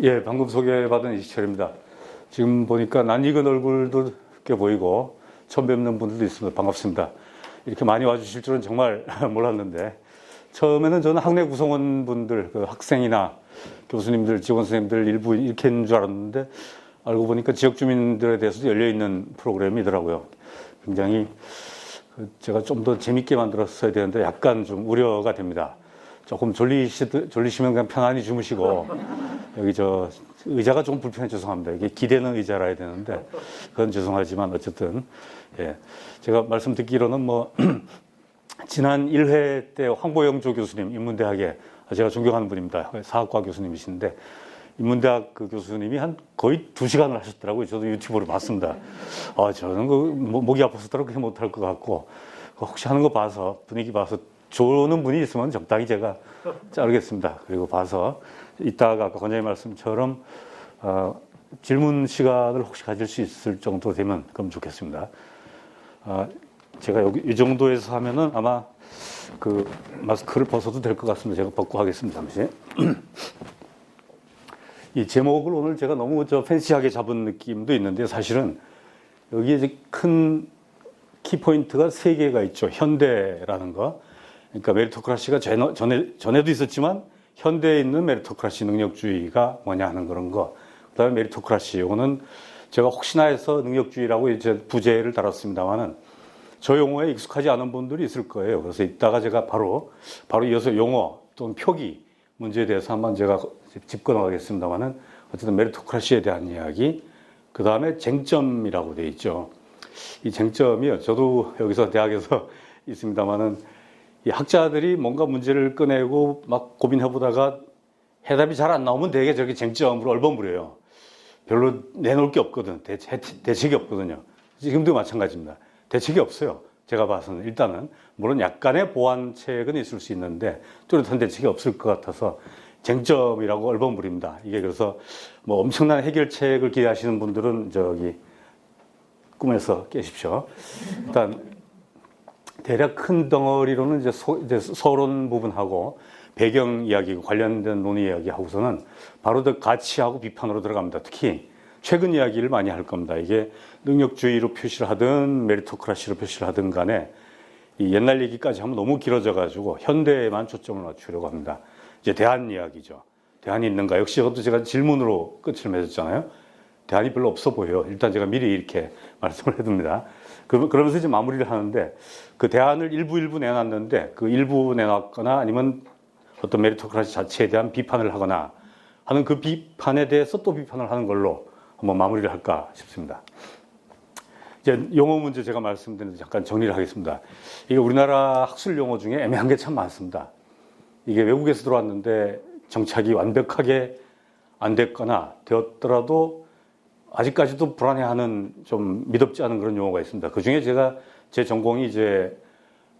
예, 방금 소개받은 이시철입니다. 지금 보니까 낯익은 얼굴도 꽤 보이고 처음 뵙는 분들도 있습니다. 반갑습니다. 이렇게 많이 와주실 줄은 정말 몰랐는데, 처음에는 저는 학내 구성원 분들, 그 학생이나 교수님들, 직원 선생님들 일부 이렇게인 줄 알았는데, 알고 보니까 지역 주민들에 대해서도 열려있는 프로그램이더라고요. 굉장히 제가 좀 더 재밌게 만들었어야 되는데 약간 좀 우려가 됩니다. 조금 졸리시면 그냥 편안히 주무시고, 여기 저 의자가 좀 불편해 죄송합니다. 이게 기대는 의자라야 되는데 그건 죄송하지만 어쨌든, 예, 제가 말씀 듣기로는 뭐 지난 1회 때 황보영조 교수님, 인문대학에 제가 존경하는 분입니다. 사학과 교수님이신데, 인문대학 그 교수님이 한 거의 2시간을 하셨더라고요. 저도 유튜브로 봤습니다. 저는 목이 아파서 그렇게 못할 것 같고, 혹시 하는 거 봐서, 분위기 봐서 좋은 분이 있으면 적당히 제가 자르겠습니다. 그리고 봐서 이따가 아까 권장님 말씀처럼 질문 시간을 혹시 가질 수 있을 정도 되면 그럼 좋겠습니다. 제가 여기 이 정도에서 하면은 아마 그 마스크를 벗어도 될 것 같습니다. 제가 벗고 하겠습니다. 잠시. 이 제목을 오늘 제가 너무 팬시하게 잡은 느낌도 있는데, 사실은 여기에 이제 큰 키포인트가 3개가 있죠. 현대라는 거. 그러니까 메리토크라시가 전에도 있었지만 현대에 있는 메리토크라시 능력주의가 뭐냐 하는 그런 거. 그다음에 메리토크라시, 요거는 제가 혹시나 해서 능력주의라고 이제 부제를 달았습니다만은 저 용어에 익숙하지 않은 분들이 있을 거예요. 그래서 이따가 제가 바로 이어서 용어 또는 표기 문제에 대해서 한번 제가 짚고 나가겠습니다만은, 어쨌든 메리토크라시에 대한 이야기, 그 다음에 쟁점이라고 되어 있죠. 이 쟁점이요, 저도 여기서 대학에서 있습니다만은, 이 학자들이 뭔가 문제를 꺼내고 막 고민해보다가 해답이 잘 안 나오면 되게 저렇게 쟁점으로 얼버무려요. 별로 내놓을 게 없거든. 대책이 없거든요. 지금도 마찬가지입니다. 대책이 없어요. 제가 봐서는. 일단은 물론 약간의 보완책은 있을 수 있는데 뚜렷한 대책이 없을 것 같아서 쟁점이라고 얼버무립니다. 이게 그래서 뭐 엄청난 해결책을 기대하시는 분들은 저기 꿈에서 깨십시오. 일단 대략 큰 덩어리로는 이제 서론 부분하고 배경 이야기, 관련된 논의 이야기 하고서는 바로 더 가치하고 비판으로 들어갑니다. 특히 최근 이야기를 많이 할 겁니다. 이게 능력주의로 표시를 하든 메리토크라시로 표시를 하든 간에 이 옛날 얘기까지 하면 너무 길어져 가지고 현대에만 초점을 맞추려고 합니다. 이제 대안 이야기죠. 대안이 있는가? 역시 이것도 제가 질문으로 끝을 맺었잖아요. 대안이 별로 없어 보여요. 일단 제가 미리 이렇게 말씀을 해둡니다. 그러면서 이제 마무리를 하는데, 그 대안을 일부 내놨는데 그 일부 내놨거나 아니면 어떤 메리토크라시 자체에 대한 비판을 하거나 하는 그 비판에 대해서 또 비판을 하는 걸로 한번 마무리를 할까 싶습니다. 이제 용어 문제 제가 말씀드렸는데 잠깐 정리를 하겠습니다. 이게 우리나라 학술 용어 중에 애매한 게 참 많습니다. 이게 외국에서 들어왔는데 정착이 완벽하게 안 됐거나 되었더라도 아직까지도 불안해하는, 좀 미덥지 않은 그런 용어가 있습니다. 그 중에 제 전공이 이제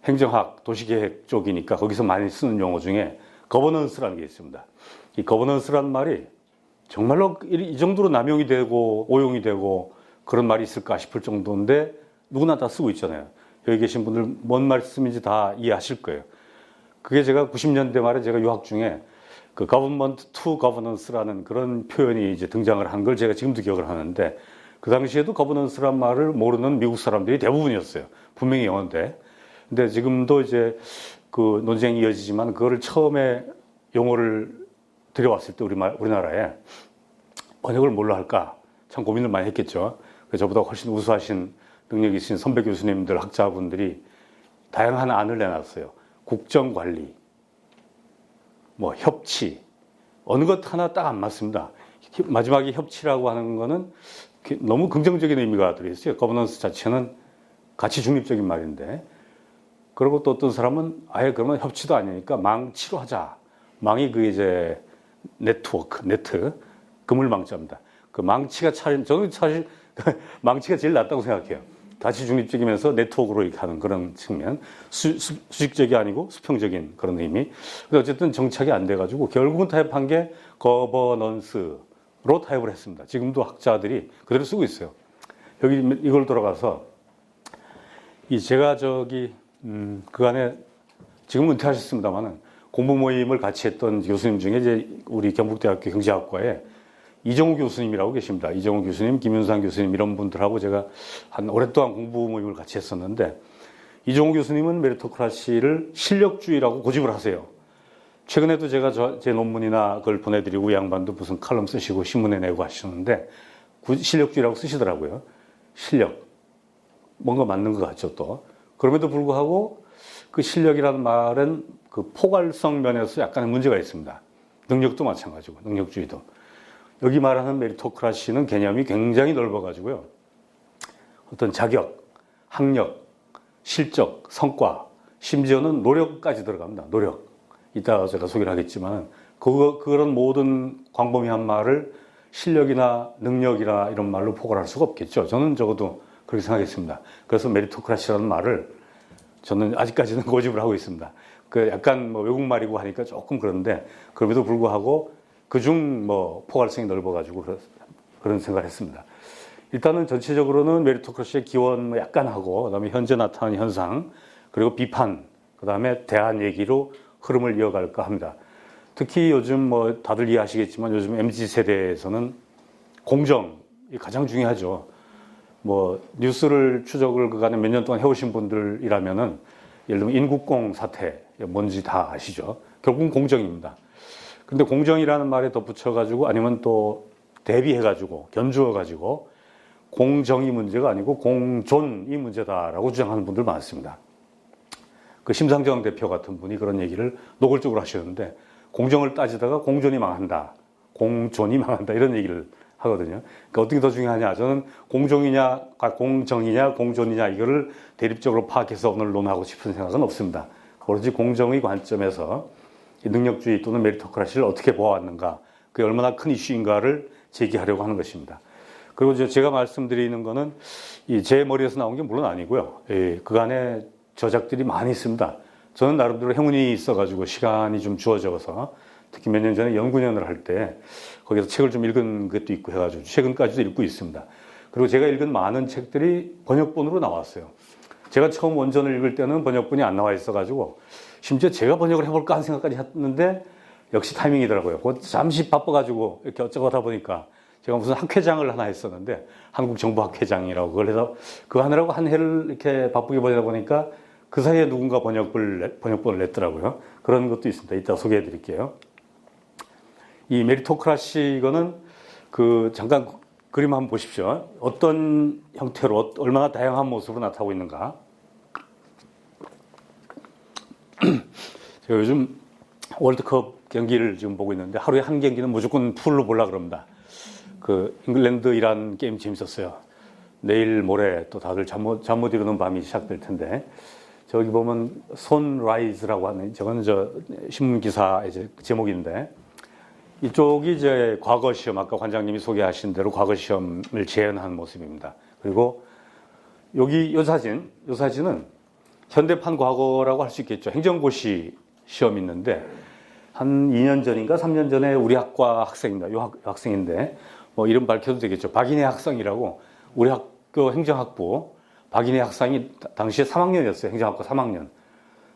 행정학, 도시계획 쪽이니까 거기서 많이 쓰는 용어 중에 거버넌스라는 게 있습니다. 이 거버넌스라는 말이 정말로 이 정도로 남용이 되고 오용이 되고 그런 말이 있을까 싶을 정도인데 누구나 다 쓰고 있잖아요. 여기 계신 분들 뭔 말씀인지 다 이해하실 거예요. 그게 제가 90년대 말에 제가 유학 중에 그 government to governance라는 그런 표현이 이제 등장을 한 걸 제가 지금도 기억을 하는데, 그 당시에도 governance란 말을 모르는 미국 사람들이 대부분이었어요. 분명히 영어인데. 근데 지금도 이제 그 논쟁이 이어지지만 그거를 처음에 용어를 들여왔을 때 우리나라에 번역을 뭘로 할까 참 고민을 많이 했겠죠. 저보다 훨씬 우수하신 능력이 있으신 선배 교수님들, 학자분들이 다양한 안을 내놨어요. 국정관리, 뭐 협치, 어느 것 하나 딱 안 맞습니다. 마지막에 협치라고 하는 거는 너무 긍정적인 의미가 들어있어요. 거버넌스 자체는 가치 중립적인 말인데, 그리고 또 어떤 사람은 아예 그러면 협치도 아니니까 망치로 하자. 망이 그 이제 네트, 그물망자입니다. 그 망치가 저는 사실 망치가 제일 낫다고 생각해요. 가치 중립적이면서 네트워크로 이렇게 하는 그런 측면. 수직적이 아니고 수평적인 그런 의미. 근데 어쨌든 정착이 안 돼가지고 결국은 타협한 게 거버넌스로 타협을 했습니다. 지금도 학자들이 그대로 쓰고 있어요. 여기 이걸 돌아가서 제가 그 안에 지금 은퇴하셨습니다만은 공부 모임을 같이 했던 교수님 중에 이제 우리 경북대학교 경제학과에 이정우 교수님이라고 계십니다. 이정우 교수님, 김윤상 교수님 이런 분들하고 제가 한 오랫동안 공부 모임을 같이 했었는데 이정우 교수님은 메리토크라시를 실력주의라고 고집을 하세요. 최근에도 제가 제 논문이나 그걸 보내드리고 이 양반도 무슨 칼럼 쓰시고 신문에 내고 하시는데 실력주의라고 쓰시더라고요. 실력. 뭔가 맞는 것 같죠 또. 그럼에도 불구하고 그 실력이라는 말은 그 포괄성 면에서 약간의 문제가 있습니다. 능력도 마찬가지고 능력주의도. 여기 말하는 메리토크라시는 개념이 굉장히 넓어가지고요. 어떤 자격, 학력, 실적, 성과, 심지어는 노력까지 들어갑니다. 노력. 이따가 제가 소개를 하겠지만 그런 모든 광범위한 말을 실력이나 능력이나 이런 말로 포괄할 수가 없겠죠. 저는 적어도 그렇게 생각했습니다. 그래서 메리토크라시라는 말을 저는 아직까지는 고집을 하고 있습니다. 그 약간 뭐 외국말이고 하니까 조금 그런데 그럼에도 불구하고 그중 뭐 포괄성이 넓어가지고 그런 생각을 했습니다. 일단은 전체적으로는 메리토크라시의 기원 뭐 약간 하고 그다음에 현재 나타나는 현상 그리고 비판 그다음에 대안 얘기로 흐름을 이어갈까 합니다. 특히 요즘 뭐 다들 이해하시겠지만 요즘 MZ 세대에서는 공정이 가장 중요하죠. 뭐 뉴스를 추적을 그간에 몇 년 동안 해오신 분들이라면은 예를 들면 인국공 사태 뭔지 다 아시죠. 결국은 공정입니다. 근데 공정이라는 말에 덧붙여가지고 아니면 또 대비해가지고 견주어가지고 공정이 문제가 아니고 공존이 문제다라고 주장하는 분들 많습니다. 그 심상정 대표 같은 분이 그런 얘기를 노골적으로 하시는데 공정을 따지다가 공존이 망한다, 공존이 망한다 이런 얘기를 하거든요. 그러니까 어떻게 더 중요하냐? 저는 공정이냐, 공존이냐 이거를 대립적으로 파악해서 오늘 논하고 싶은 생각은 없습니다. 오로지 공정의 관점에서 능력주의 또는 메리토크라시를 어떻게 보아왔는가, 그게 얼마나 큰 이슈인가를 제기하려고 하는 것입니다. 그리고 제가 말씀드리는 거는 제 머리에서 나온 게 물론 아니고요. 그간에 저작들이 많이 있습니다. 저는 나름대로 행운이 있어가지고 시간이 좀 주어져서 특히 몇 년 전에 연구년을 할 때 거기서 책을 좀 읽은 것도 있고 해가지고 최근까지도 읽고 있습니다. 그리고 제가 읽은 많은 책들이 번역본으로 나왔어요. 제가 처음 원전을 읽을 때는 번역본이 안 나와 있어가지고 심지어 제가 번역을 해볼까 하는 생각까지 했는데 역시 타이밍이더라고요. 그 잠시 바빠가지고 이렇게 어쩌고 하다 보니까 제가 무슨 학회장을 하나 했었는데 한국정부학회장이라고 그걸 해서 그거 하느라고 한 해를 이렇게 바쁘게 보내다 보니까 그 사이에 누군가 번역본을 냈더라고요. 그런 것도 있습니다. 이따 소개해 드릴게요. 이 메리토크라시 이거는 잠깐 그림 한번 보십시오. 어떤 형태로 얼마나 다양한 모습으로 나타나고 있는가. 제가 요즘 월드컵 경기를 지금 보고 있는데 하루에 한 경기는 무조건 풀로 보려고 그럽니다. 잉글랜드 이란 게임 재밌었어요. 내일 모레 또 다들 잠 못 이루는 밤이 시작될 텐데 저기 보면 손라이즈라고 하는 저거는 신문 기사 제목인데 이쪽이 이제 과거 시험 아까 관장님이 소개하신 대로 과거 시험을 재현한 모습입니다. 그리고 여기 이 사진은 현대판 과거라고 할 수 있겠죠. 행정고시 시험이 있는데 한 2년 전인가 3년 전에 우리 학과 학생입니다. 이 학생인데 뭐 이름 밝혀도 되겠죠. 박인혜 학생이라고 우리 학교 행정학부 박인혜 학생이 당시에 3학년이었어요. 행정학과 3학년.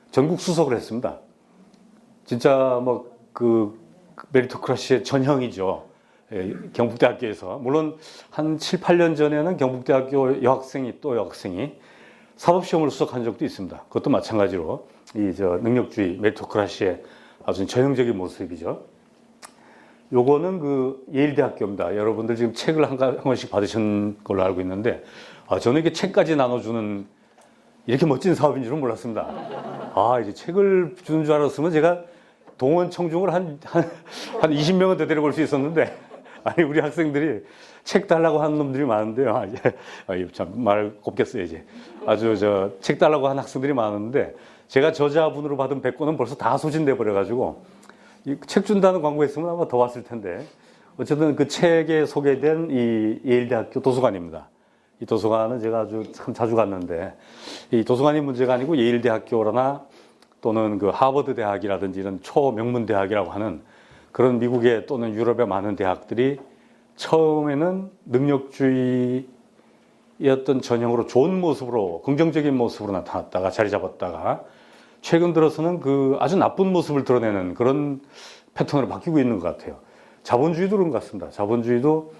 전국 수석을 했습니다. 진짜 메리토크라시의 전형이죠. 경북대학교에서. 물론 한 7, 8년 전에는 경북대학교 여학생이 사법시험을 수석한 적도 있습니다. 그것도 마찬가지로 능력주의 메리토크라시의 아주 전형적인 모습이죠. 요거는 예일대학교입니다. 여러분들 지금 책을 한 권씩 받으신 걸로 알고 있는데 저는 이게 책까지 나눠주는 이렇게 멋진 사업인 줄은 몰랐습니다. 이제 책을 주는 줄 알았으면 제가 동원 청중을 한 20명은 더 데려볼 수 있었는데, 아니, 우리 학생들이 책 달라고 하는 놈들이 많은데요. 참, 말 곱게 써야지. 아주 책 달라고 하는 학생들이 많은데, 제가 저자분으로 받은 100권은 벌써 다 소진돼 버려가지고, 책 준다는 광고 했으면 아마 더 왔을 텐데, 어쨌든 그 책에 소개된 이 예일대학교 도서관입니다. 이 도서관은 제가 참 자주 갔는데, 이 도서관이 문제가 아니고 예일대학교나 또는 하버드 대학이라든지 이런 초명문 대학이라고 하는 그런 미국의 또는 유럽의 많은 대학들이 처음에는 능력주의의 어떤 전형으로 좋은 모습으로 긍정적인 모습으로 나타났다가 자리 잡았다가 최근 들어서는 아주 나쁜 모습을 드러내는 그런 패턴으로 바뀌고 있는 것 같아요. 자본주의도 그런 것 같습니다. 자본주의도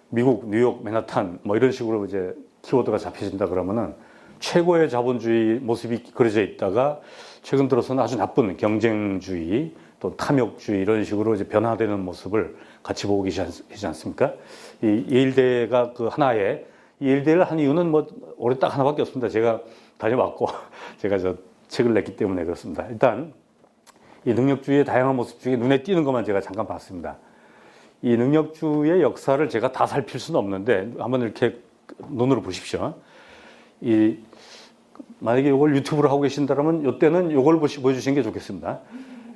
미국, 뉴욕, 맨하탄 뭐 이런 식으로 이제 키워드가 잡혀진다 그러면은 최고의 자본주의 모습이 그려져 있다가 최근 들어서는 아주 나쁜 경쟁주의 또 탐욕주의 이런 식으로 이제 변화되는 모습을 같이 보고 계시지 않습니까? 이 예일대가 그 하나의 이 예일대를 한 이유는 뭐 올해 딱 하나밖에 없습니다. 제가 다녀왔고 제가 저 책을 냈기 때문에 그렇습니다. 일단 이 능력주의의 다양한 모습 중에 눈에 띄는 것만 제가 잠깐 봤습니다. 이 능력주의의 역사를 제가 다 살필 수는 없는데 한번 이렇게 눈으로 보십시오. 이 만약에 이걸 유튜브로 하고 계신다면 이때는 이걸 보여주시는 게 좋겠습니다.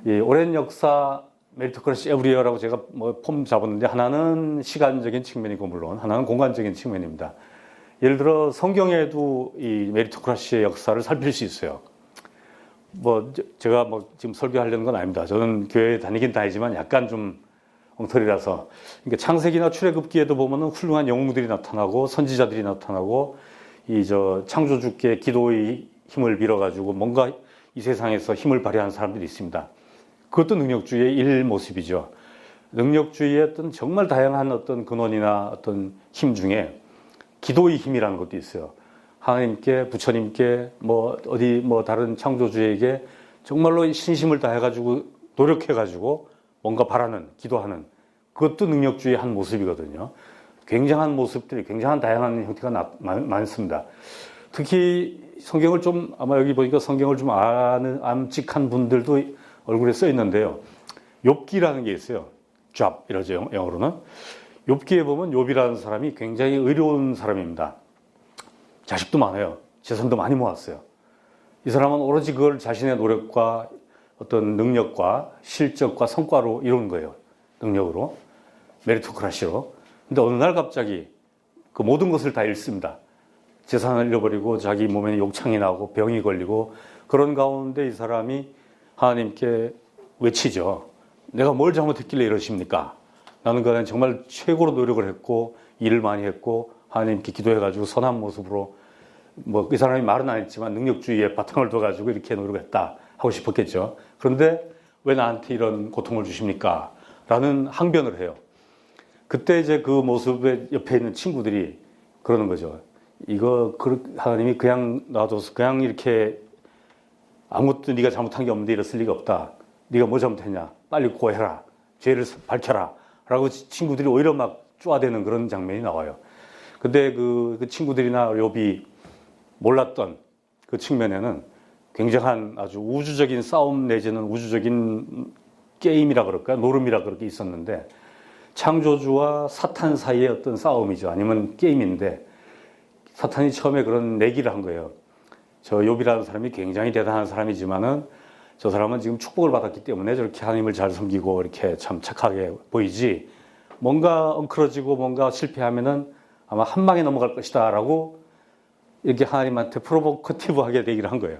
이 오랜 역사 메리토크라시 에브리어라고 제가 뭐 폼 잡았는데 하나는 시간적인 측면이고 물론 하나는 공간적인 측면입니다. 예를 들어 성경에도 이 메리토크라시의 역사를 살필 수 있어요. 뭐 제가 뭐 지금 설교하려는 건 아닙니다. 저는 교회에 다니긴 다니지만 약간 좀 엉터리라서. 그러니까 창세기나 출애굽기에도 보면은 훌륭한 영웅들이 나타나고 선지자들이 나타나고 이 저 창조주께 기도의 힘을 빌어가지고 뭔가 이 세상에서 힘을 발휘하는 사람들이 있습니다. 그것도 능력주의의 일 모습이죠. 능력주의의 어떤 정말 다양한 어떤 근원이나 어떤 힘 중에 기도의 힘이라는 것도 있어요. 하나님께, 부처님께, 뭐 어디 뭐 다른 창조주에게 정말로 신심을 다해가지고 노력해가지고 뭔가 바라는, 기도하는 그것도 능력주의의 한 모습이거든요. 굉장한 모습들이, 굉장한 다양한 형태가 많습니다. 특히 성경을 좀 아마 여기 보니까 성경을 좀 아는 암직한 분들도 얼굴에 써 있는데요. 욥기라는 게 있어요. 잡 이러죠 영어로는. 욥기에 보면 욥이라는 사람이 굉장히 의로운 사람입니다. 자식도 많아요. 재산도 많이 모았어요. 이 사람은 오로지 그걸 자신의 노력과 어떤 능력과 실적과 성과로 이룬 거예요. 능력으로. 메리토크라시로. 근데 어느 날 갑자기 그 모든 것을 다 잃습니다. 재산을 잃어버리고 자기 몸에 욕창이 나고 병이 걸리고 그런 가운데 이 사람이 하나님께 외치죠. 내가 뭘 잘못했길래 이러십니까? 나는 그냥 정말 최고로 노력을 했고 일을 많이 했고 하나님께 기도해가지고 선한 모습으로 뭐 이 사람이 말은 안 했지만 능력주의에 바탕을 둬가지고 이렇게 노력했다 하고 싶었겠죠. 그런데 왜 나한테 이런 고통을 주십니까? 라는 항변을 해요. 그때 이제 그 모습에 옆에 있는 친구들이 그러는 거죠. 이거 하나님이 그냥 놔둬서 그냥 이렇게 아무것도 네가 잘못한 게 없는데 이랬을 리가 없다. 네가 뭐 잘못했냐? 빨리 고해라. 죄를 밝혀라. 라고 친구들이 오히려 막 쪼아대는 그런 장면이 나와요. 근데 그 친구들이나 욥이 몰랐던 그 측면에는 굉장한 아주 우주적인 싸움 내지는 우주적인 게임이라 그럴까? 노름이라 그렇게 있었는데 창조주와 사탄 사이의 어떤 싸움이죠. 아니면 게임인데 사탄이 처음에 그런 내기를 한 거예요. 저 욥이라는 사람이 굉장히 대단한 사람이지만은 저 사람은 지금 축복을 받았기 때문에 저렇게 하나님을 잘 섬기고 이렇게 참 착하게 보이지 뭔가 엉클어지고 뭔가 실패하면은 아마 한 방에 넘어갈 것이다 라고 이렇게 하나님한테 프로보커티브하게 얘기를 한 거예요.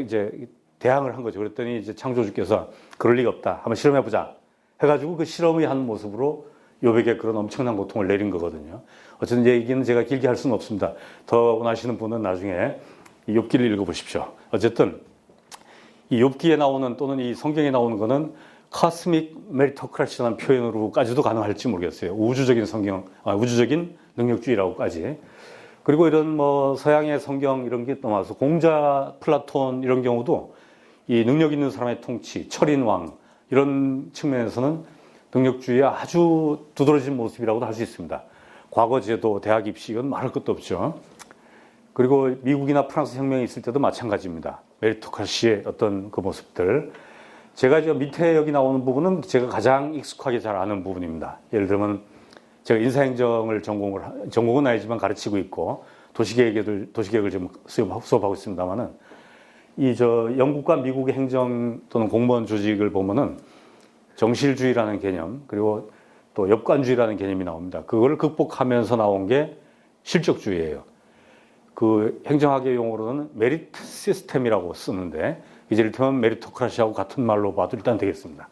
이제 대항을 한 거죠. 그랬더니 이제 창조주께서 그럴 리가 없다. 한번 실험해보자. 해가지고 그 실험의 한 모습으로 욥에게 그런 엄청난 고통을 내린 거거든요. 어쨌든 얘기는 제가 길게 할 수는 없습니다. 더 원하시는 분은 나중에 이 욥기를 읽어보십시오. 어쨌든 이 욥기에 나오는 또는 이 성경에 나오는 거는 카스믹 메리토크라시라는 표현으로까지도 가능할지 모르겠어요. 우주적인 능력주의라고까지. 그리고 이런 뭐 서양의 성경 이런 게 넘어와서 공자, 플라톤 이런 경우도 이 능력 있는 사람의 통치, 철인왕 이런 측면에서는 능력주의의 아주 두드러진 모습이라고도 할 수 있습니다. 과거제도, 대학 입시 이건 말할 것도 없죠. 그리고 미국이나 프랑스 혁명이 있을 때도 마찬가지입니다. 메리토크라시의 어떤 그 모습들. 제가 저 밑에 여기 나오는 부분은 제가 가장 익숙하게 잘 아는 부분입니다. 예를 들면 제가 인사행정을 전공은 아니지만 가르치고 있고 도시계획을 지금 수업하고 있습니다만은 이 저 영국과 미국의 행정 또는 공무원 조직을 보면은 정실주의라는 개념 그리고 또 엽관주의라는 개념이 나옵니다. 그걸 극복하면서 나온 게 실적주의예요. 그 행정학의 용어로는 메리트 시스템이라고 쓰는데 이제 이를테면 메리토크라시하고 같은 말로 봐도 일단 되겠습니다.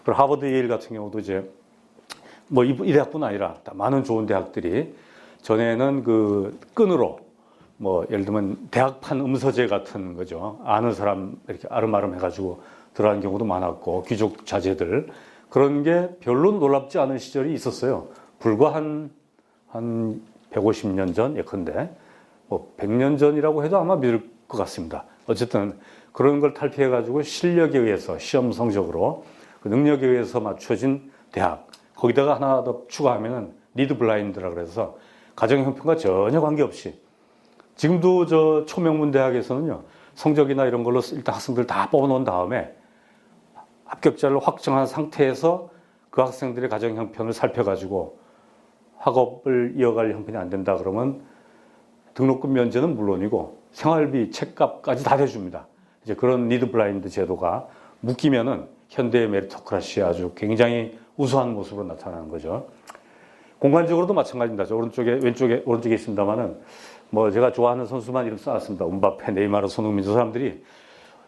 그리고 하버드 예일 같은 경우도 이제 뭐 이 대학뿐 아니라 많은 좋은 대학들이 전에는 그 끈으로 뭐 예를 들면 대학판 음서제 같은 거죠. 아는 사람 이렇게 아름아름 해가지고 들어간 경우도 많았고 귀족 자제들 그런 게 별로 놀랍지 않은 시절이 있었어요. 불과 한 150년 전 예컨대 뭐 100년 전이라고 해도 아마 믿을 것 같습니다. 어쨌든 그런 걸 탈피해가지고 실력에 의해서 시험 성적으로 그 능력에 의해서 맞춰진 대학 거기다가 하나 더 추가하면은 리드 블라인드라 그래서 가정 형편과 전혀 관계없이 지금도 저 초명문 대학에서는요 성적이나 이런 걸로 일단 학생들 다 뽑아놓은 다음에 합격자를 확정한 상태에서 그 학생들의 가정 형편을 살펴가지고 학업을 이어갈 형편이 안 된다 그러면 등록금 면제는 물론이고 생활비, 책값까지 다 대줍니다. 이제 그런 리드 블라인드 제도가 묶이면은 현대의 메리토크라시에 아주 굉장히 우수한 모습으로 나타나는 거죠. 공간적으로도 마찬가지입니다. 저 오른쪽에 있습니다만은 뭐 제가 좋아하는 선수만 이름 써놨습니다. 음바페, 네이마르, 손흥민 저 사람들이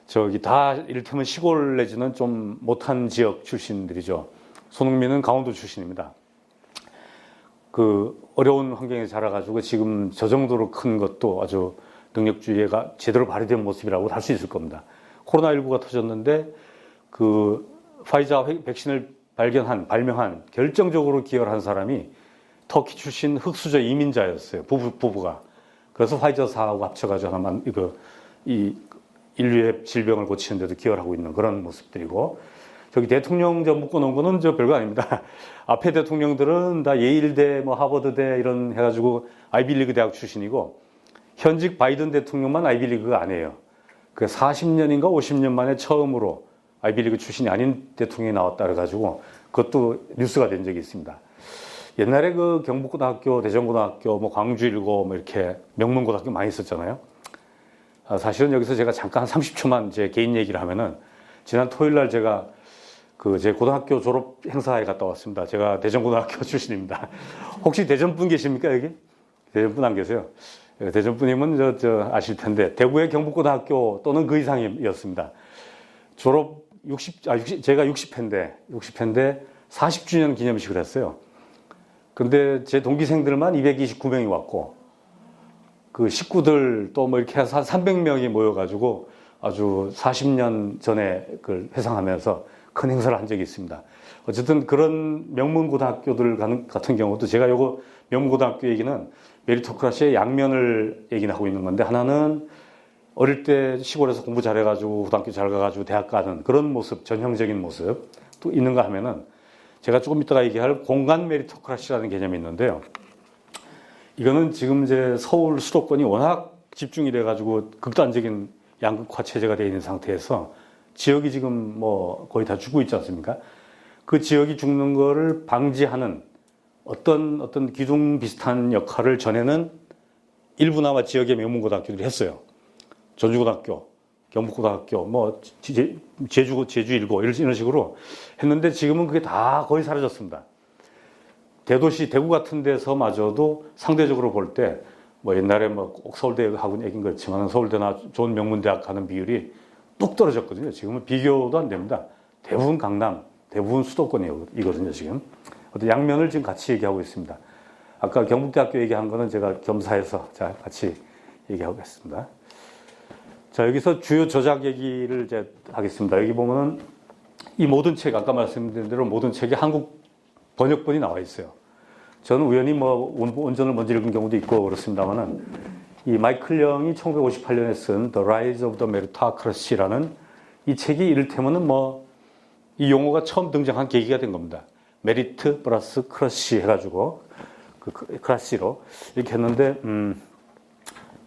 저기 다 이를테면 시골 내지는 좀 못한 지역 출신들이죠. 손흥민은 강원도 출신입니다. 그 어려운 환경에 자라가지고 지금 저 정도로 큰 것도 아주 능력주의가 제대로 발휘된 모습이라고 할 수 있을 겁니다. 코로나19가 터졌는데 그 파이자 백신을 발명한 결정적으로 기여를 한 사람이 터키 출신 흑수저 이민자였어요. 부부가. 그래서 화이자사하고 합쳐가지고 하나만 이 인류의 질병을 고치는 데도 기여를 하고 있는 그런 모습들이고 저기 대통령 저 묶어놓은 거는 저 별거 아닙니다. 앞에 대통령들은 다 예일대, 뭐 하버드대 이런 해가지고 아이비리그 대학 출신이고 현직 바이든 대통령만 아이비리그가 아니에요. 그 40년인가 50년 만에 처음으로 아이비리그 출신이 아닌 대통령이 나왔다 그래가지고 그것도 뉴스가 된 적이 있습니다. 옛날에 그 경북고등학교, 대전고등학교, 뭐 광주일고 뭐 이렇게 명문고등학교 많이 있었잖아요. 사실은 여기서 제가 잠깐 30초만 제 개인 얘기를 하면은 지난 토요일 날 제가 제 고등학교 졸업 행사에 갔다 왔습니다. 제가 대전고등학교 출신입니다. 혹시 대전분 계십니까, 여기? 대전분 안 계세요? 대전분이면 아실 텐데, 대구의 경북고등학교 또는 그 이상이었습니다. 졸업 제가 60회인데 40주년 기념식을 했어요. 근데 제 동기생들만 229명이 왔고, 그 식구들 또 뭐 이렇게 해서 한 300명이 모여가지고 아주 40년 전에 그걸 회상하면서 큰 행사를 한 적이 있습니다. 어쨌든 그런 명문고등학교들 같은 경우도 제가 요거 명문고등학교 얘기는 메리토크라시의 양면을 얘기를 하고 있는 건데 하나는 어릴 때 시골에서 공부 잘해가지고 고등학교 잘 가가지고 대학 가는 그런 모습, 전형적인 모습 또 있는가 하면은 제가 조금 이따가 얘기할 공간 메리토크라시라는 개념이 있는데요. 이거는 지금 이제 서울 수도권이 워낙 집중이 돼가지고 극단적인 양극화 체제가 되어 있는 상태에서 지역이 지금 뭐 거의 다 죽고 있지 않습니까? 그 지역이 죽는 거를 방지하는 어떤 기둥 비슷한 역할을 전에는 일부나마 지역의 명문고등학교들이 했어요. 전주고등학교, 경북고등학교, 뭐 제주일고 이런 식으로 했는데 지금은 그게 다 거의 사라졌습니다. 대도시 대구 같은 데서마저도 상대적으로 볼 때 뭐 옛날에 뭐 꼭 서울대하고는 얘기는 그렇지만 서울대나 좋은 명문대학 가는 비율이 뚝 떨어졌거든요. 지금은 비교도 안 됩니다. 대부분 강남, 대부분 수도권이거든요, 지금. 어떤 양면을 지금 같이 얘기하고 있습니다. 아까 경북대학교 얘기한 거는 제가 겸사해서 같이 얘기하고 있습니다. 자, 여기서 주요 저작 얘기를 이제 하겠습니다. 여기 보면은 이 모든 책, 아까 말씀드린 대로 모든 책이 한국 번역본이 나와 있어요. 저는 우연히 뭐 원전을 먼저 읽은 경우도 있고 그렇습니다만은 이 마이클 영이 1958년에 쓴 The Rise of the Meritocracy라는 이 책이 이를테면은 뭐 이 용어가 처음 등장한 계기가 된 겁니다. 메리트 플러스 크러쉬 해가지고 그 크러쉬로 이렇게 했는데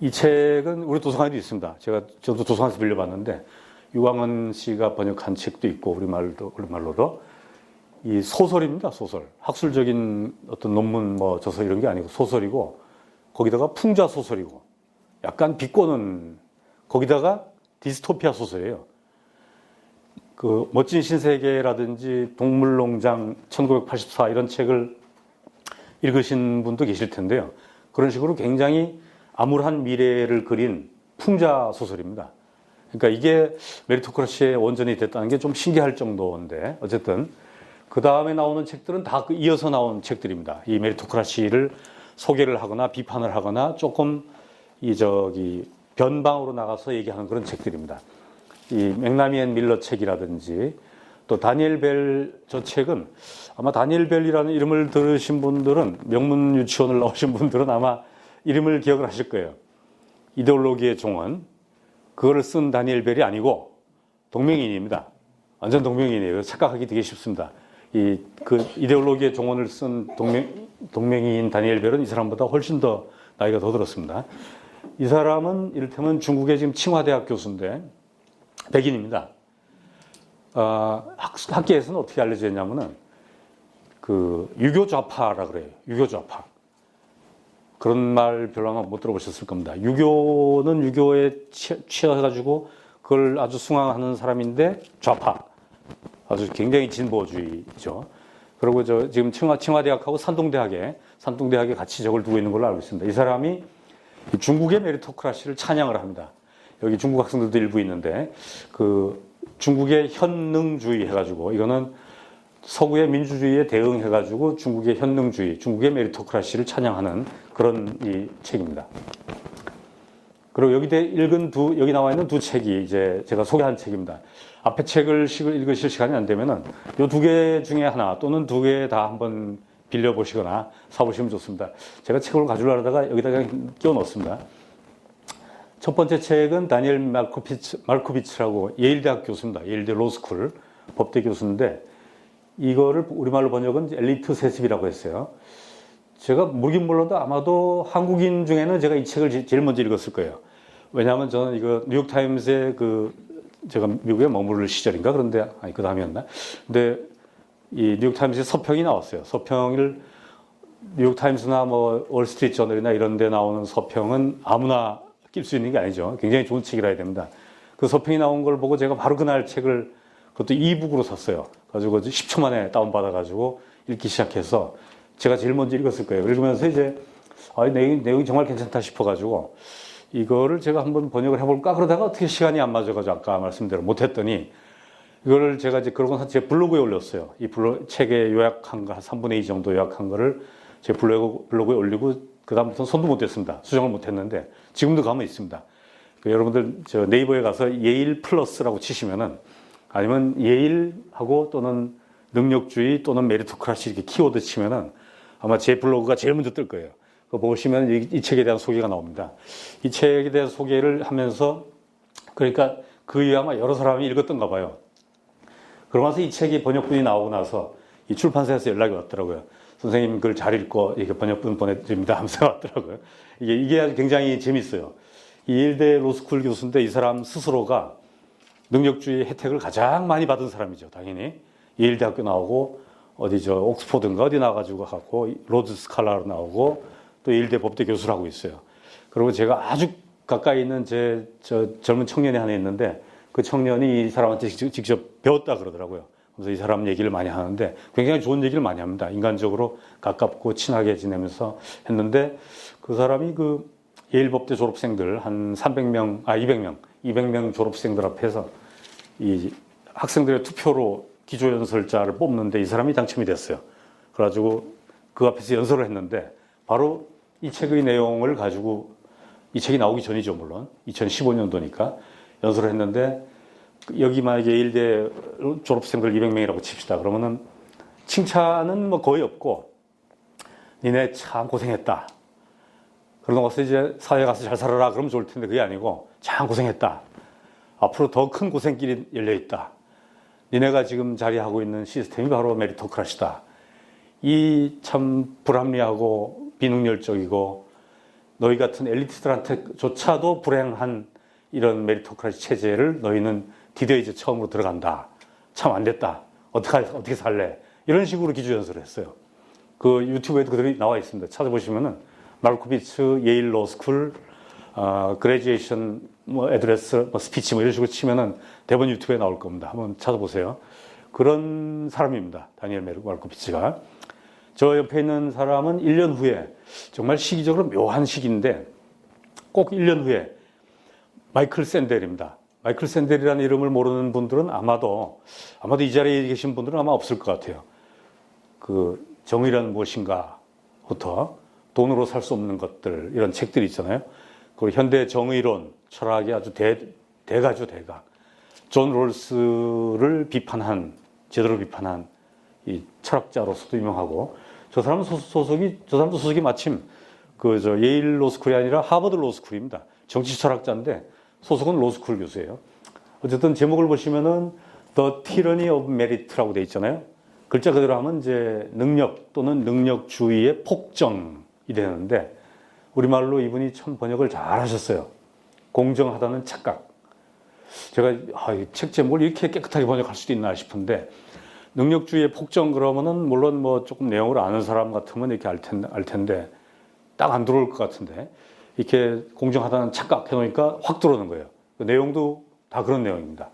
이 책은 우리 도서관에도 있습니다. 저도 도서관에서 빌려봤는데 유광은 씨가 번역한 책도 있고 우리말로도 이 소설입니다. 소설. 학술적인 어떤 논문 뭐 저서 이런 게 아니고 소설이고 거기다가 풍자 소설이고 약간 비꼬는 거기다가 디스토피아 소설이에요. 그 멋진 신세계라든지 동물농장 1984 이런 책을 읽으신 분도 계실 텐데요. 그런 식으로 굉장히 암울한 미래를 그린 풍자 소설입니다. 그러니까 이게 메리토크라시의 원전이 됐다는 게 좀 신기할 정도인데 어쨌든 그 다음에 나오는 책들은 다 이어서 나온 책들입니다. 이 메리토크라시를 소개를 하거나 비판을 하거나 조금 변방으로 나가서 얘기하는 그런 책들입니다. 이 맥나미 앤 밀러 책이라든지 또 다니엘 벨 저 책은 아마 다니엘 벨이라는 이름을 들으신 분들은 명문 유치원을 나오신 분들은 아마 이름을 기억을 하실 거예요. 이데올로기의 종은 그거를 쓴 다니엘 벨이 아니고 동명이인입니다. 완전 동명이인이에요. 착각하기 되게 쉽습니다. 그 이데올로기의 종언을 쓴 동명이인 다니엘 벨은 이 사람보다 훨씬 더 나이가 더 들었습니다. 이 사람은 이를테면 중국의 지금 칭화대학 교수인데 백인입니다. 학계에서는 어떻게 알려져 있냐면은 그 유교 좌파라 그래요. 유교 좌파. 그런 말 별로 아마 못 들어보셨을 겁니다. 유교는 유교에 취해가지고 그걸 아주 숭앙하는 사람인데 좌파. 아주 굉장히 진보주의죠. 그리고 지금 칭화대학하고 산동대학에 같이 적을 두고 있는 걸로 알고 있습니다. 이 사람이 중국의 메리토크라시를 찬양을 합니다. 여기 중국 학생들도 일부 있는데 그 중국의 현능주의 해가지고 이거는 서구의 민주주의에 대응해가지고 중국의 현능주의, 중국의 메리토크라시를 찬양하는 그런 이 책입니다. 그리고 여기 나와 있는 두 책이 이제 제가 소개한 책입니다. 앞에 책을 읽으실 시간이 안 되면은 이 두 개 중에 하나 또는 두 개 다 한번 빌려보시거나 사보시면 좋습니다. 제가 책을 가지려고 하다가 여기다가 끼워 넣었습니다. 첫 번째 책은 다니엘 말코비츠라고 예일대학 교수입니다. 예일대 로스쿨 법대 교수인데 이거를 우리말로 번역은 엘리트 세습이라고 했어요. 제가 모르긴 몰라도 아마도 한국인 중에는 제가 이 책을 제일 먼저 읽었을 거예요. 왜냐하면 저는 이거 뉴욕타임스의 제가 미국에 머무를 시절인가 그런데 그 다음이었나? 근데 이 뉴욕타임스의 서평이 나왔어요. 서평을 뉴욕타임스나 뭐 월스트리트 저널이나 이런 데 나오는 서평은 아무나 낄 수 있는 게 아니죠. 굉장히 좋은 책이라 해야 됩니다. 그 서평이 나온 걸 보고 제가 바로 그날 책을 그것도 이북으로 샀어요. 가지고 10초 만에 다운받아가지고 읽기 시작해서 제가 제일 먼저 읽었을 거예요. 읽으면서 이제 내용이 정말 괜찮다 싶어가지고 이거를 제가 한번 번역을 해볼까 그러다가 어떻게 시간이 안 맞아가지고 아까 말씀대로 못했더니 이거를 제가 이제 그러고 나서 제 블로그에 올렸어요. 이 책에 요약한 거 한 3분의 2 정도 요약한 거를 제 블로그에 올리고 그다음부터는 손도 못 댔습니다. 수정을 못 했는데 지금도 가면 있습니다. 여러분들 저 네이버에 가서 예일 플러스라고 치시면은 아니면 예일하고 또는 능력주의 또는 메리토크라시 이렇게 키워드 치면은 아마 제 블로그가 제일 먼저 뜰 거예요. 그거 보시면 이 책에 대한 소개가 나옵니다. 이 책에 대한 소개를 하면서 그러니까 그 이후에 아마 여러 사람이 읽었던가 봐요. 그러고 나서 이 책이 번역본이 나오고 나서 이 출판사에서 연락이 왔더라고요. 선생님 글 잘 읽고 이렇게 번역본 보내드립니다 하면서 왔더라고요. 이게 아주 굉장히 재밌어요. 이 예일대 로스쿨 교수인데 이 사람 스스로가 능력주의 혜택을 가장 많이 받은 사람이죠. 당연히 예일대학교 나오고 옥스포드인가 어디 나와가지고 갖고 로드 스칼라로 나오고 또 예일대 법대 교수를 하고 있어요. 그리고 제가 아주 가까이 있는 저 젊은 청년이 하나 있는데 그 청년이 이 사람한테 직접 배웠다 그러더라고요. 그래서 이 사람 얘기를 많이 하는데 굉장히 좋은 얘기를 많이 합니다. 인간적으로 가깝고 친하게 지내면서 했는데 그 사람이 그 예일 법대 졸업생들 한 200명 졸업생들 앞에서 이 학생들의 투표로 기조연설자를 뽑는데 이 사람이 당첨이 됐어요. 그래가지고 그 앞에서 연설을 했는데 바로 이 책의 내용을 가지고 이 책이 나오기 전이죠, 물론. 2015년도니까 연설을 했는데 여기 만약에 예일대 졸업생들 200명이라고 칩시다. 그러면은 칭찬은 뭐 거의 없고 니네 참 고생했다. 그러고 나서 이제 사회 가서 잘 살아라 그러면 좋을 텐데 그게 아니고 참 고생했다. 앞으로 더 큰 고생길이 열려있다. 니네가 지금 자리하고 있는 시스템이 바로 메리토크라시다. 이 참 불합리하고 비능률적이고 너희 같은 엘리트들한테조차도 불행한 이런 메리토크라시 체제를 너희는 드디어 이제 처음으로 들어간다. 참 안 됐다. 어떻게 살래? 이런 식으로 기조연설을 했어요. 그 유튜브에도 그들이 나와 있습니다. 찾아보시면은 말코비츠 예일 로스쿨 그레지에이션 애드레스 스피치 이런 식으로 치면은 대부분 유튜브에 나올 겁니다. 한번 찾아보세요. 그런 사람입니다. 다니엘 말코비츠가. 저 옆에 있는 사람은 1년 후에 정말 시기적으로 묘한 시기인데 꼭 1년 후에 마이클 샌델입니다. 마이클 샌델이라는 이름을 모르는 분들은 아마도 이 자리에 계신 분들은 아마 없을 것 같아요. 그 정의란 무엇인가부터 돈으로 살 수 없는 것들 이런 책들이 있잖아요. 그리고 현대 정의론 철학의 아주 대가죠, 대가. 존 롤스를 비판한 제대로 비판한 이 철학자로서도 유명하고, 저 사람도 소속이 마침 예일 로스쿨이 아니라 하버드 로스쿨입니다. 정치 철학자인데 소속은 로스쿨 교수예요. 어쨌든 제목을 보시면은 The Tyranny of Merit라고 돼 있잖아요. 글자 그대로 하면 이제 능력 또는 능력주의의 폭정이 되는데, 우리말로 이분이 참 번역을 잘 하셨어요. 공정하다는 착각. 제가 이 책 제목을 이렇게 깨끗하게 번역할 수도 있나 싶은데, 능력주의의 폭정 그러면은 물론 뭐 조금 내용을 아는 사람 같으면 이렇게 알 텐데 딱 안 들어올 것 같은데, 이렇게 공정하다는 착각 해놓으니까 확 들어오는 거예요. 그 내용도 다 그런 내용입니다.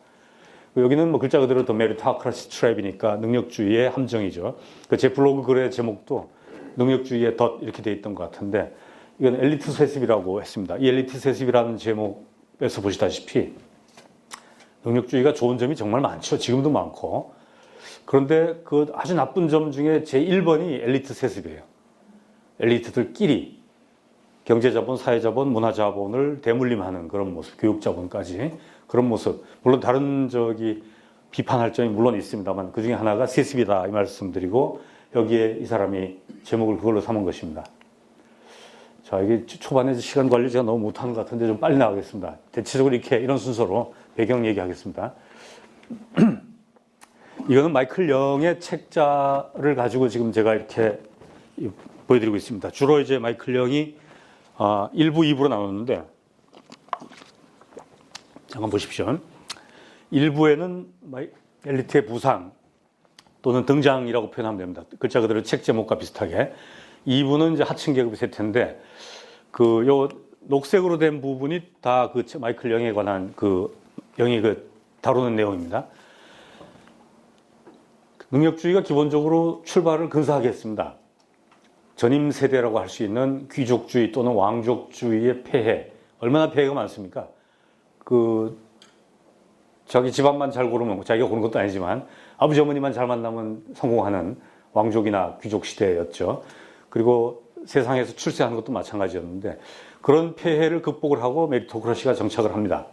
여기는 뭐 글자 그대로 더 메리토크라시 트랩이니까 능력주의의 함정이죠. 제 블로그 글의 제목도 능력주의의 덫 이렇게 돼 있던 것 같은데, 이건 엘리트 세습이라고 했습니다. 이 엘리트 세습이라는 제목에서 보시다시피 능력주의가 좋은 점이 정말 많죠. 지금도 많고. 그런데 그 아주 나쁜 점 중에 제1번이 엘리트 세습이에요. 엘리트들끼리 경제자본, 사회자본, 문화자본을 대물림하는 그런 모습, 교육자본까지 그런 모습. 물론 다른 비판할 점이 물론 있습니다만 그 중에 하나가 세습이다 이 말씀드리고, 여기에 이 사람이 제목을 그걸로 삼은 것입니다. 자, 이게 초반에 시간 관리 제가 너무 못하는 것 같은데 좀 빨리 나가겠습니다. 대체적으로 이런 순서로 배경 얘기하겠습니다. 이거는 마이클 영의 책자를 가지고 지금 제가 이렇게 보여드리고 있습니다. 주로 이제 마이클 영이 1부, 2부로 나눴는데, 잠깐 보십시오. 1부에는 엘리트의 부상 또는 등장이라고 표현하면 됩니다. 글자 그대로 책 제목과 비슷하게. 2부는 이제 하층 계급의 쇠퇴인데, 요 녹색으로 된 부분이 다 마이클 영에 관한 영이 다루는 내용입니다. 능력주의가 기본적으로 출발을 근사하게 했습니다. 전임 세대라고 할 수 있는 귀족주의 또는 왕족주의의 폐해. 얼마나 폐해가 많습니까? 자기 집안만 잘 고르면, 자기가 고른 것도 아니지만 아버지 어머니만 잘 만나면 성공하는 왕족이나 귀족 시대였죠. 그리고 세상에서 출세하는 것도 마찬가지였는데, 그런 폐해를 극복을 하고 메리토크라시가 정착을 합니다.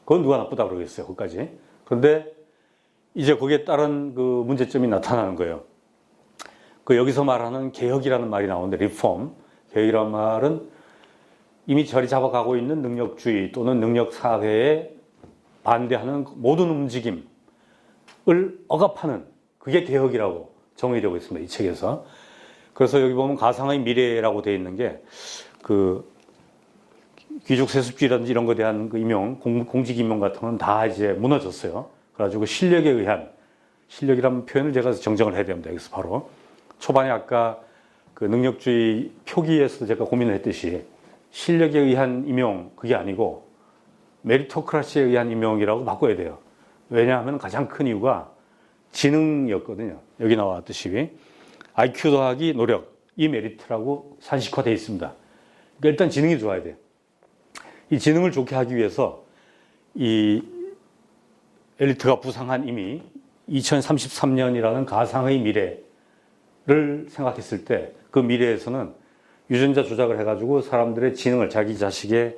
그건 누가 나쁘다 그러겠어요, 거기까지. 그런데 이제 거기에 따른 문제점이 나타나는 거예요. 여기서 말하는 개혁이라는 말이 나오는데, 리폼, 개혁이라는 말은 이미 자리 잡아가고 있는 능력주의 또는 능력사회에 반대하는 모든 움직임을 억압하는, 그게 개혁이라고 정의되고 있습니다, 이 책에서. 그래서 여기 보면 가상의 미래라고 되어 있는 게, 귀족 세습주의라든지 이런 것에 대한 공직 임용 같은 건 다 이제 무너졌어요. 그래가지고 실력이라는 표현을 제가 정정을 해야 됩니다. 여기서 바로. 초반에 아까 능력주의 표기에서도 제가 고민을 했듯이, 실력에 의한 임용, 그게 아니고 메리토크라시에 의한 임용이라고 바꿔야 돼요. 왜냐하면 가장 큰 이유가 지능이었거든요. 여기 나왔듯이 IQ 더하기 노력, 이 메리트라고 산식화되어 있습니다. 그러니까 일단 지능이 좋아야 돼요. 이 지능을 좋게 하기 위해서 이 엘리트가 부상한 이미 2033년이라는 가상의 미래를 생각했을 때, 그 미래에서는 유전자 조작을 해가지고 사람들의 지능을, 자기 자식의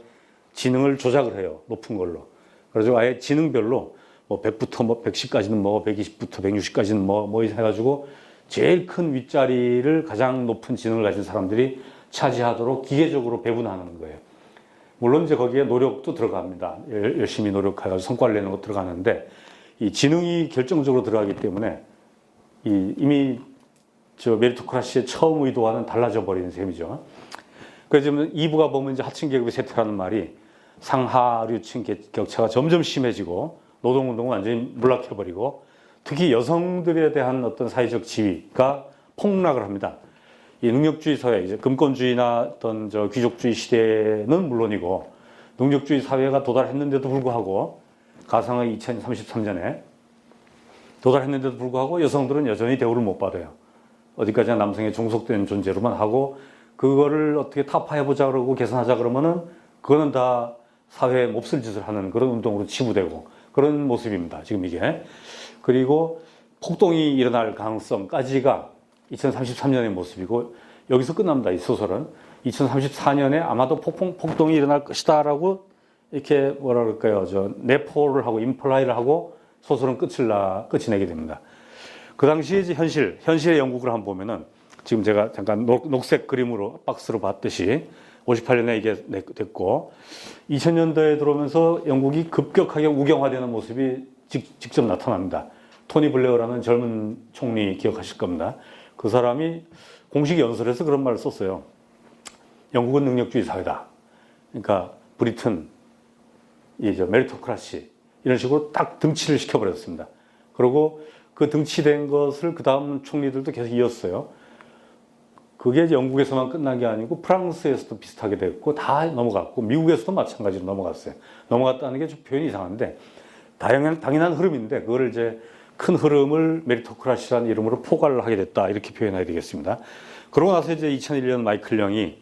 지능을 조작을 해요. 높은 걸로. 그래서 아예 지능별로 100부터 110까지는 120부터 160까지는 해가지고 제일 큰 윗자리를 가장 높은 지능을 가진 사람들이 차지하도록 기계적으로 배분하는 거예요. 물론 이제 거기에 노력도 들어갑니다. 열심히 노력해가지고 성과를 내는 것 들어가는데, 이 지능이 결정적으로 들어가기 때문에 이미 메리토크라시의 처음 의도와는 달라져 버리는 셈이죠. 그래서 2부가 보면 이제 하층 계급의 쇠퇴라는 말이 상하류층 격차가 점점 심해지고 노동운동은 완전히 몰락해버리고, 특히 여성들에 대한 어떤 사회적 지위가 폭락을 합니다. 이 능력주의 사회, 이제 금권주의나 어떤 귀족주의 시대는 물론이고, 능력주의 사회가 도달했는데도 불구하고, 가상의 2033년에 도달했는데도 불구하고 여성들은 여전히 대우를 못 받아요. 어디까지나 남성의 종속된 존재로만 하고, 그거를 어떻게 타파해보자 그러고 개선하자 그러면은 그거는 다 사회에 몹쓸 짓을 하는 그런 운동으로 치부되고, 그런 모습입니다, 지금 이게. 그리고 폭동이 일어날 가능성까지가 2033년의 모습이고, 여기서 끝납니다, 이 소설은. 2034년에 아마도 폭동이 일어날 것이다라고 이렇게 내포를 하고 임플라이를 하고 소설은 끝이 내게 됩니다. 그 당시에 이제 현실의 영국을 한번 보면은 지금 제가 잠깐 녹색 그림으로 박스로 봤듯이 58년에 이게 됐고 2000년대에 들어오면서 영국이 급격하게 우경화되는 모습이 직접 나타납니다. 토니 블레어라는 젊은 총리 기억하실 겁니다. 그 사람이 공식 연설에서 그런 말을 썼어요. 영국은 능력주의 사회다. 그러니까 브리튼, 메리토크라시 이런 식으로 딱 등치를 시켜버렸습니다. 그리고 그 등치된 것을 그 다음 총리들도 계속 이었어요. 그게 영국에서만 끝난 게 아니고 프랑스에서도 비슷하게 됐고 다 넘어갔고 미국에서도 마찬가지로 넘어갔어요. 넘어갔다는 게 좀 표현이 이상한데 당연한 흐름인데 그거를 이제 큰 흐름을 메리토크라시라는 이름으로 포괄을 하게 됐다 이렇게 표현해야 되겠습니다. 그러고 나서 이제 2001년 마이클 영이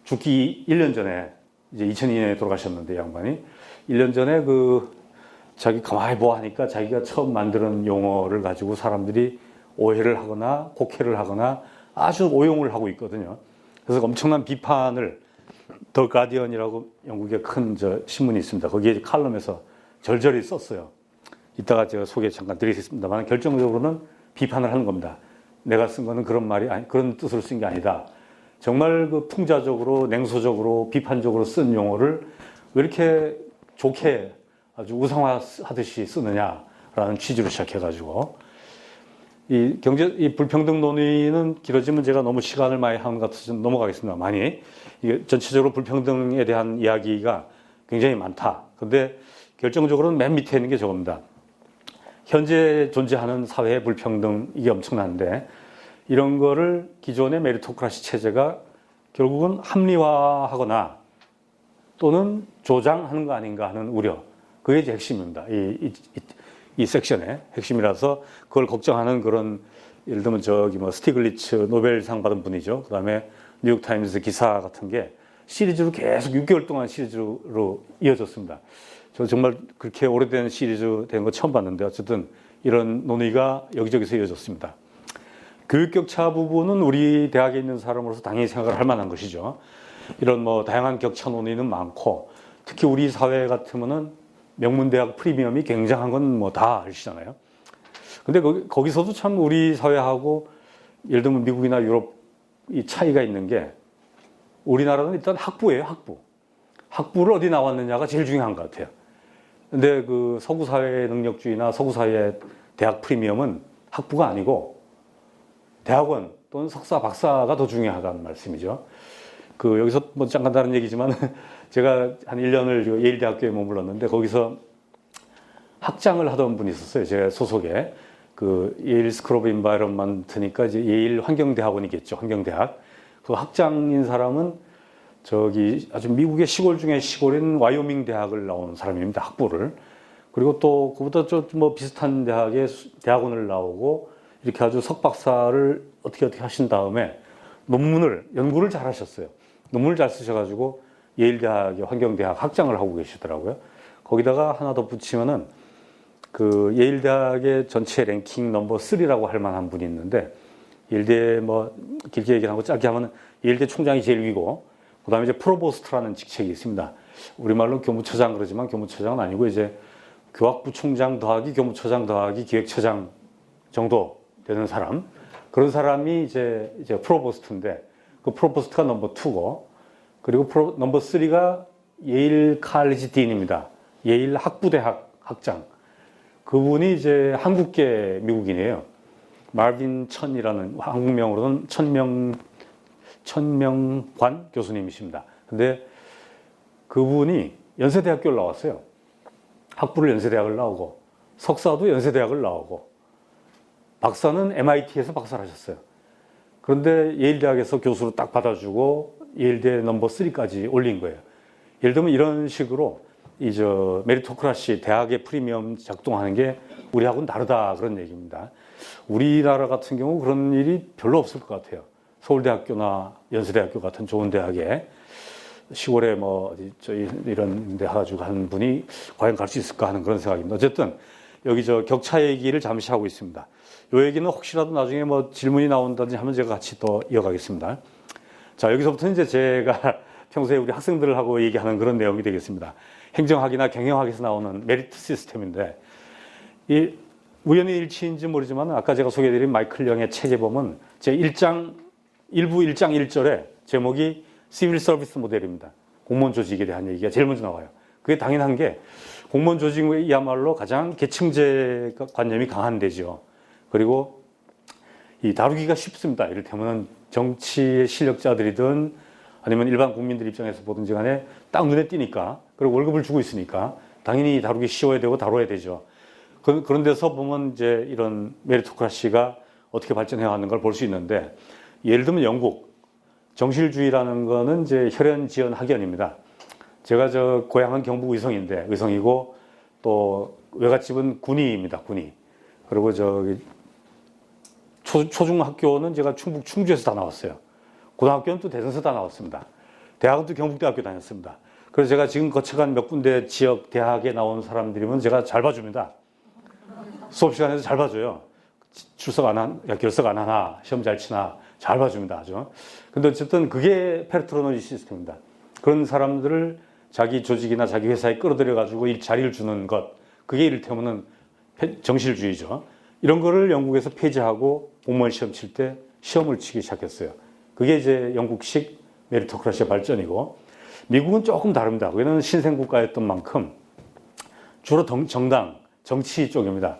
죽기 1년 전에 이제 2002년에 돌아가셨는데 양반이 1년 전에 자기 가만히 보아하니까 자기가 처음 만드는 용어를 가지고 사람들이 오해를 하거나 곡해를 하거나 아주 오용을 하고 있거든요. 그래서 엄청난 비판을 더 가디언이라고 영국의 큰 신문이 있습니다. 거기에 칼럼에서 절절히 썼어요. 이따가 제가 소개 잠깐 드리겠습니다만 결정적으로는 비판을 하는 겁니다. 내가 쓴 거는 그런 뜻으로 쓴 게 아니다. 정말 풍자적으로 냉소적으로 비판적으로 쓴 용어를 왜 이렇게 좋게 아주 우상화하듯이 쓰느냐라는 취지로 시작해가지고 이 불평등 논의는 길어지면 제가 너무 시간을 많이 하는 것 같아서 넘어가겠습니다. 이게 전체적으로 불평등에 대한 이야기가 굉장히 많다. 근데 결정적으로는 맨 밑에 있는 게 저겁니다. 현재 존재하는 사회의 불평등 이게 엄청난데 이런 거를 기존의 메리토크라시 체제가 결국은 합리화하거나 또는 조장하는 거 아닌가 하는 우려. 그게 이제 핵심입니다. 이 섹션의 핵심이라서 그걸 걱정하는 그런 예를 들면 스티글리츠 노벨상 받은 분이죠. 그다음에 뉴욕타임스 기사 같은 게 시리즈로 계속 6개월 동안 시리즈로 이어졌습니다. 저 정말 그렇게 오래된 시리즈 된 거 처음 봤는데 어쨌든 이런 논의가 여기저기서 이어졌습니다. 교육 격차 부분은 우리 대학에 있는 사람으로서 당연히 생각을 할 만한 것이죠. 이런 다양한 격차 논의는 많고 특히 우리 사회 같으면은 명문대학 프리미엄이 굉장한 건 다 아시잖아요. 근데 거기서도 참 우리 사회하고 예를 들면 미국이나 유럽 이 차이가 있는 게 우리나라는 일단 학부예요, 학부. 학부를 어디 나왔느냐가 제일 중요한 것 같아요. 근데 서구사회 능력주의나 서구사회 대학 프리미엄은 학부가 아니고 대학원 또는 석사, 박사가 더 중요하다는 말씀이죠. 여기서 잠깐 다른 얘기지만 제가 한 1년을 예일대학교에 머물렀는데 거기서 학장을 하던 분이 있었어요. 제 소속에. 예일 스쿨 오브 인바이런먼트니까 이제 예일 환경대학원이겠죠. 환경대학. 그 학장인 사람은 아주 미국의 시골 중에 시골인 와이오밍 대학을 나온 사람입니다. 학부를. 그리고 또 그보다 좀 비슷한 대학원을 나오고 이렇게 아주 석박사를 어떻게 하신 다음에 연구를 잘 하셨어요. 논문을 잘 쓰셔가지고 예일대학의 환경대학 학장을 하고 계시더라고요. 거기다가 하나 더 붙이면은 예일대학의 전체 랭킹 넘버 3라고 할 만한 분이 있는데 예일대 길게 얘기하고 짧게 하면은 예일대 총장이 제일 위고 그다음에 이제 프로보스트라는 직책이 있습니다. 우리말로 교무처장 그러지만 교무처장은 아니고 이제 교학부 총장 더하기 교무처장 더하기 기획처장 정도 되는 사람. 그런 사람이 이제 프로보스트인데 그 프로보스트가 넘버 2고 그리고 넘버 3가 예일 칼리지 딘입니다. 예일 학부대학 학장. 그분이 이제 한국계 미국인이에요. 마빈 천이라는 한국명으로는 천명관 교수님이십니다. 근데 그분이 연세대학교를 나왔어요. 학부를 연세대학을 나오고 석사도 연세대학을 나오고 박사는 MIT에서 박사를 하셨어요. 그런데 예일대학에서 교수로 딱 받아주고 예일대 넘버 3까지 올린 거예요. 예를 들면 이런 식으로 메리토크라시 대학의 프리미엄 작동하는 게 우리하고는 다르다 그런 얘기입니다. 우리나라 같은 경우 그런 일이 별로 없을 것 같아요. 서울대학교나 연세대학교 같은 좋은 대학에 시골에 이런 데 가지고 한 분이 과연 갈 수 있을까 하는 그런 생각입니다. 어쨌든 여기 격차 얘기를 잠시 하고 있습니다. 이 얘기는 혹시라도 나중에 질문이 나온다든지 하면 제가 같이 더 이어가겠습니다. 자, 여기서부터는 이제 제가 평소에 우리 학생들하고 얘기하는 그런 내용이 되겠습니다. 행정학이나 경영학에서 나오는 메리트 시스템인데 우연의 일치인지 모르지만 아까 제가 소개해드린 마이클 영의 책에 보면 제 1장, 일부 1장 1절에 제목이 시빌 서비스 모델입니다. 공무원 조직에 대한 얘기가 제일 먼저 나와요. 그게 당연한 게 공무원 조직이야말로 가장 계층제 관념이 강한 데죠. 그리고 이 다루기가 쉽습니다. 이를테면 정치의 실력자들이든 아니면 일반 국민들 입장에서 보든지 간에 딱 눈에 띄니까, 그리고 월급을 주고 있으니까 당연히 다루기 쉬워야 되고 다뤄야 되죠. 그런 데서 보면 이제 이런 메리토크라시가 어떻게 발전해 왔는 걸 볼 수 있는데, 예를 들면 영국 정실주의라는 거는 이제 혈연지연 학연입니다. 제가 저 고향은 경북 의성인데, 의성이고 또 외갓집은 군위입니다. 군위. 그리고 저기 초중학교는 제가 충북 충주에서 다 나왔어요. 고등학교는 또 대전에서 다 나왔습니다. 대학은 또 경북대학교 다녔습니다. 그래서 제가 지금 거쳐간 몇 군데 지역 대학에 나온 사람들이면 제가 잘 봐줍니다. 수업 시간에도 잘 봐줘요. 출석 안 한, 결석 안 하나, 시험 잘 치나 잘 봐줍니다. 아주. 근데 어쨌든 그게 페르트로노지 시스템입니다. 그런 사람들을 자기 조직이나 자기 회사에 끌어들여가지고 자리를 주는 것, 그게 이를테면 정실주의죠. 이런 거를 영국에서 폐지하고 공무원 시험 칠 때 시험을 치기 시작했어요. 그게 이제 영국식 메리토크라시의 발전이고, 미국은 조금 다릅니다. 거기는 신생국가였던 만큼 주로 정당, 정치 쪽입니다.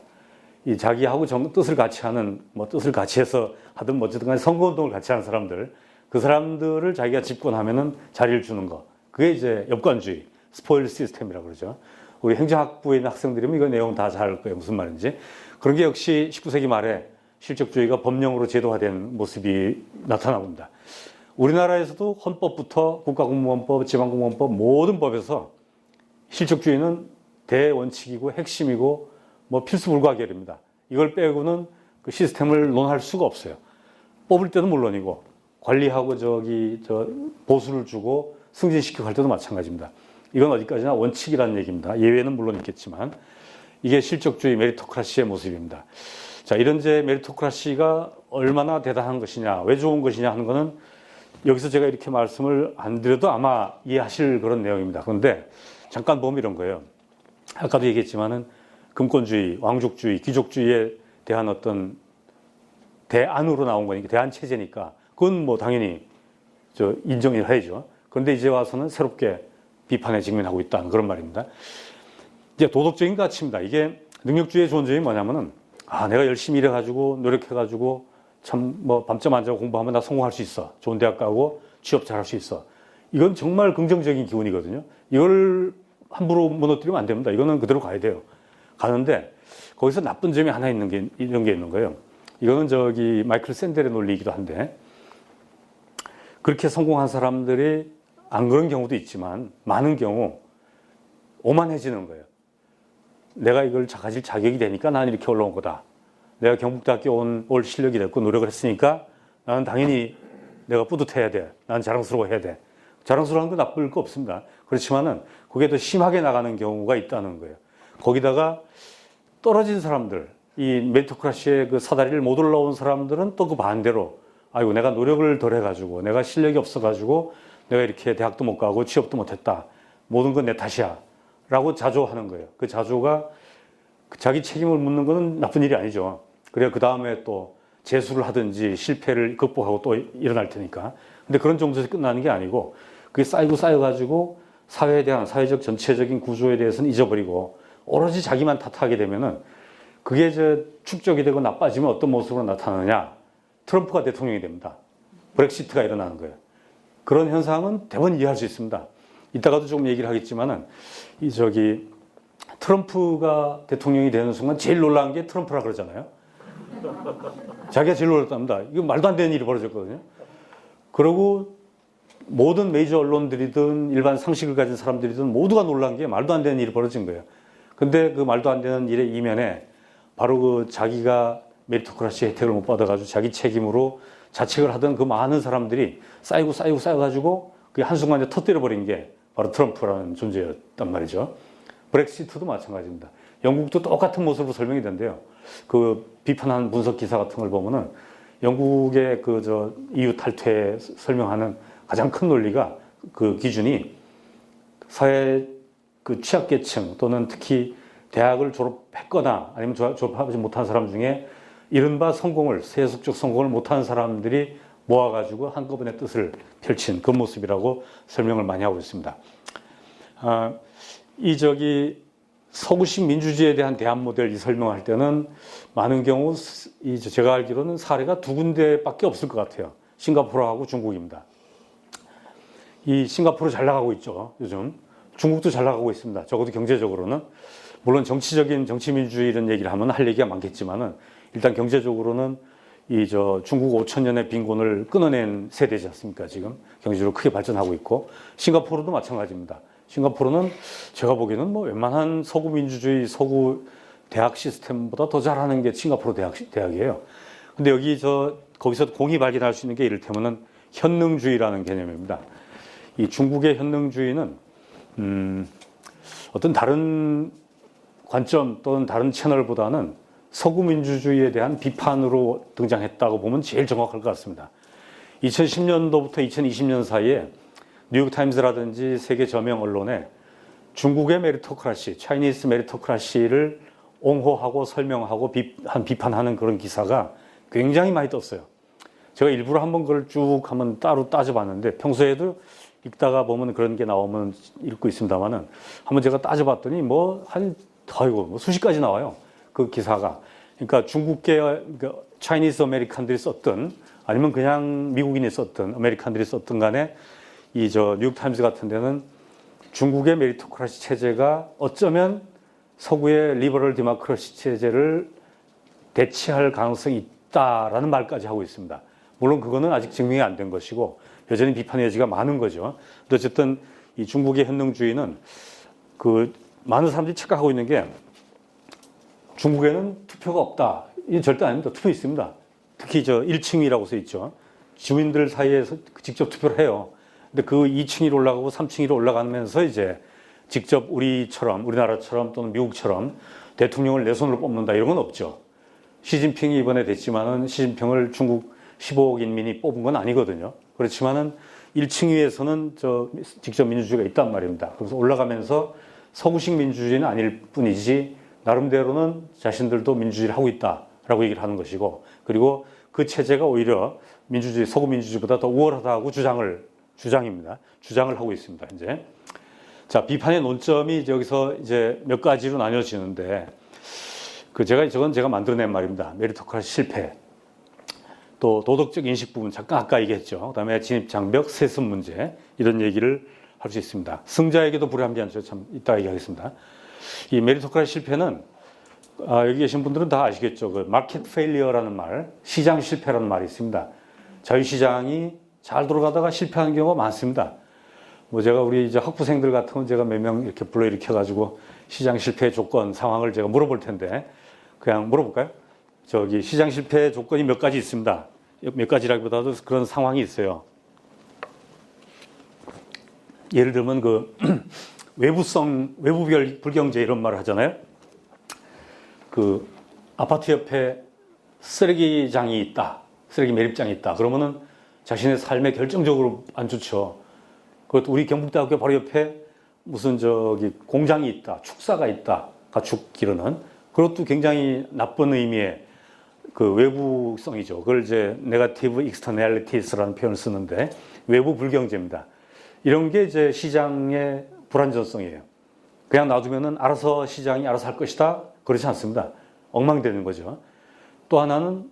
이 자기하고 뜻을 같이 하는, 뭐 뜻을 같이 해서 하든 뭐 어쨌든 간에 선거운동을 같이 하는 사람들, 그 사람들을 자기가 집권하면은 자리를 주는 거. 그게 이제 엽관주의, 스포일 시스템이라고 그러죠. 우리 행정학부에 있는 학생들이면 이거 내용 다 잘 알 거예요. 무슨 말인지. 그런 게 역시 19세기 말에 실적주의가 법령으로 제도화된 모습이 나타납니다. 우리나라에서도 헌법부터 국가공무원법, 지방공무원법 모든 법에서 실적주의는 대원칙이고 핵심이고 뭐 필수불가결입니다. 이걸 빼고는 그 시스템을 논할 수가 없어요. 뽑을 때도 물론이고 관리하고 보수를 주고 승진시키고 할 때도 마찬가지입니다. 이건 어디까지나 원칙이라는 얘기입니다. 예외는 물론 있겠지만 이게 실적주의 메리토크라시의 모습입니다. 자, 이런 이제 메리토크라시가 얼마나 대단한 것이냐, 왜 좋은 것이냐 하는 거는 여기서 제가 이렇게 말씀을 안 드려도 아마 이해하실 그런 내용입니다. 그런데 잠깐 보면 이런 거예요. 아까도 얘기했지만은 금권주의, 왕족주의, 귀족주의에 대한 어떤 대안으로 나온 거니까, 대안 체제니까 그건 뭐 당연히 인정을 해야죠. 그런데 이제 와서는 새롭게 비판에 직면하고 있다는 그런 말입니다. 이제 도덕적인 가치입니다. 이게 능력주의의 좋은 점이 뭐냐면은, 내가 열심히 일해가지고 노력해가지고 참 뭐 밤잠 안 자고 공부하면 나 성공할 수 있어. 좋은 대학 가고 취업 잘할 수 있어. 이건 정말 긍정적인 기운이거든요. 이걸 함부로 무너뜨리면 안 됩니다. 이거는 그대로 가야 돼요. 가는데 거기서 나쁜 점이 하나 이런 게 있는 거예요. 이거는 마이클 샌델의 논리이기도 한데, 그렇게 성공한 사람들이 안 그런 경우도 있지만 많은 경우 오만해지는 거예요. 내가 이걸 가질 자격이 되니까 나는 이렇게 올라온 거다. 내가 경북대학교 올 실력이 됐고 노력을 했으니까 나는 당연히 내가 뿌듯해야 돼. 나는 자랑스러워해야 돼. 자랑스러운 건 나쁠 거 없습니다. 그렇지만은 그게 더 심하게 나가는 경우가 있다는 거예요. 거기다가 떨어진 사람들, 이 메리토크라시의 그 사다리를 못 올라온 사람들은 또 그 반대로, 아이고 내가 노력을 덜 해가지고 내가 실력이 없어가지고 내가 이렇게 대학도 못 가고 취업도 못했다. 모든 건 내 탓이야. 라고 자조하는 거예요. 그 자조가 자기 책임을 묻는 건 나쁜 일이 아니죠. 그래야 그 다음에 또 재수를 하든지 실패를 극복하고 또 일어날 테니까. 근데 그런 정도에서 끝나는 게 아니고 그게 쌓여가지고 사회에 대한 사회적 전체적인 구조에 대해서는 잊어버리고 오로지 자기만 탓하게 되면은 그게 이제 축적이 되고 나빠지면 어떤 모습으로 나타나느냐. 트럼프가 대통령이 됩니다. 브렉시트가 일어나는 거예요. 그런 현상은 대부분 이해할 수 있습니다. 이따가도 조금 얘기를 하겠지만은 트럼프가 대통령이 되는 순간 제일 놀라운 게 트럼프라 그러잖아요. 자기가 제일 놀랐답니다. 이거 말도 안 되는 일이 벌어졌거든요. 그리고 모든 메이저 언론들이든 일반 상식을 가진 사람들이든 모두가 놀란 게 말도 안 되는 일이 벌어진 거예요. 근데 그 말도 안 되는 일의 이면에 바로 그 자기가 메리토크라시 혜택을 못 받아가지고 자기 책임으로 자책을 하던 그 많은 사람들이 쌓여가지고 그게 한순간에 터뜨려버린 게 바로 트럼프라는 존재였단 말이죠. 브렉시트도 마찬가지입니다. 영국도 똑같은 모습으로 설명이 된대요. 그 비판한 분석 기사 같은 걸 보면은 영국의 EU 탈퇴 설명하는 가장 큰 논리가 그 기준이 사회 그 취약계층 또는 특히 대학을 졸업했거나 아니면 졸업하지 못한 사람 중에 이른바 성공을, 세속적 성공을 못한 사람들이 모아가지고 한꺼번에 뜻을 펼친 그 모습이라고 설명을 많이 하고 있습니다. 서구식 민주주의에 대한 대안 모델 이 설명할 때는 많은 경우 제가 알기로는 사례가 두 군데밖에 없을 것 같아요. 싱가포르하고 중국입니다. 이 싱가포르 잘 나가고 있죠, 요즘. 중국도 잘 나가고 있습니다. 적어도 경제적으로는. 물론 정치적인 정치민주주의 이런 얘기를 하면 할 얘기가 많겠지만은 일단 경제적으로는 중국 5,000년의 빈곤을 끊어낸 세대지 않습니까? 지금 경제적으로 크게 발전하고 있고 싱가포르도 마찬가지입니다. 싱가포르는 제가 보기에는 뭐 웬만한 서구 민주주의, 서구 대학 시스템보다 더 잘하는 게 싱가포르 대학이에요. 근데 거기서 공히 발견할 수 있는 게 이를테면은 현능주의라는 개념입니다. 이 중국의 현능주의는 어떤 다른 관점 또는 다른 채널보다는 서구 민주주의에 대한 비판으로 등장했다고 보면 제일 정확할 것 같습니다. 2010년도부터 2020년 사이에 뉴욕타임즈라든지 세계 저명 언론에 중국의 메리토크라시, 차이니스 메리토크라시를 옹호하고 설명하고 비판하는 그런 기사가 굉장히 많이 떴어요. 제가 일부러 한번 그걸 쭉 한번 따로 따져봤는데 평소에도 읽다가 보면 그런 게 나오면 읽고 있습니다만은 한번 제가 따져봤더니 수십 가지 나와요. 그 기사가. 그러니까 중국계 차이니스 아메리칸들이 썼든 아니면 그냥 미국인이 썼든 아메리칸들이 썼든 간에 뉴욕타임즈 같은 데는 중국의 메리토크라시 체제가 어쩌면 서구의 리버럴 디모크라시 체제를 대체할 가능성이 있다라는 말까지 하고 있습니다. 물론 그거는 아직 증명이 안 된 것이고 여전히 비판의 여지가 많은 거죠. 근데 어쨌든 이 중국의 현능주의는 많은 사람들이 착각하고 있는 게 중국에는 투표가 없다. 이게 절대 아닙니다. 투표 있습니다. 특히 1층이라고 써 있죠. 주민들 사이에서 직접 투표를 해요. 근데 그 2층 위로 올라가고 3층 위로 올라가면서 직접 우리나라처럼 또는 미국처럼 대통령을 내 손으로 뽑는다 이런 건 없죠. 시진핑이 이번에 됐지만은 시진핑을 중국 15억 인민이 뽑은 건 아니거든요. 그렇지만은 1층 위에서는 직접 민주주의가 있단 말입니다. 그래서 올라가면서 서구식 민주주의는 아닐 뿐이지 나름대로는 자신들도 민주주의를 하고 있다라고 얘기를 하는 것이고 그리고 그 체제가 오히려 서구 민주주의보다 더 우월하다고 주장입니다. 주장을 하고 있습니다. 이제. 자, 비판의 논점이 여기서 몇 가지로 나뉘어지는데 제가 만들어낸 말입니다. 메리토크라시 실패. 또 도덕적 인식 부분 잠깐 아까 얘기했죠. 그다음에 진입 장벽, 세습 문제 이런 얘기를 할 수 있습니다. 승자에게도 불합리한죠. 참 이따 얘기하겠습니다. 이 메리토크라시 실패는 여기 계신 분들은 다 아시겠죠. 마켓 페일리어라는 말, 시장 실패라는 말이 있습니다. 자유시장이 잘 돌아가다가 실패하는 경우가 많습니다. 제가 우리 학부생들 같으면 제가 몇 명 이렇게 불러일으켜가지고 시장 실패 조건, 상황을 제가 물어볼 텐데 그냥 물어볼까요? 시장 실패 조건이 몇 가지 있습니다. 몇 가지라기보다도 그런 상황이 있어요. 예를 들면 외부 불경제 이런 말을 하잖아요. 아파트 옆에 쓰레기장이 있다. 쓰레기 매립장이 있다. 그러면은 자신의 삶에 결정적으로 안 좋죠. 그것도 우리 경북대학교 바로 옆에 무슨 공장이 있다. 축사가 있다. 가축 기르는. 그것도 굉장히 나쁜 의미의 외부성이죠. 그걸 네거티브 익스터널리티스라는 표현을 쓰는데 외부 불경제입니다. 이런 게 시장의 불안전성이에요. 그냥 놔두면은 시장이 알아서 할 것이다. 그렇지 않습니다. 엉망되는 거죠. 또 하나는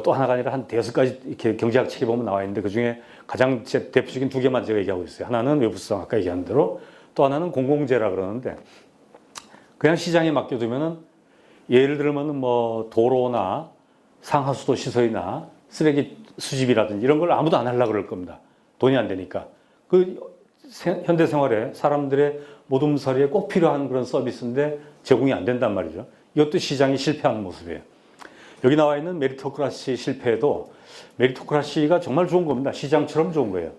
또 하나가 아니라 한 5가지 이렇게 경제학 책에 보면 나와 있는데 그 중에 가장 대표적인 2개만 제가 얘기하고 있어요. 하나는 외부성 아까 얘기한 대로 또 하나는 공공재라 그러는데 그냥 시장에 맡겨두면은 예를 들면 도로나 상하수도 시설이나 쓰레기 수집이라든지 이런 걸 아무도 안 하려고 그럴 겁니다. 돈이 안 되니까. 현대 생활에 사람들의 모둠살이에 꼭 필요한 그런 서비스인데 제공이 안 된단 말이죠. 이것도 시장이 실패하는 모습이에요. 여기 나와 있는 메리토크라시 실패도 메리토크라시가 정말 좋은 겁니다. 시장처럼 좋은 거예요.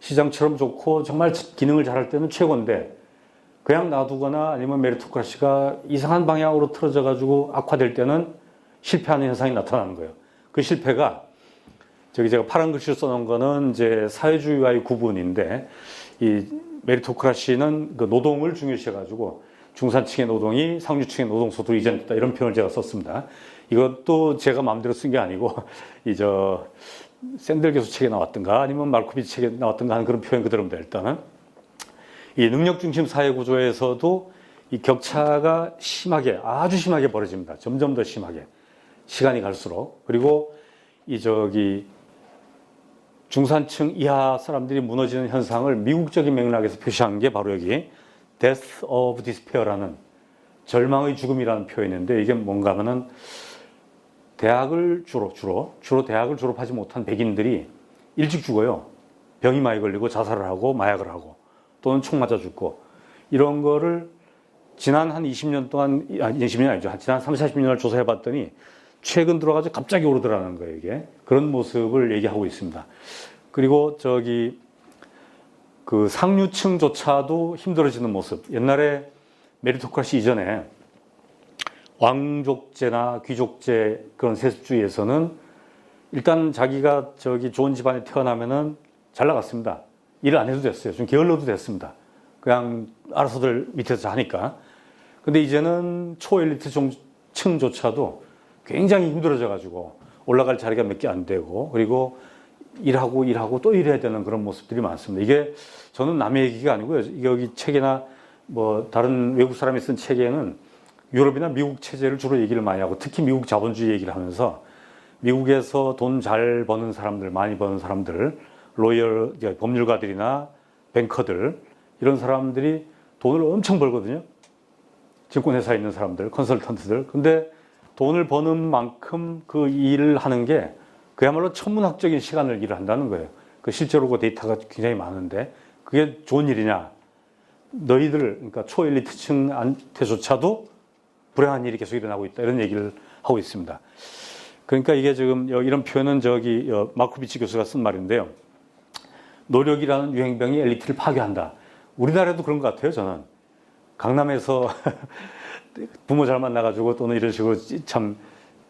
시장처럼 좋고 정말 기능을 잘할 때는 최고인데 그냥 놔두거나 아니면 메리토크라시가 이상한 방향으로 틀어져 가지고 악화될 때는 실패하는 현상이 나타나는 거예요. 그 실패가 제가 파란 글씨로 써놓은 거는 사회주의와의 구분인데 이 메리토크라시는 노동을 중요시해 가지고 중산층의 노동이 상류층의 노동 소득으로 이전됐다 이런 표현을 제가 썼습니다. 이것도 제가 마음대로 쓴 게 아니고 샌델 교수 책에 나왔던가 아니면 말코비치 책에 나왔던가 하는 그런 표현 그대로입니다. 일단은 이 능력 중심 사회 구조에서도 이 격차가 심하게 아주 심하게 벌어집니다. 점점 더 심하게 시간이 갈수록. 그리고 중산층 이하 사람들이 무너지는 현상을 미국적인 맥락에서 표시한 게 바로 여기 Death of Despair라는 절망의 죽음이라는 표현인데, 이게 뭔가 하면은 대학을 주로 대학을 졸업하지 못한 백인들이 일찍 죽어요. 병이 많이 걸리고 자살을 하고 마약을 하고 또는 총 맞아 죽고, 이런 거를 지난 한 20년 동안, 20년 아니죠. 지난 30, 40년을 조사해 봤더니 최근 들어가서 갑자기 오르더라는 거예요, 이게. 그런 모습을 얘기하고 있습니다. 그리고 그 상류층조차도 힘들어지는 모습. 옛날에 메리토크라시 이전에 왕족제나 귀족제 그런 세습주의에서는 일단 자기가 좋은 집안에 태어나면은 잘 나갔습니다. 일을 안 해도 됐어요. 좀 게을러도 됐습니다. 그냥 알아서들 밑에서 하니까. 근데 이제는 초엘리트 층조차도 굉장히 힘들어져가지고 올라갈 자리가 몇 개 안 되고, 그리고 일하고 또 일해야 되는 그런 모습들이 많습니다. 이게 저는 남의 얘기가 아니고요. 여기 책이나 뭐 다른 외국 사람이 쓴 책에는 유럽이나 미국 체제를 주로 얘기를 많이 하고, 특히 미국 자본주의 얘기를 하면서 미국에서 돈 잘 버는 사람들, 많이 버는 사람들, 로열, 법률가들이나 뱅커들, 이런 사람들이 돈을 엄청 벌거든요. 증권회사에 있는 사람들, 컨설턴트들. 근데 돈을 버는 만큼 그 일을 하는 게 그야말로 천문학적인 시간을 일을 한다는 거예요. 실제로 그 데이터가 굉장히 많은데 그게 좋은 일이냐? 너희들, 그러니까 초엘리트층한테조차도 불행한 일이 계속 일어나고 있다, 이런 얘기를 하고 있습니다. 그러니까 이게 지금 이런 표현은 마코비치 교수가 쓴 말인데요. 노력이라는 유행병이 엘리트를 파괴한다. 우리나라도 그런 것 같아요, 저는. 강남에서 부모 잘 만나가지고 또는 이런 식으로 참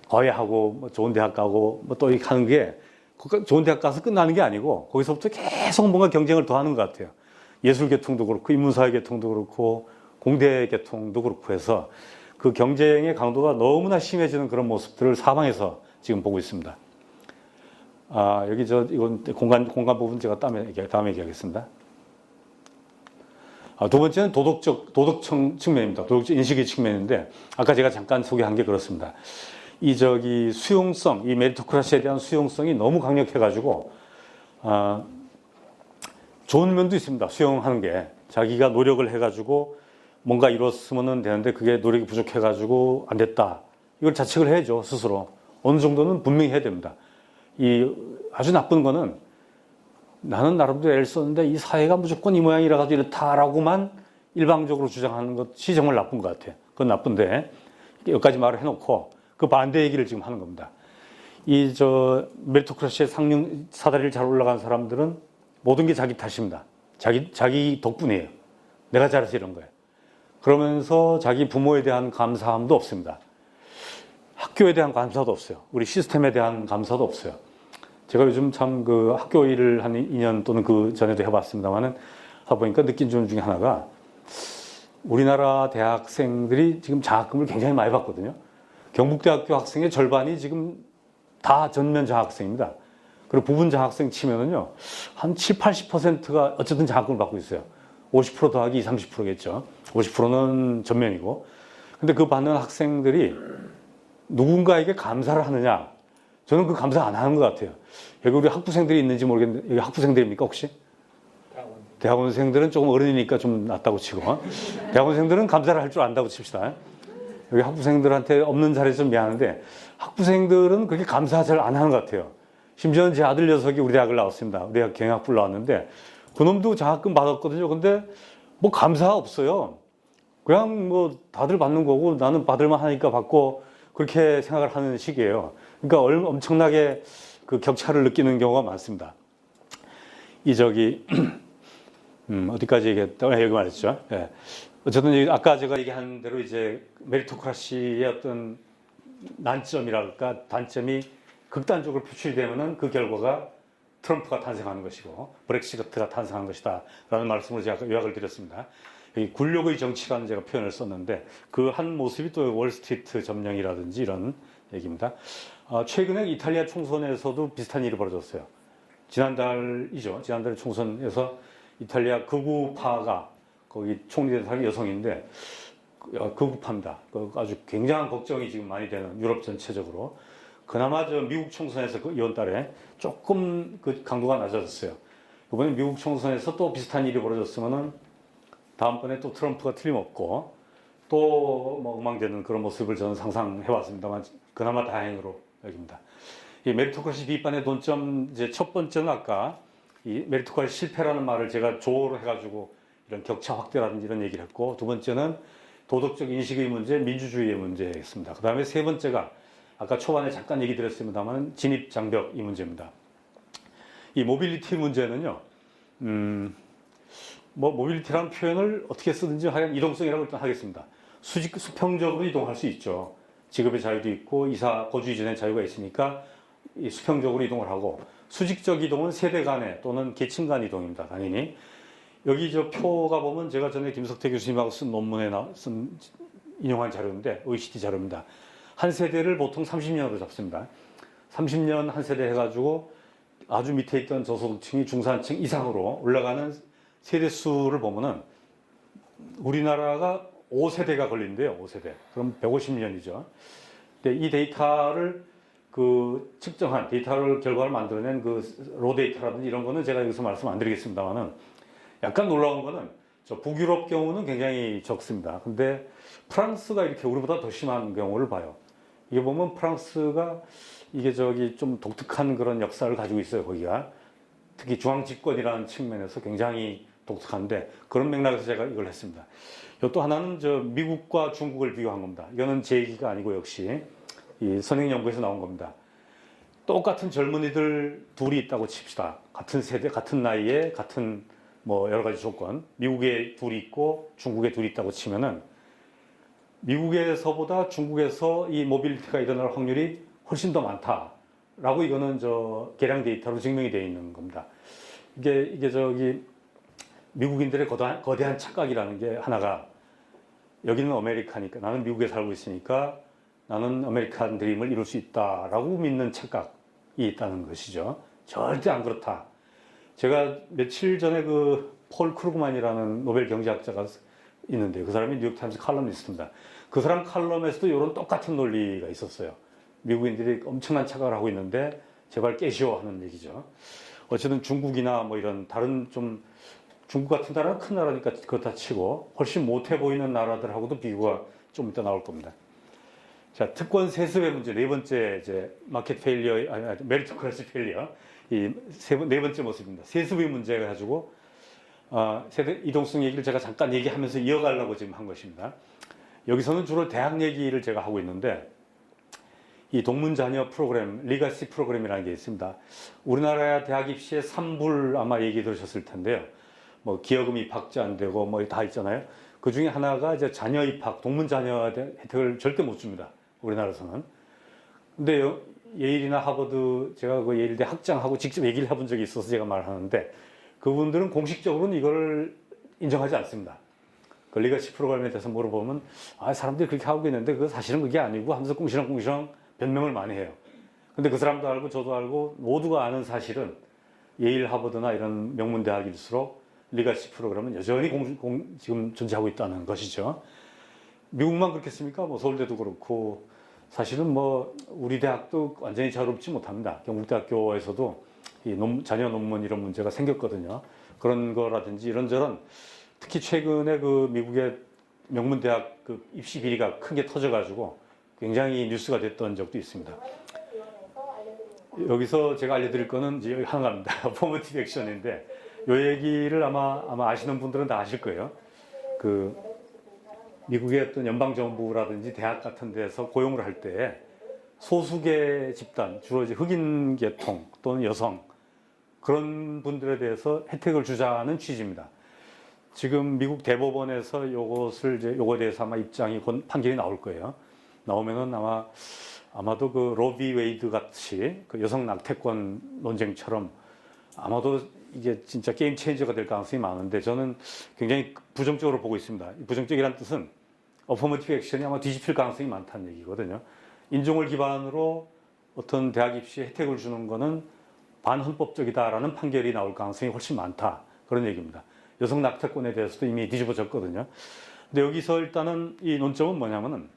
과외하고 뭐 좋은 대학 가고 뭐 또 이렇게 하는 게 좋은 대학 가서 끝나는 게 아니고 거기서부터 계속 뭔가 경쟁을 더 하는 것 같아요. 예술계통도 그렇고 인문사회계통도 그렇고 공대계통도 그렇고 해서 그 경쟁의 강도가 너무나 심해지는 그런 모습들을 사방에서 지금 보고 있습니다. 여기 이건 공간 부분 제가 다음에 얘기하겠습니다. 두 번째는 도덕 측면입니다. 도덕적 인식의 측면인데, 아까 제가 잠깐 소개한 게 그렇습니다. 수용성, 이 메리토크라시에 대한 수용성이 너무 강력해가지고, 좋은 면도 있습니다. 수용하는 게. 자기가 노력을 해가지고 뭔가 이뤘으면 되는데 그게 노력이 부족해가지고 안 됐다. 이걸 자책을 해야죠, 스스로. 어느 정도는 분명히 해야 됩니다. 아주 나쁜 거는 나는 나름대로 애를 썼는데 이 사회가 무조건 이 모양이라 가지고 이렇다라고만 일방적으로 주장하는 것이 정말 나쁜 것 같아요. 그건 나쁜데 여기까지 말을 해놓고 그 반대 얘기를 지금 하는 겁니다. 메리토크라시의 사다리를 잘 올라간 사람들은 모든 게 자기 탓입니다. 자기 덕분이에요. 내가 잘해서 이런 거예요. 그러면서 자기 부모에 대한 감사함도 없습니다. 학교에 대한 감사도 없어요. 우리 시스템에 대한 감사도 없어요. 제가 요즘 참 학교 일을 한 2년 또는 그 전에도 해봤습니다만은 하다 보니까 느낀 점 중에 하나가, 우리나라 대학생들이 지금 장학금을 굉장히 많이 받거든요. 경북대학교 학생의 절반이 지금 다 전면 장학생입니다. 그리고 부분 장학생 치면은요, 한 7, 80%가 어쨌든 장학금을 받고 있어요. 50% 더하기 20, 30%겠죠. 50%는 전면이고. 근데 그 받는 학생들이 누군가에게 감사를 하느냐? 저는 그 감사 안 하는 것 같아요. 여기 우리 학부생들이 있는지 모르겠는데, 여기 학부생들입니까, 혹시? 대학원생들은 조금 어른이니까 좀 낫다고 치고, 대학원생들은 감사를 할 줄 안다고 칩시다. 여기 학부생들한테 없는 자리에서 좀 미안한데, 학부생들은 그렇게 감사 잘 안 하는 것 같아요. 심지어는 제 아들 녀석이 우리 대학을 나왔습니다. 우리 대학 경영학부를 나왔는데, 그놈도 장학금 받았거든요. 근데 뭐 감사 없어요. 그냥 뭐 다들 받는 거고 나는 받을만 하니까 받고, 그렇게 생각을 하는 시기예요. 그러니까 엄청나게 그 격차를 느끼는 경우가 많습니다. 어디까지 얘기했다? 여기 말했죠. 예. 어쨌든 아까 제가 얘기한 대로 메리토크라시의 어떤 난점이랄까, 단점이 극단적으로 표출되면은 그 결과가 트럼프가 탄생하는 것이고 브렉시트가 탄생한 것이다 라는 말씀으로 제가 요약을 드렸습니다. 이 굴욕의 정치라는 제가 표현을 썼는데 그 한 모습이 또 월스트리트 점령이라든지 이런 얘기입니다. 최근에 이탈리아 총선에서도 비슷한 일이 벌어졌어요. 지난달이죠. 지난달 총선에서 이탈리아 극우파가 거기 총리된 사람이 여성인데 극우파입니다. 아주 굉장한 걱정이 지금 많이 되는 유럽 전체적으로. 그나마 저 미국 총선에서 이번 달에 조금 그 강도가 낮아졌어요. 이번에 미국 총선에서 또 비슷한 일이 벌어졌으면은 다음번에 또 트럼프가 틀림없고 또 뭐 엉망되는 그런 모습을 저는 상상해왔습니다만 그나마 다행으로 여깁니다. 이 메리토크라시 비판의 논점 이제 첫 번째는 아까 이 메리토크라시 실패라는 말을 제가 조어로 해가지고 이런 격차 확대라든지 이런 얘기를 했고 두 번째는 도덕적 인식의 문제, 민주주의의 문제였습니다. 그 다음에 세 번째가 아까 초반에 잠깐 얘기 드렸습니다만 진입 장벽 이 문제입니다. 이 모빌리티 문제는요, 뭐 모빌리티라는 표현을 어떻게 쓰든지 하여간 이동성이라고 일단 하겠습니다. 수평적으로 이동할 수 있죠. 직업의 자유도 있고 이사 거주 이전의 자유가 있으니까 이 수평적으로 이동을 하고 수직적 이동은 세대 간의 또는 계층 간 이동입니다. 당연히 여기 저 표가 보면 제가 전에 김석태 교수님하고 쓴 논문에 인용한 자료인데 OECD 자료입니다. 한 세대를 보통 30년으로 잡습니다. 30년 한 세대 해가지고 아주 밑에 있던 저소득층이 중산층 이상으로 올라가는 세대수를 보면은 우리나라가 5세대가 걸린대요. 5세대. 그럼 150년이죠. 근데 이 데이터를 그 측정한 데이터를 결과를 만들어낸 그 로 데이터라든지 이런 거는 제가 여기서 말씀 안 드리겠습니다만은 약간 놀라운 거는 저 북유럽 경우는 굉장히 적습니다. 근데 프랑스가 이렇게 우리보다 더 심한 경우를 봐요. 이게 보면 프랑스가 이게 저기 좀 독특한 그런 역사를 가지고 있어요. 거기가 특히 중앙 집권이라는 측면에서 굉장히 독특한데 그런 맥락에서 제가 이걸 했습니다. 또 하나는 저 미국과 중국을 비교한 겁니다. 이거는 제 얘기가 아니고 역시 이 선행연구에서 나온 겁니다. 똑같은 젊은이들 둘이 있다고 칩시다. 같은 세대, 같은 나이에, 같은 뭐 여러 가지 조건. 미국에 둘이 있고 중국에 둘이 있다고 치면은 미국에서보다 중국에서 이 모빌리티가 일어날 확률이 훨씬 더 많다라고 이거는 저 계량 데이터로 증명이 되어 있는 겁니다. 이게 저기 미국인들의 거대한 착각이라는 게 하나가 여기는 아메리카니까 나는 미국에 살고 있으니까 나는 아메리칸 드림을 이룰 수 있다라고 믿는 착각이 있다는 것이죠. 절대 안 그렇다. 제가 며칠 전에 그 폴 크루그만이라는 노벨 경제학자가 있는데 그 사람이 뉴욕타임스 칼럼니스트입니다. 그 사람 칼럼에서도 이런 똑같은 논리가 있었어요. 미국인들이 엄청난 착각을 하고 있는데 제발 깨시오 하는 얘기죠. 어쨌든 중국이나 뭐 이런 다른 좀 중국 같은 나라는 큰 나라니까 그렇다 치고 훨씬 못해 보이는 나라들하고도 비교가 좀 이따 나올 겁니다. 자, 특권 세습의 문제 네 번째 이제 마켓 페일리어, 메리토크라시 페일리어 이 네 번째 모습입니다. 세습의 문제 가지고 세대 이동성 얘기를 제가 잠깐 얘기하면서 이어가려고 지금 한 것입니다. 여기서는 주로 대학 얘기를 제가 하고 있는데 이 동문자녀 프로그램, 리가시 프로그램이라는 게 있습니다. 우리나라 대학 입시에 3불 아마 얘기 들으셨을 텐데요. 뭐 기여금 입학자 안 되고 뭐 다 있잖아요. 그 중에 하나가 이제 자녀 입학, 동문자녀 혜택을 절대 못 줍니다. 우리나라에서는. 근데 예일이나 하버드, 제가 그 예일대 학장하고 직접 얘기를 해본 적이 있어서 제가 말하는데 그분들은 공식적으로는 이걸 인정하지 않습니다. 그 리가시 프로그램에 대해서 물어보면 사람들이 그렇게 하고 있는데 그 사실은 그게 아니고 하면서 꿍시렁꿍시렁 변명을 많이 해요. 근데 그 사람도 알고 저도 알고 모두가 아는 사실은 예일, 하버드나 이런 명문대학일수록 리가시 프로그램은 여전히 지금 존재하고 있다는 것이죠. 미국만 그렇겠습니까? 뭐 서울대도 그렇고 사실은 뭐 우리 대학도 완전히 자유롭지 못합니다. 경북대학교에서도 이 자녀 논문 이런 문제가 생겼거든요. 그런 거라든지 이런저런 특히 최근에 그 미국의 명문대학 그 입시 비리가 크게 터져가지고 굉장히 뉴스가 됐던 적도 있습니다. 여기서 제가 알려드릴 거는 이제 하나입니다. 포머티브 액션인데 이 얘기를 아마 아시는 분들은 다 아실 거예요. 그 미국의 어떤 연방정부라든지 대학 같은 데서 고용을 할 때 소수계 집단, 주로 이제 흑인 계통 또는 여성 그런 분들에 대해서 혜택을 주자는 취지입니다. 지금 미국 대법원에서 요거에 대해서 아마 입장이 판결이 나올 거예요. 나오면은 아마도 그 로비 웨이드 같이 그 여성 낙태권 논쟁처럼 아마도 이게 진짜 게임 체인저가 될 가능성이 많은데 저는 굉장히 부정적으로 보고 있습니다. 부정적이란 뜻은 어퍼머티브 액션이 아마 뒤집힐 가능성이 많다는 얘기거든요. 인종을 기반으로 어떤 대학 입시에 혜택을 주는 거는 반헌법적이다라는 판결이 나올 가능성이 훨씬 많다. 그런 얘기입니다. 여성 낙태권에 대해서도 이미 뒤집어졌거든요. 근데 여기서 일단은 이 논점은 뭐냐면은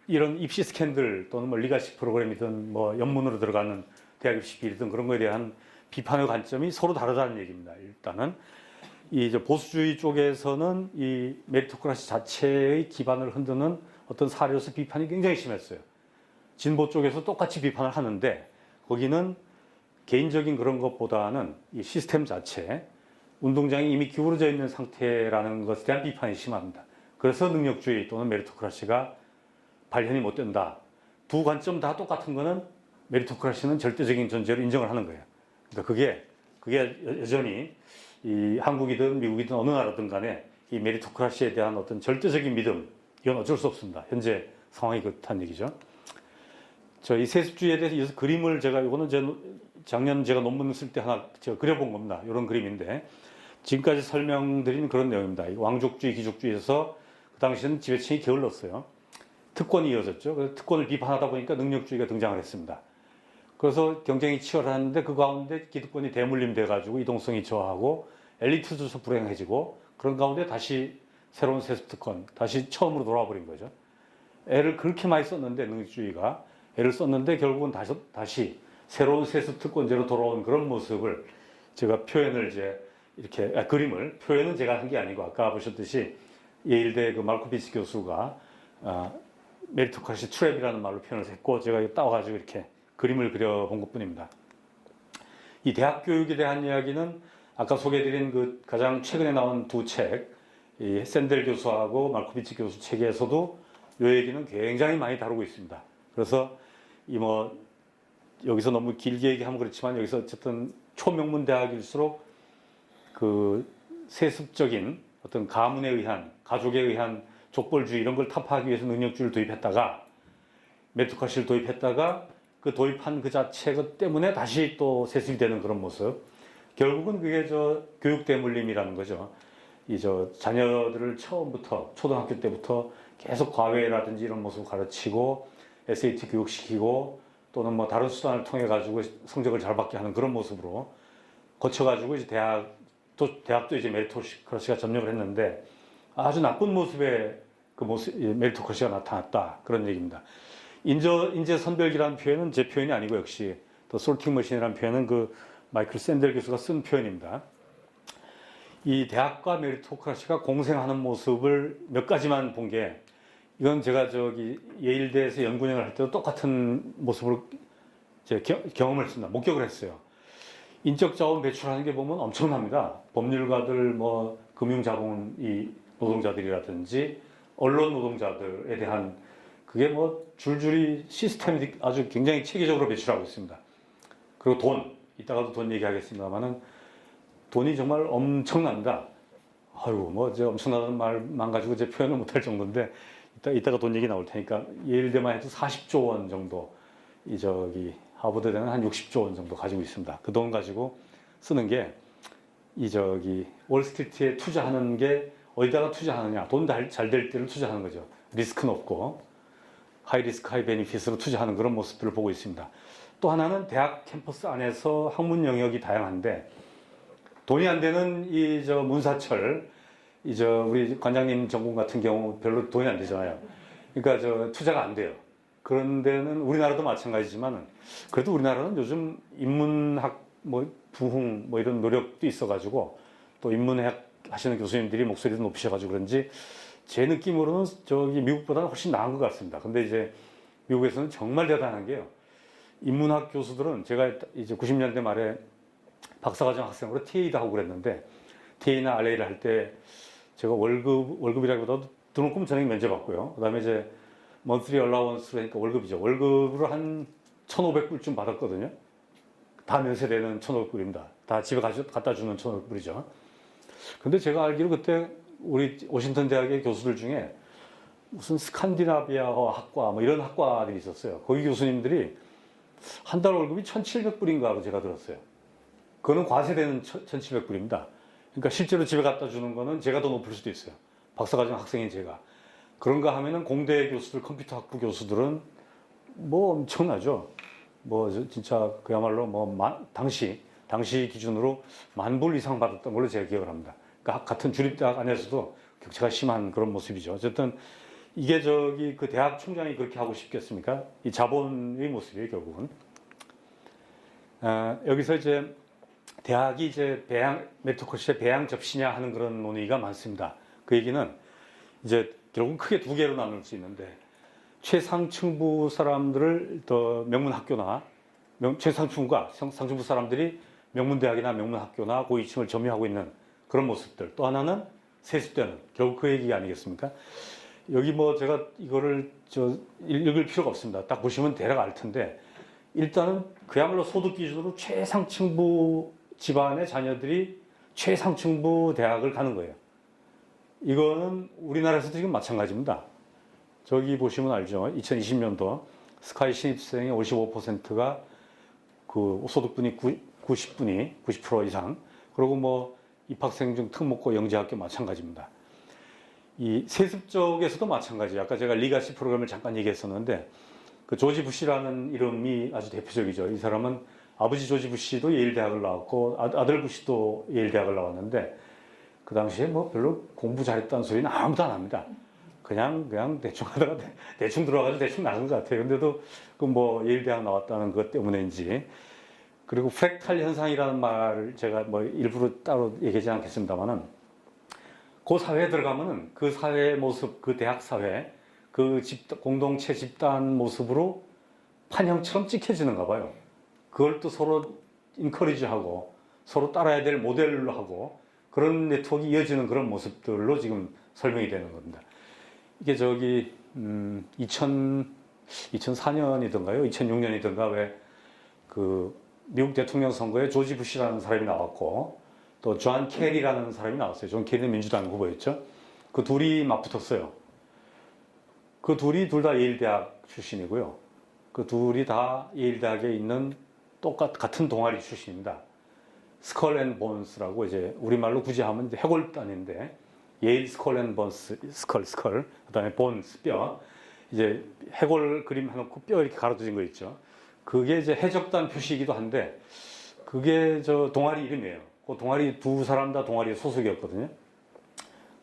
이런 입시 스캔들 또는 뭐 리가시 프로그램이든 뭐 연문으로 들어가는 대학 입시 비리든 그런 거에 대한 비판의 관점이 서로 다르다는 얘기입니다. 일단은 보수주의 쪽에서는 이 메리토크라시 자체의 기반을 흔드는 어떤 사례로서 비판이 굉장히 심했어요. 진보 쪽에서 똑같이 비판을 하는데 거기는 개인적인 그런 것보다는 이 시스템 자체, 운동장이 이미 기울어져 있는 상태라는 것에 대한 비판이 심합니다. 그래서 능력주의 또는 메리토크라시가 발현이 못 된다. 두 관점 다 똑같은 거는 메리토크라시는 절대적인 존재로 인정을 하는 거예요. 그러니까 그게 여전히 이 한국이든 미국이든 어느 나라든 간에 이 메리토크라시에 대한 어떤 절대적인 믿음, 이건 어쩔 수 없습니다. 현재 상황이 그렇다는 얘기죠. 이 세습주의에 대해서 이어서 그림을 이거는 작년 제가 논문 쓸 때 하나 제가 그려본 겁니다. 이런 그림인데 지금까지 설명드린 그런 내용입니다. 왕족주의, 귀족주의에서 그 당시에는 지배층이 게을렀어요. 특권이 이어졌죠. 그래서 특권을 비판하다 보니까 능력주의가 등장을 했습니다. 그래서 경쟁이 치열했는데 그 가운데 기득권이 대물림돼가지고 이동성이 저하고 엘리트조차 불행해지고 그런 가운데 다시 새로운 세습특권, 다시 처음으로 돌아와 버린 거죠. 애를 그렇게 많이 썼는데 능력주의가 애를 썼는데 결국은 다시 새로운 세습특권제로 돌아온 그런 모습을 제가 표현을 그림을 표현은 제가 한 게 아니고 아까 보셨듯이 예일대 그 말코비치 교수가 메리토크라시 트랩이라는 말로 표현을 했고 제가 따와가지고 이렇게 그림을 그려본 것뿐입니다. 이 대학 교육에 대한 이야기는 아까 소개해드린 그 가장 최근에 나온 두 책, 이 샌델 교수하고 말코비치 교수 책에서도 이 얘기는 굉장히 많이 다루고 있습니다. 그래서 여기서 너무 길게 얘기하면 그렇지만 여기서 어쨌든 초명문 대학일수록 그 세습적인 어떤 가문에 의한, 가족에 의한 족벌주의 이런 걸 타파하기 위해서 능력주의를 도입했다가 메리토크라시를 도입했다가 그 도입한 그 자체 때문에 다시 또 세습이 되는 그런 모습. 결국은 그게 교육 대물림이라는 거죠. 자녀들을 처음부터 초등학교 때부터 계속 과외라든지 이런 모습을 가르치고 SAT 교육시키고 또는 뭐 다른 수단을 통해 가지고 성적을 잘 받게 하는 그런 모습으로 거쳐가지고 대학도 이제 메리토크라시가 점령을 했는데 아주 나쁜 모습의 메리토크라시가 나타났다. 그런 얘기입니다. 인재 선별기라는 표현은 제 표현이 아니고 역시 또 솔팅 머신이라는 표현은 그 마이클 샌델 교수가 쓴 표현입니다. 이 대학과 메리토크라시가 공생하는 모습을 몇 가지만 본 게 이건 제가 예일대에서 연구원을 할 때도 똑같은 모습으로 경험을 했습니다. 목격을 했어요. 인적 자원 배출하는 게 보면 엄청납니다. 법률가들, 금융자본 노동자들이라든지 언론 노동자들에 대한 그게 줄줄이 시스템이 아주 굉장히 체계적으로 배출하고 있습니다. 그리고 이따가도 돈 얘기하겠습니다만은 돈이 정말 엄청납니다. 엄청나다는 말만 가지고 제 표현을 못할 정도인데 이따가 돈 얘기 나올 테니까 예일대만 해도 40조 원 정도 하버드대는 한 60조 원 정도 가지고 있습니다. 그 돈 가지고 쓰는 게 월스트리트에 투자하는 게 어디다가 투자하느냐, 돈 잘 될 때를 투자하는 거죠. 리스크는 없고 하이 리스크 하이 베니핏으로 투자하는 그런 모습들을 보고 있습니다. 또 하나는 대학 캠퍼스 안에서 학문 영역이 다양한데 돈이 안 되는 문사철 우리 관장님 전공 같은 경우 별로 돈이 안 되잖아요. 그러니까 투자가 안 돼요. 그런 데는 우리나라도 마찬가지지만 그래도 우리나라는 요즘 인문학 부흥 이런 노력도 있어가지고 또 인문학 하시는 교수님들이 목소리도 높이셔가지고 그런지 제 느낌으로는 미국보다는 훨씬 나은 것 같습니다. 근데 미국에서는 정말 대단한 게요. 인문학 교수들은 제가 90년대 말에 박사과정 학생으로 TA도 하고 그랬는데 TA나 RA를 할 때 제가 월급이라기보다도 등록금 전액 면제받고요. 그 다음에 monthly allowance로 하니까 월급이죠. 월급으로 한 1,500불쯤 받았거든요. 다 면세되는 1,500불입니다. 다 집에 갖다 주는 1,500불이죠. 근데 제가 알기로 그때 우리 워싱턴 대학의 교수들 중에 무슨 스칸디나비아어 학과 이런 학과들이 있었어요. 거기 교수님들이 한 달 월급이 1,700불인가 하고 제가 들었어요. 그거는 과세되는 1,700불입니다. 그러니까 실제로 집에 갖다 주는 거는 제가 더 높을 수도 있어요. 박사과정 학생인 제가. 그런가 하면은 공대 교수들, 컴퓨터 학부 교수들은 뭐 엄청나죠. 뭐 진짜 그야말로 뭐 당시 기준으로 10,000불 이상 받았던 걸로 제가 기억을 합니다. 그러니까 같은 주립대학 안에서도 격차가 심한 그런 모습이죠. 어쨌든 이게 그 대학 총장이 그렇게 하고 싶겠습니까? 이 자본의 모습이에요, 결국은. 여기서 이제 대학이 이제 메리토크라시의 배양 접시냐 하는 그런 논의가 많습니다. 그 얘기는 이제 결국은 크게 두 개로 나눌 수 있는데, 최상층부 사람들을 더 명문학교나 최상층부가 상층부 사람들이 명문대학이나 명문학교나 고위층을 점유하고 있는 그런 모습들. 또 하나는 세습되는, 결국 그 얘기가 아니겠습니까? 여기 뭐 제가 이거를 읽을 필요가 없습니다. 딱 보시면 대략 알 텐데, 일단은 그야말로 소득 기준으로 최상층부 집안의 자녀들이 최상층부 대학을 가는 거예요. 이거는 우리나라에서도 지금 마찬가지입니다. 저기 보시면 알죠. 2020년도 스카이 신입생의 55%가 그 소득분이 90% 이상. 그리고 뭐 입학생 중 특목고 영재학교 마찬가지입니다. 이 세습 쪽에서도 마찬가지예요. 아까 제가 리가시 프로그램을 잠깐 얘기했었는데, 그 조지 부시라는 이름이 아주 대표적이죠. 이 사람은 아버지 조지 부시도 예일 대학을 나왔고 아들 부시도 예일 대학을 나왔는데, 그 당시에 뭐 별로 공부 잘했다는 소리는 아무도 안 합니다. 그냥 대충 하다가 대충 들어가서 대충 나간 것 같아요. 근데도 그 뭐 예일 대학 나왔다는 것 때문인지. 그리고 프랙탈 현상이라는 말을 제가 뭐 일부러 따로 얘기하지 않겠습니다만은, 그 사회에 들어가면은 그 사회의 모습, 그 대학 사회, 그 공동체 집단 모습으로 판형처럼 찍혀지는가 봐요. 그걸 또 서로 인커리지하고 서로 따라야 될 모델로 하고 그런 네트워크가 이어지는 그런 모습들로 지금 설명이 되는 겁니다. 이게 2004년이던가요? 2006년이던가 왜 그 미국 대통령 선거에 조지 부시라는 사람이 나왔고 또 존 케리라는 사람이 나왔어요. 존 케리는 민주당 후보였죠. 그 둘이 맞붙었어요. 그 둘이 둘 다 예일 대학 출신이고요. 그 둘이 다 예일 대학에 있는 같은 동아리 출신입니다. 스컬 앤 본스라고 이제 우리말로 굳이 하면 이제 해골단인데, 예일 스컬 앤 본스, 스컬, 그다음에 본스, 뼈. 이제 해골 그림 해놓고 뼈 이렇게 가로진 거 있죠. 그게 이제 해적단 표시이기도 한데, 그게 동아리 이름이에요. 그 동아리 두 사람 다 동아리 소속이었거든요.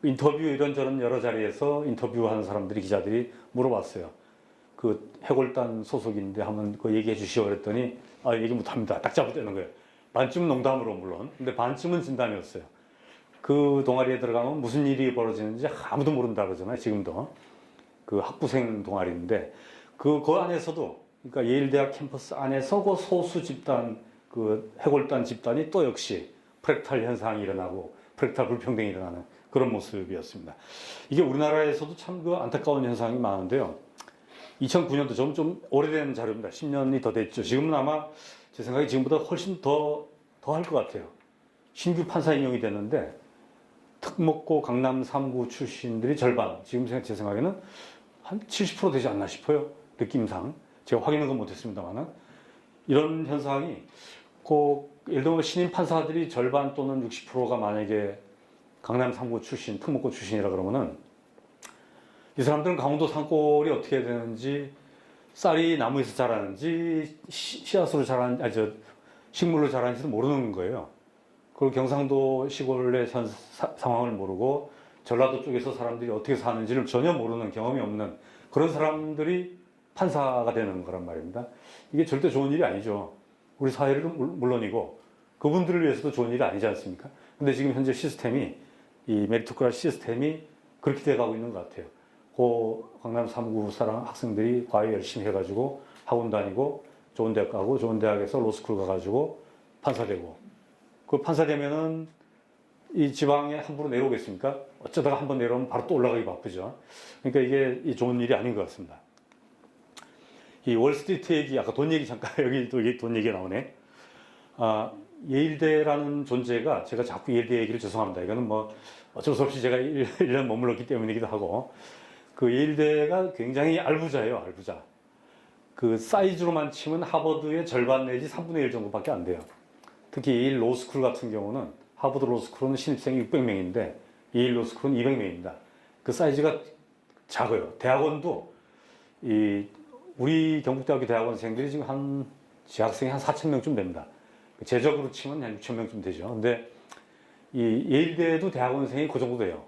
인터뷰 이런저런 여러 자리에서 인터뷰하는 사람들이, 기자들이 물어봤어요. 그 해골단 소속인데 한번 그 얘기해 주시오 그랬더니, 얘기 못합니다. 딱 잡아떼는 거예요. 반쯤 농담으로 물론. 근데 반쯤은 진담이었어요. 그 동아리에 들어가면 무슨 일이 벌어지는지 아무도 모른다 그러잖아요. 지금도. 그 학부생 동아리인데, 그 안에서도, 그러니까 예일대학 캠퍼스 안에서 그 소수 집단, 그 해골단 집단이 또 역시 프랙탈 현상이 일어나고 프랙탈 불평등이 일어나는 그런 모습이었습니다. 이게 우리나라에서도 참 그 안타까운 현상이 많은데요. 2009년도 좀 오래된 자료입니다. 10년이 더 됐죠. 지금은 아마 제 생각에 지금보다 훨씬 더 할 것 같아요. 신규 판사 임용이 됐는데 특목고 강남 3구 출신들이 절반, 지금 제 생각에는 한 70% 되지 않나 싶어요. 느낌상. 제가 확인은 건 못했습니다만은. 이런 현상이 예를 들면 신임 판사들이 절반 또는 60%가 만약에 강남 3구 출신, 특목고 출신이라 그러면은 이 사람들은 강원도 산골이 어떻게 되는지, 쌀이 나무에서 자라는지, 씨앗으로 자라는지, 식물로 자라는지도 모르는 거예요. 그리고 경상도 시골의 상황을 모르고 전라도 쪽에서 사람들이 어떻게 사는지를 전혀 모르는, 경험이 없는 그런 사람들이 판사가 되는 거란 말입니다. 이게 절대 좋은 일이 아니죠. 우리 사회를 물론이고 그분들을 위해서도 좋은 일이 아니지 않습니까? 근데 지금 현재 시스템이, 이 메리토크라시 시스템이 그렇게 돼가고 있는 것 같아요. 그 강남 3구 사람 학생들이 과외 열심히 해가지고 학원 다니고 좋은 대학 가고 좋은 대학에서 로스쿨 가가지고 판사 되고, 그 판사 되면은 이 지방에 함부로 내려오겠습니까? 어쩌다가 한번 내려오면 바로 또 올라가기 바쁘죠. 그러니까 이게 좋은 일이 아닌 것 같습니다. 이 월스트리트 얘기, 아까 돈 얘기 잠깐, 여기 또 돈 얘기가 나오네. 예일대라는 존재가, 제가 자꾸 예일대 얘기를 죄송합니다. 이거는 뭐 어쩔 수 없이 제가 1년 머물렀기 때문이기도 하고, 그 예일대가 굉장히 알부자예요, 알부자. 그 사이즈로만 치면 하버드의 절반 내지 3분의 1 정도밖에 안 돼요. 특히 예일 로스쿨 같은 경우는 하버드 로스쿨은 신입생이 600명인데 예일 로스쿨은 200명입니다. 그 사이즈가 작아요. 대학원도 우리 경북대학교 대학원생들이 지금 재학생이 한 4,000명쯤 됩니다. 제적으로 치면 한 6,000명쯤 되죠. 근데 이 예일대도 대학원생이 그 정도 돼요.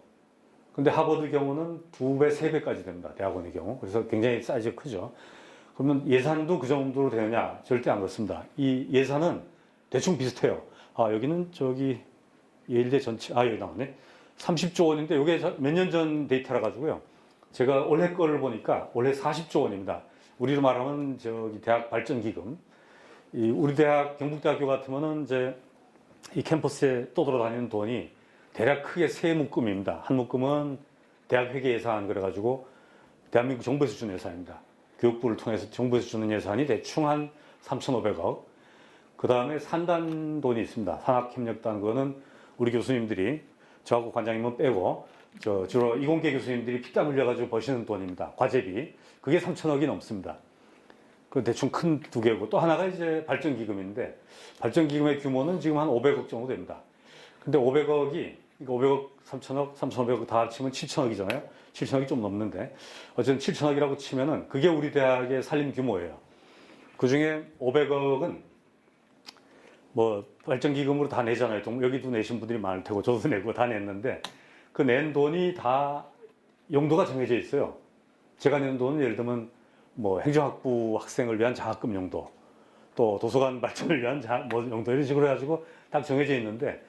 근데 하버드 경우는 2배, 3배까지 됩니다. 대학원의 경우. 그래서 굉장히 사이즈가 크죠. 그러면 예산도 그 정도로 되느냐? 절대 안 그렇습니다. 이 예산은 대충 비슷해요. 여기는 예일대 전체, 여기 나오네. 30조 원인데, 이게 몇 년 전 데이터라 가지고요. 제가 올해 거를 보니까 올해 40조 원입니다. 우리로 말하면 대학 발전기금. 우리 대학, 경북대학교 같으면은 이 캠퍼스에 떠돌아다니는 돈이 대략 크게 세 묶음입니다. 한 묶음은 대학 회계 예산 그래가지고 대한민국 정부에서 주는 예산입니다. 교육부를 통해서 정부에서 주는 예산이 대충 한 3,500억. 그 다음에 산단 돈이 있습니다. 산학협력단 그거는 우리 교수님들이 저하고 관장님은 빼고 주로 이공계 교수님들이 피땀 흘려가지고 버시는 돈입니다. 과제비. 그게 3,000억이 넘습니다. 그 대충 큰 두 개고 또 하나가 이제 발전기금인데 발전기금의 규모는 지금 한 500억 정도 됩니다. 근데 500억이 500억, 3,000억, 3,500억 다 합치면 7,000억이잖아요. 7,000억이 좀 넘는데 어쨌든 7,000억이라고 치면은 그게 우리 대학의 살림 규모예요. 그 중에 500억은 뭐 발전기금으로 다 내잖아요. 여기도 내신 분들이 많을 테고 저도 내고 다 냈는데 그 낸 돈이 다 용도가 정해져 있어요. 제가 낸 돈은 예를 들면 뭐 행정학부 학생을 위한 장학금 용도, 또 도서관 발전을 위한 용도 이런 식으로 해가지고 딱 정해져 있는데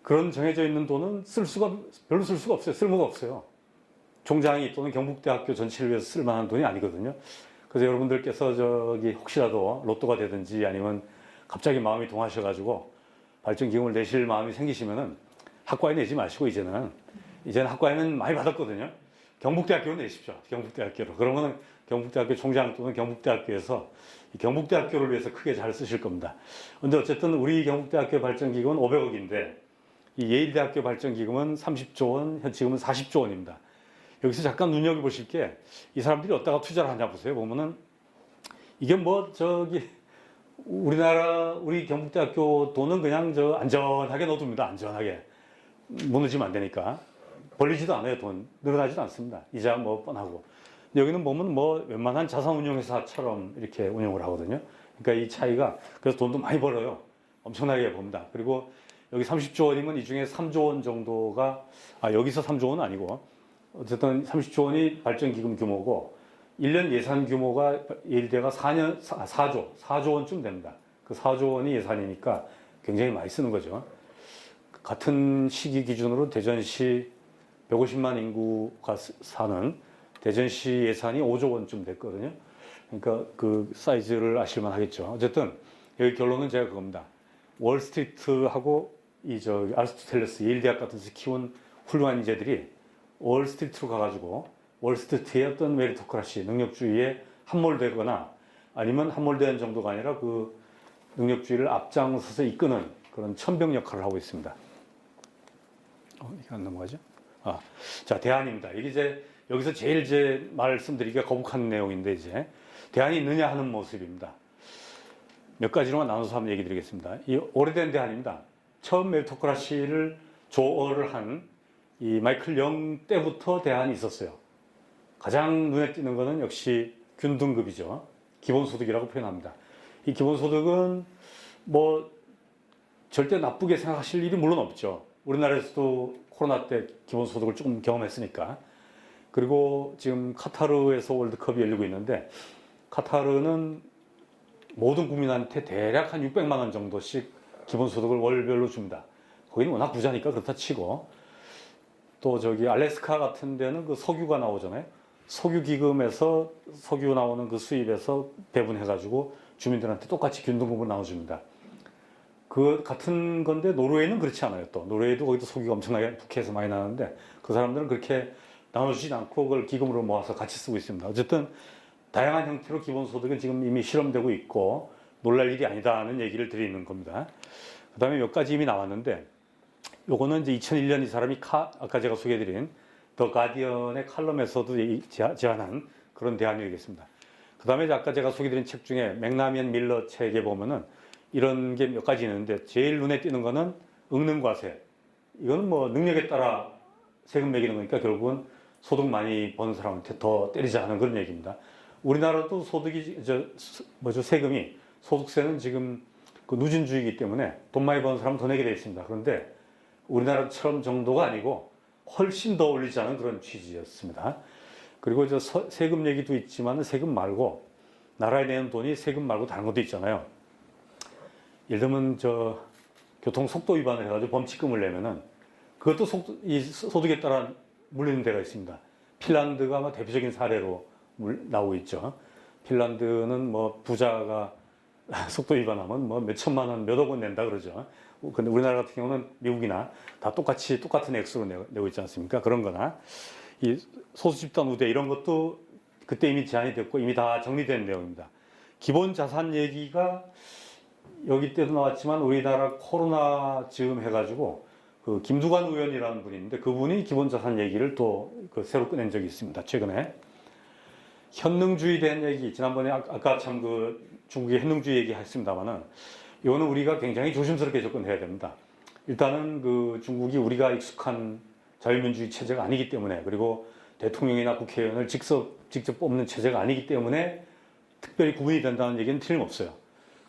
그런 정해져 있는 돈은 별로 쓸 수가 없어요. 쓸모가 없어요. 총장이 또는 경북대학교 전체를 위해서 쓸 만한 돈이 아니거든요. 그래서 여러분들께서 혹시라도 로또가 되든지 아니면 갑자기 마음이 동하셔가지고 발전기금을 내실 마음이 생기시면은 학과에 내지 마시고 이제는 학과에는 많이 받았거든요. 경북대학교로 내십시오. 경북대학교로. 그러면 경북대학교 총장 또는 경북대학교에서 경북대학교를 위해서 크게 잘 쓰실 겁니다. 근데 어쨌든 우리 경북대학교 발전기금은 500억인데 이 예일대학교 발전기금은 30조 원, 지금은 40조 원입니다. 여기서 잠깐 눈여겨보실 게 이 사람들이 어디다가 투자를 하냐 보세요. 보면은 이게 우리 경북대학교 돈은 그냥 안전하게 넣어둡니다. 안전하게. 무너지면 안 되니까. 벌리지도 않아요, 돈. 늘어나지도 않습니다. 이자 뻔하고. 근데 여기는 보면 웬만한 자산운용회사처럼 이렇게 운영을 하거든요. 그러니까 이 차이가, 그래서 돈도 많이 벌어요. 엄청나게 법니다. 그리고 여기 30조 원이면 이 중에 3조 원 정도가, 여기서 3조 원은 아니고, 어쨌든 30조 원이 발전기금 규모고, 1년 예산 규모가 예일대가 4조 원쯤 됩니다. 그 4조 원이 예산이니까 굉장히 많이 쓰는 거죠. 같은 시기 기준으로 대전시 150만 인구가 사는 대전시 예산이 5조 원쯤 됐거든요. 그러니까 그 사이즈를 아실만 하겠죠. 어쨌든 여기 결론은 제가 그겁니다. 월스트리트하고 아리스토텔레스 예일대학 같은 데서 키운 훌륭한 인재들이 월스트리트로 가가지고 월스트리트의 어떤 메리토크라시, 능력주의에 함몰되거나 아니면 함몰되는 정도가 아니라 그 능력주의를 앞장서서 이끄는 그런 천병 역할을 하고 있습니다. 이게 안 넘어가죠? 자, 대안입니다. 이게 여기서 제일 말씀드리기가 거북한 내용인데 대안이 있느냐 하는 모습입니다. 몇 가지로만 나눠서 한번 얘기 드리겠습니다. 이 오래된 대안입니다. 처음 메리토크라시를 조어를 한 이 마이클 영 때부터 대안이 있었어요. 가장 눈에 띄는 것은 역시 균등급이죠. 기본소득이라고 표현합니다. 이 기본소득은 절대 나쁘게 생각하실 일이 물론 없죠. 우리나라에서도 코로나 때 기본소득을 조금 경험했으니까. 그리고 지금 카타르에서 월드컵이 열리고 있는데 카타르는 모든 국민한테 대략 한 600만 원 정도씩 기본소득을 월별로 줍니다. 거기는 워낙 부자니까 그렇다 치고 또 알래스카 같은 데는 그 석유가 나오잖아요. 석유 기금에서 석유 나오는 그 수입에서 배분해가지고 주민들한테 똑같이 균등급을 나눠줍니다. 그 같은 건데 노르웨이는 그렇지 않아요. 또 노르웨이도 거기도 석유가 엄청나게 북해에서 많이 나는데 그 사람들은 그렇게 나눠주지 않고 그걸 기금으로 모아서 같이 쓰고 있습니다. 어쨌든 다양한 형태로 기본소득은 지금 이미 실험되고 있고 놀랄 일이 아니다는 얘기를 드리는 겁니다. 그 다음에 몇 가지 이미 나왔는데 요거는 이제 2001년 이 사람이 아까 제가 소개해드린 더 가디언의 칼럼에서도 제안한 그런 대안이겠습니다. 그 다음에 아까 제가 소개드린 책 중에 맥라미언 밀러 책에 보면은 이런 게 몇 가지 있는데 제일 눈에 띄는 거는 응능과세. 이거는 뭐 능력에 따라 세금 매기는 거니까 결국은 소득 많이 버는 사람한테 더 때리자 하는 그런 얘기입니다. 우리나라도 소득이, 세금이, 소득세는 지금 그 누진주의이기 때문에 돈 많이 버는 사람은 더 내게 되어 있습니다. 그런데 우리나라처럼 정도가 아니고 훨씬 더 올리지 않은 그런 취지였습니다. 그리고 세금 얘기도 있지만 세금 말고 나라에 내는 돈이 세금 말고 다른 것도 있잖아요. 예를 들면 교통 속도 위반을 해가지고 범칙금을 내면은 그것도 소득에 따라 물리는 데가 있습니다. 핀란드가 뭐 대표적인 사례로 나오고 있죠. 핀란드는 뭐 부자가 속도 위반하면 뭐 몇 천만 원, 몇억 원 낸다 그러죠. 근데 우리나라 같은 경우는 미국이나 다 똑같은 액수로 내고 있지 않습니까? 그런 거나 이 소수 집단 우대 이런 것도 그때 이미 제한이 됐고 이미 다 정리된 내용입니다. 기본 자산 얘기가 여기 때도 나왔지만 우리나라 코로나 즈음 해가지고 그 김두관 의원이라는 분이 있는데 그분이 기본 자산 얘기를 또 새로 꺼낸 적이 있습니다. 최근에. 현능주의 대한 얘기, 지난번에 아까 참 중국의 현능주의 얘기 했습니다만은 이거는 우리가 굉장히 조심스럽게 접근해야 됩니다. 일단은 중국이 우리가 익숙한 자유민주주의 체제가 아니기 때문에 그리고 대통령이나 국회의원을 직접 뽑는 체제가 아니기 때문에 특별히 구분이 된다는 얘기는 틀림없어요.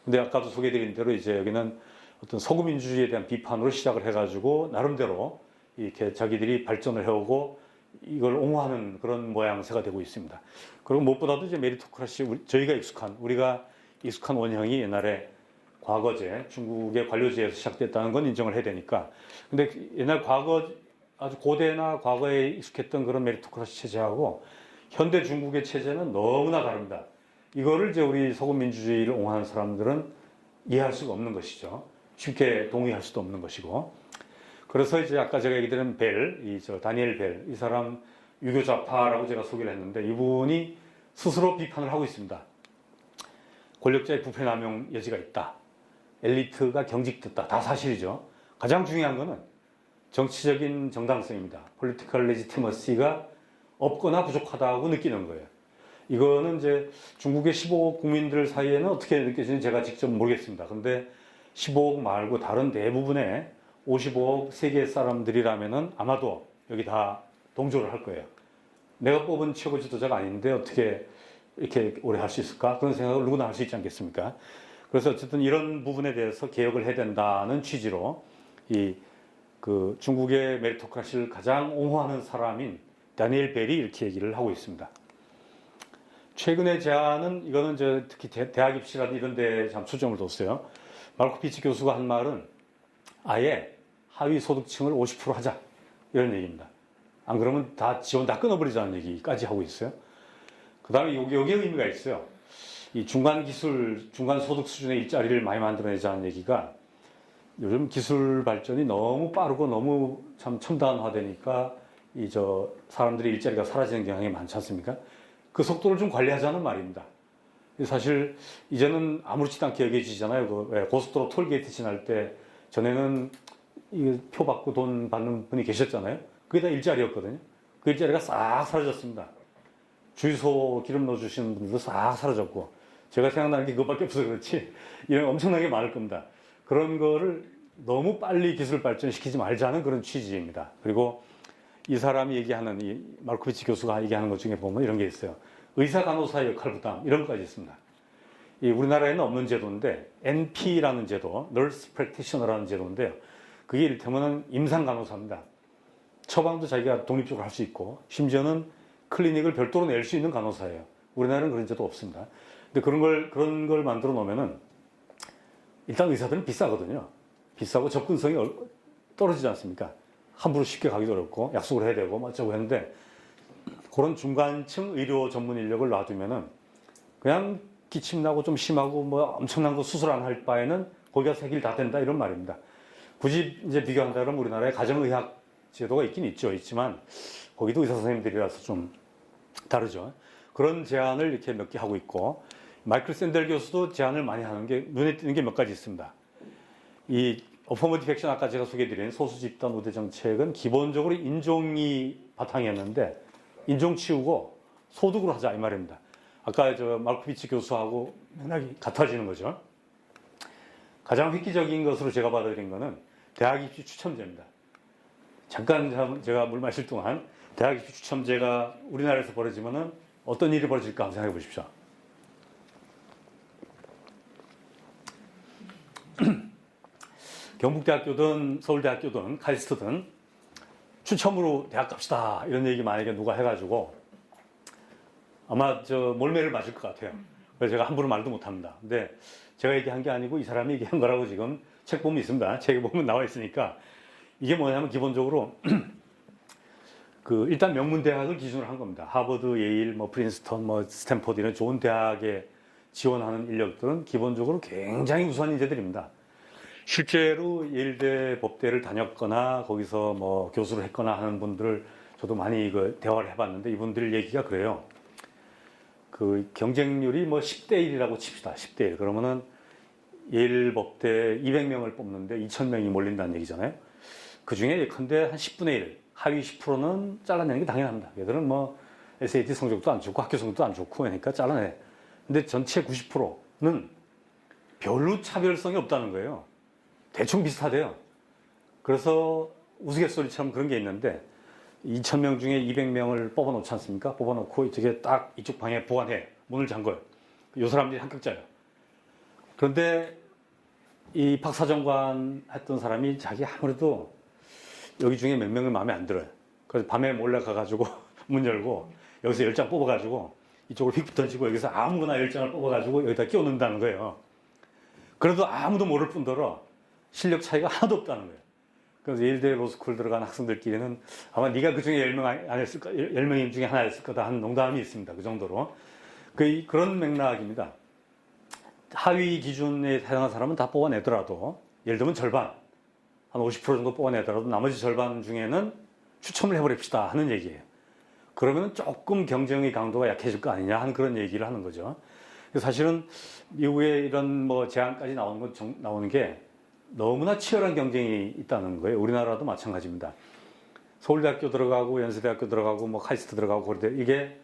근데 아까도 소개해드린 대로 이제 여기는 어떤 서구민주주의에 대한 비판으로 시작을 해가지고 나름대로 이렇게 자기들이 발전을 해오고 이걸 옹호하는 그런 모양새가 되고 있습니다. 그리고 무엇보다도 이제 메리토크라시, 우리가 익숙한 원형이 옛날에 과거제, 중국의 관료제에서 시작됐다는 건 인정을 해야 되니까. 근데 옛날 아주 고대나 과거에 익숙했던 그런 메리토크라시 체제하고 현대 중국의 체제는 너무나 다릅니다. 이거를 이제 우리 서구민주주의를 옹호하는 사람들은 이해할 수가 없는 것이죠. 쉽게 동의할 수도 없는 것이고. 그래서 이제 아까 제가 얘기 드린 다니엘 벨, 이 사람 유교좌파라고 제가 소개를 했는데 이분이 스스로 비판을 하고 있습니다. 권력자의 부패 남용 여지가 있다. 엘리트가 경직됐다. 다 사실이죠. 가장 중요한 거는 정치적인 정당성입니다. political legitimacy가 없거나 부족하다고 느끼는 거예요. 이거는 이제 중국의 15억 국민들 사이에는 어떻게 느껴지는지 제가 직접 모르겠습니다. 근데 15억 말고 다른 대부분의 55억 세계 사람들이라면은 아마도 여기 다 동조를 할 거예요. 내가 뽑은 최고 지도자가 아닌데 어떻게 이렇게 오래 할 수 있을까? 그런 생각을 누구나 할 수 있지 않겠습니까? 그래서 어쨌든 이런 부분에 대해서 개혁을 해야 된다는 취지로 중국의 메리토크라시를 가장 옹호하는 사람인 다니엘 벨이 이렇게 얘기를 하고 있습니다. 최근의 제안은 이거는 특히 대학 입시라든 이런 데 참 초점을 뒀어요. 말코비치 교수가 한 말은 아예 하위 소득층을 50% 하자 이런 얘기입니다. 안 그러면 지원 다 끊어버리자는 얘기까지 하고 있어요. 그 다음에 여기에 의미가 있어요. 이 중간 소득 수준의 일자리를 많이 만들어내자는 얘기가 요즘 기술 발전이 너무 빠르고 너무 참 첨단화되니까 사람들의 일자리가 사라지는 경향이 많지 않습니까? 그 속도를 좀 관리하자는 말입니다. 사실 이제는 아무렇지도 않게 여겨지잖아요. 고속도로 톨게이트 지날 때 전에는 표 받고 돈 받는 분이 계셨잖아요. 그게 다 일자리였거든요. 그 일자리가 싹 사라졌습니다. 주유소 기름 넣어주시는 분들도 싹 사라졌고 제가 생각나는 게 그것밖에 없어서 그렇지 이런 엄청나게 많을 겁니다. 그런 거를 너무 빨리 기술 발전시키지 말자는 그런 취지입니다. 그리고 이 사람이 얘기하는 이 말코비치 교수가 얘기하는 것 중에 보면 이런 게 있어요. 의사 간호사의 역할 부담 이런 것까지 있습니다. 우리나라에는 없는 제도인데 NP라는 제도, Nurse Practitioner라는 제도인데요. 그게 이를테면 임상 간호사입니다. 처방도 자기가 독립적으로 할 수 있고 심지어는 클리닉을 별도로 낼 수 있는 간호사예요. 우리나라는 그런 제도 없습니다. 근데 그런 걸 만들어 놓으면은 일단 의사들은 비싸거든요. 비싸고 접근성이 떨어지지 않습니까? 함부로 쉽게 가기도 어렵고 약속을 해야 되고 어쩌고 했는데 그런 중간층 의료 전문 인력을 놔두면은 그냥 기침나고 좀 심하고 엄청난 거 수술 안 할 바에는 거기가 세 길 다 된다 이런 말입니다. 굳이 이제 비교한다 그러면 우리나라에 가정의학 제도가 있지만 거기도 의사 선생님들이라서 좀 다르죠. 그런 제안을 이렇게 몇 개 하고 있고 마이클 샌델 교수도 제안을 많이 하는 게 눈에 띄는 게 몇 가지 있습니다. 이 어퍼머티브 액션 아까 제가 소개해드린 소수 집단 우대 정책은 기본적으로 인종이 바탕이었는데 인종 치우고 소득으로 하자 이 말입니다. 아까 저 말코비치 교수하고 맥락이 같아지는 거죠. 가장 획기적인 것으로 제가 받아들인 거는 대학 입시 추첨제입니다. 잠깐 제가 물 마실 동안 대학 입시 추첨제가 우리나라에서 벌어지면은 어떤 일이 벌어질까 한번 생각해 보십시오. 경북대학교든 서울대학교든 카이스트든 추첨으로 대학 갑시다 이런 얘기 만약에 누가 해가지고 아마 저 몰매를 맞을 것 같아요. 그래서 제가 함부로 말도 못합니다. 근데 제가 얘기한 게 아니고 이 사람이 얘기한 거라고 지금 책 보면 있습니다. 책에 보면 나와 있으니까 이게 뭐냐면 기본적으로 그 일단 명문 대학을 기준으로 한 겁니다. 하버드, 예일, 뭐 프린스턴, 뭐 스탠포드 이런 좋은 대학에 지원하는 인력들은 기본적으로 굉장히 우수한 인재들입니다. 실제로 예일대 법대를 다녔거나 거기서 뭐 교수를 했거나 하는 분들을 저도 많이 대화를 해봤는데 이분들 얘기가 그래요. 그 경쟁률이 뭐 10대 1이라고 칩시다. 10대 1. 그러면은 예일 법대 200명을 뽑는데 2000명이 몰린다는 얘기잖아요. 그 중에 예컨대 한 10분의 1, 하위 10%는 잘라내는 게 당연합니다. 얘들은 뭐 SAT 성적도 안 좋고 학교 성적도 안 좋고 하니까 잘라내. 근데 전체 90%는 별로 차별성이 없다는 거예요. 대충 비슷하대요. 그래서 우스갯소리처럼 그런 게 있는데 2000명 중에 200명을 뽑아놓지 않습니까? 뽑아놓고 이쪽에 딱 이쪽 방에 보관해. 문을 잠궈요. 이 사람들이 합격자예요. 그런데 이 박사정관 했던 사람이 자기 아무래도 여기 중에 몇 명이 마음에 안 들어요. 그래서 밤에 몰래 가가지고 문 열고 여기서 10장 뽑아가지고 이쪽으로 휙 던지고 여기서 아무거나 10장을 뽑아가지고 여기다 끼워 넣는다는 거예요. 그래도 아무도 모를 뿐더러 실력 차이가 하나도 없다는 거예요. 그래서 예일대 로스쿨 들어간 학생들끼리는 아마 네가 그 중에 10명 아니었을까, 10명 중에 하나였을 거다 하는 농담이 있습니다. 그 정도로. 그런 맥락입니다. 하위 기준에 해당한 사람은 다 뽑아내더라도, 예를 들면 절반, 한 50% 정도 뽑아내더라도 나머지 절반 중에는 추첨을 해버립시다 하는 얘기예요. 그러면 조금 경쟁의 강도가 약해질 거 아니냐 하는 그런 얘기를 하는 거죠. 사실은 미국에 이런 뭐 제안까지 나오는 게 너무나 치열한 경쟁이 있다는 거예요. 우리나라도 마찬가지입니다. 서울대학교 들어가고 연세대학교 들어가고 뭐 카이스트 들어가고 그런데 이게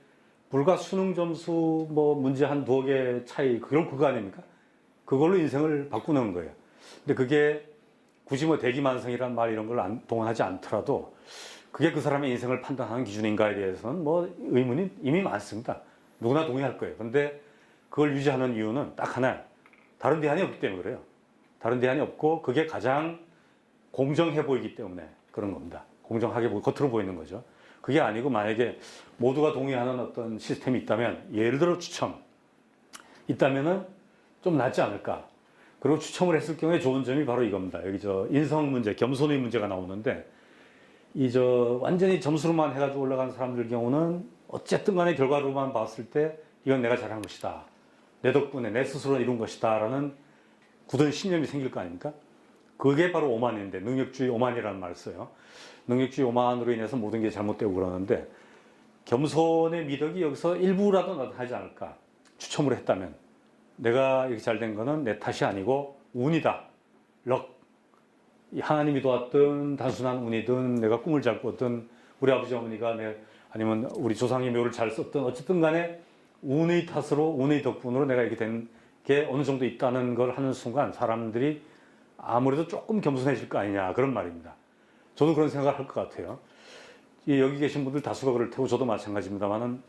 불과 수능 점수 뭐 문제 한 두어 개 차이 그거 아닙니까? 그걸로 인생을 바꾸는 거예요. 근데 그게 굳이 뭐 대기만성이란 말 이런 걸 동원하지 않더라도 그게 그 사람의 인생을 판단하는 기준인가에 대해서는 뭐 의문이 이미 많습니다. 누구나 동의할 거예요. 근데 그걸 유지하는 이유는 딱 하나예요. 다른 대안이 없기 때문에 그래요. 다른 대안이 없고 그게 가장 공정해 보이기 때문에 그런 겁니다. 공정하게 겉으로 보이는 거죠. 그게 아니고 만약에 모두가 동의하는 어떤 시스템이 있다면 예를 들어 추첨 있다면은 좀 낫지 않을까. 그리고 추첨을 했을 경우에 좋은 점이 바로 이겁니다. 여기 인성 문제, 겸손의 문제가 나오는데 완전히 점수로만 해가지고 올라간 사람들 경우는 어쨌든 간에 결과로만 봤을 때 이건 내가 잘한 것이다. 내 덕분에 내 스스로 이룬 것이다. 라는 굳은 신념이 생길 거 아닙니까? 그게 바로 오만인데, 능력주의 오만이라는 말을 써요. 능력주의 오만으로 인해서 모든 게 잘못되고 그러는데, 겸손의 미덕이 여기서 일부라도 나타나지 않을까. 추첨을 했다면. 내가 이렇게 잘 된 거는 내 탓이 아니고 운이다. 럭. 하나님이 도왔든, 단순한 운이든, 내가 꿈을 잘 꿨든, 우리 아버지 어머니가 아니면 우리 조상의 묘를 잘 썼든, 어쨌든 간에 운의 탓으로, 운의 덕분으로 내가 이렇게 된 게 어느 정도 있다는 걸 하는 순간 사람들이 아무래도 조금 겸손해질 거 아니냐 그런 말입니다. 저도 그런 생각을 할 것 같아요. 여기 계신 분들 다수가 그럴 테고 저도 마찬가지입니다만은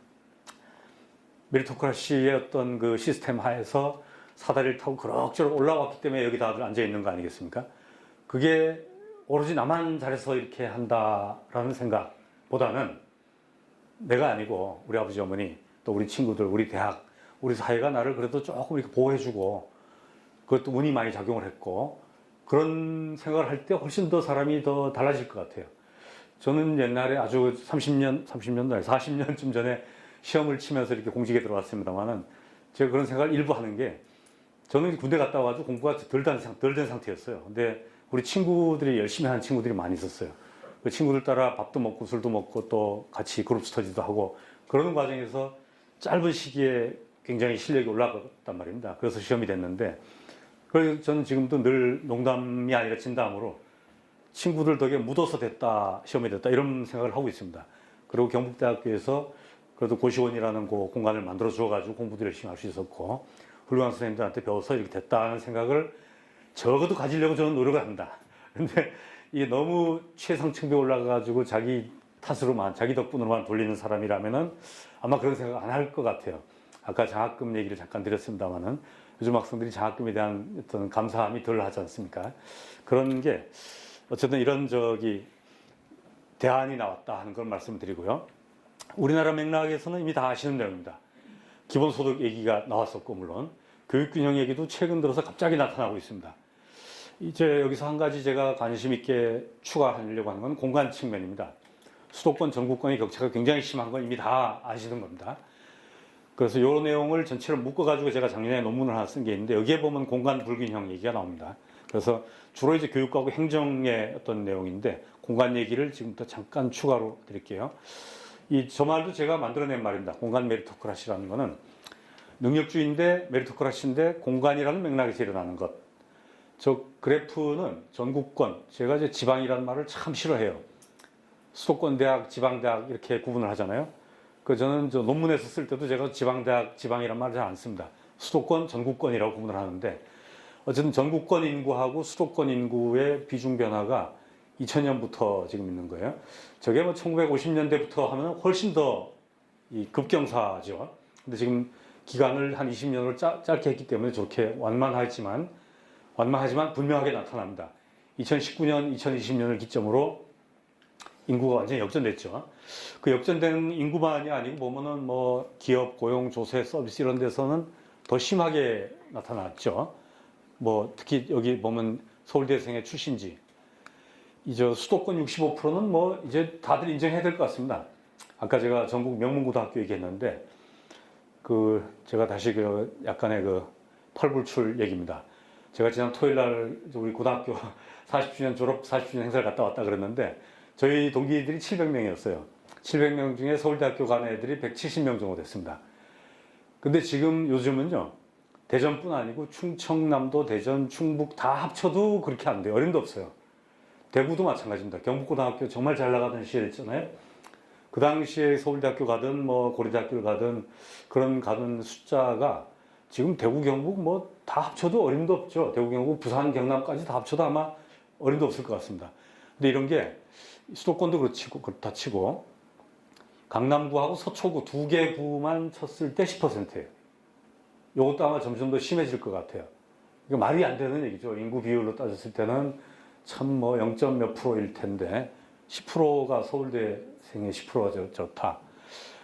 메리토크라시의 어떤 그 시스템 하에서 사다리를 타고 그럭저럭 올라왔기 때문에 여기 다들 앉아 있는 거 아니겠습니까? 그게 오로지 나만 잘해서 이렇게 한다라는 생각보다는 내가 아니고 우리 아버지 어머니 또 우리 친구들 우리 대학 우리 사회가 나를 그래도 조금 이렇게 보호해주고 그것도 운이 많이 작용을 했고 그런 생각을 할 때 훨씬 더 사람이 더 달라질 것 같아요. 저는 옛날에 아주 30년도 아니 40년쯤 전에 시험을 치면서 이렇게 공직에 들어왔습니다만은 제가 그런 생각을 일부 하는 게 저는 군대 갔다 와가지고 공부가 덜 된 상태였어요. 근데 우리 친구들이 열심히 하는 친구들이 많이 있었어요. 그 친구들 따라 밥도 먹고 술도 먹고 또 같이 그룹 스터디도 하고 그러는 과정에서 짧은 시기에 굉장히 실력이 올라갔단 말입니다. 그래서 시험이 됐는데, 그래서 저는 지금도 늘 농담이 아니라 진담으로 친구들 덕에 묻어서 됐다, 시험이 됐다, 이런 생각을 하고 있습니다. 그리고 경북대학교에서 그래도 고시원이라는 그 공간을 만들어 주어가지고 공부도 열심히 할 수 있었고 훌륭한 선생님들한테 배워서 이렇게 됐다는 생각을 적어도 가지려고 저는 노력을 합니다. 근데 이게 너무 최상층에 올라가가지고 자기 탓으로만, 자기 덕분으로만 돌리는 사람이라면은 아마 그런 생각 안 할 것 같아요. 아까 장학금 얘기를 잠깐 드렸습니다만은 요즘 학생들이 장학금에 대한 어떤 감사함이 덜 하지 않습니까? 그런 게 어쨌든 이런 대안이 나왔다 하는 걸 말씀드리고요. 우리나라 맥락에서는 이미 다 아시는 내용입니다. 기본소득 얘기가 나왔었고, 물론 교육균형 얘기도 최근 들어서 갑자기 나타나고 있습니다. 이제 여기서 한 가지 제가 관심 있게 추가하려고 하는 건 공간 측면입니다. 수도권, 전국권의 격차가 굉장히 심한 건 이미 다 아시는 겁니다. 그래서 이 내용을 전체를 묶어가지고 제가 작년에 논문을 하나 쓴 게 있는데 여기에 보면 공간 불균형 얘기가 나옵니다. 그래서 주로 이제 교육하고 행정의 어떤 내용인데 공간 얘기를 지금부터 잠깐 추가로 드릴게요. 저 말도 제가 만들어낸 말입니다. 공간 메리토크라시라는 거는 능력주의인데 메리토크라시인데 공간이라는 맥락에서 일어나는 것. 저 그래프는 전국권, 제가 이제 지방이라는 말을 참 싫어해요. 수도권 대학, 지방대학 이렇게 구분을 하잖아요. 저는 저 논문에서 쓸 때도 제가 지방대학, 지방이란 말을 잘 안 씁니다. 수도권, 전국권이라고 구분을 하는데 어쨌든 전국권 인구하고 수도권 인구의 비중 변화가 2000년부터 지금 있는 거예요. 저게 뭐 1950년대부터 하면 훨씬 더 급경사죠. 근데 지금 기간을 한 20년으로 짧게 했기 때문에 저렇게 완만하지만 분명하게 나타납니다. 2019년, 2020년을 기점으로 인구가 완전히 역전됐죠. 그 역전되는 인구만이 아니고 보면은 뭐 기업, 고용, 조세, 서비스 이런 데서는 더 심하게 나타났죠. 뭐 특히 여기 보면 서울대생의 출신지. 이제 수도권 65%는 뭐 이제 다들 인정해야 될 것 같습니다. 아까 제가 전국 명문고등학교 얘기했는데 제가 다시 약간의 털불출 얘기입니다. 제가 지난 토요일 날 우리 고등학교 40주년 졸업 40주년 행사를 갔다 왔다 그랬는데 저희 동기들이 700명이었어요. 700명 중에 서울대학교 간 애들이 170명 정도 됐습니다. 근데 지금 요즘은요, 대전뿐 아니고 충청남도, 대전, 충북 다 합쳐도 그렇게 안 돼요. 어림도 없어요. 대구도 마찬가지입니다. 경북고등학교 정말 잘 나가던 시절이었잖아요. 그 당시에 서울대학교 가든 뭐 고려대학교를 가든 가던 숫자가 지금 대구, 경북 뭐 다 합쳐도 어림도 없죠. 대구, 경북, 부산, 경남까지 다 합쳐도 아마 어림도 없을 것 같습니다. 근데 이런 게 수도권도 그렇다 치고 강남구하고 서초구 두 개 구만 쳤을 때 10%예요. 이것도 아마 점점 더 심해질 것 같아요. 이거 말이 안 되는 얘기죠. 인구 비율로 따졌을 때는 참 뭐 0. 몇 프로일 텐데 10%가 서울대생의 10%가 좋다.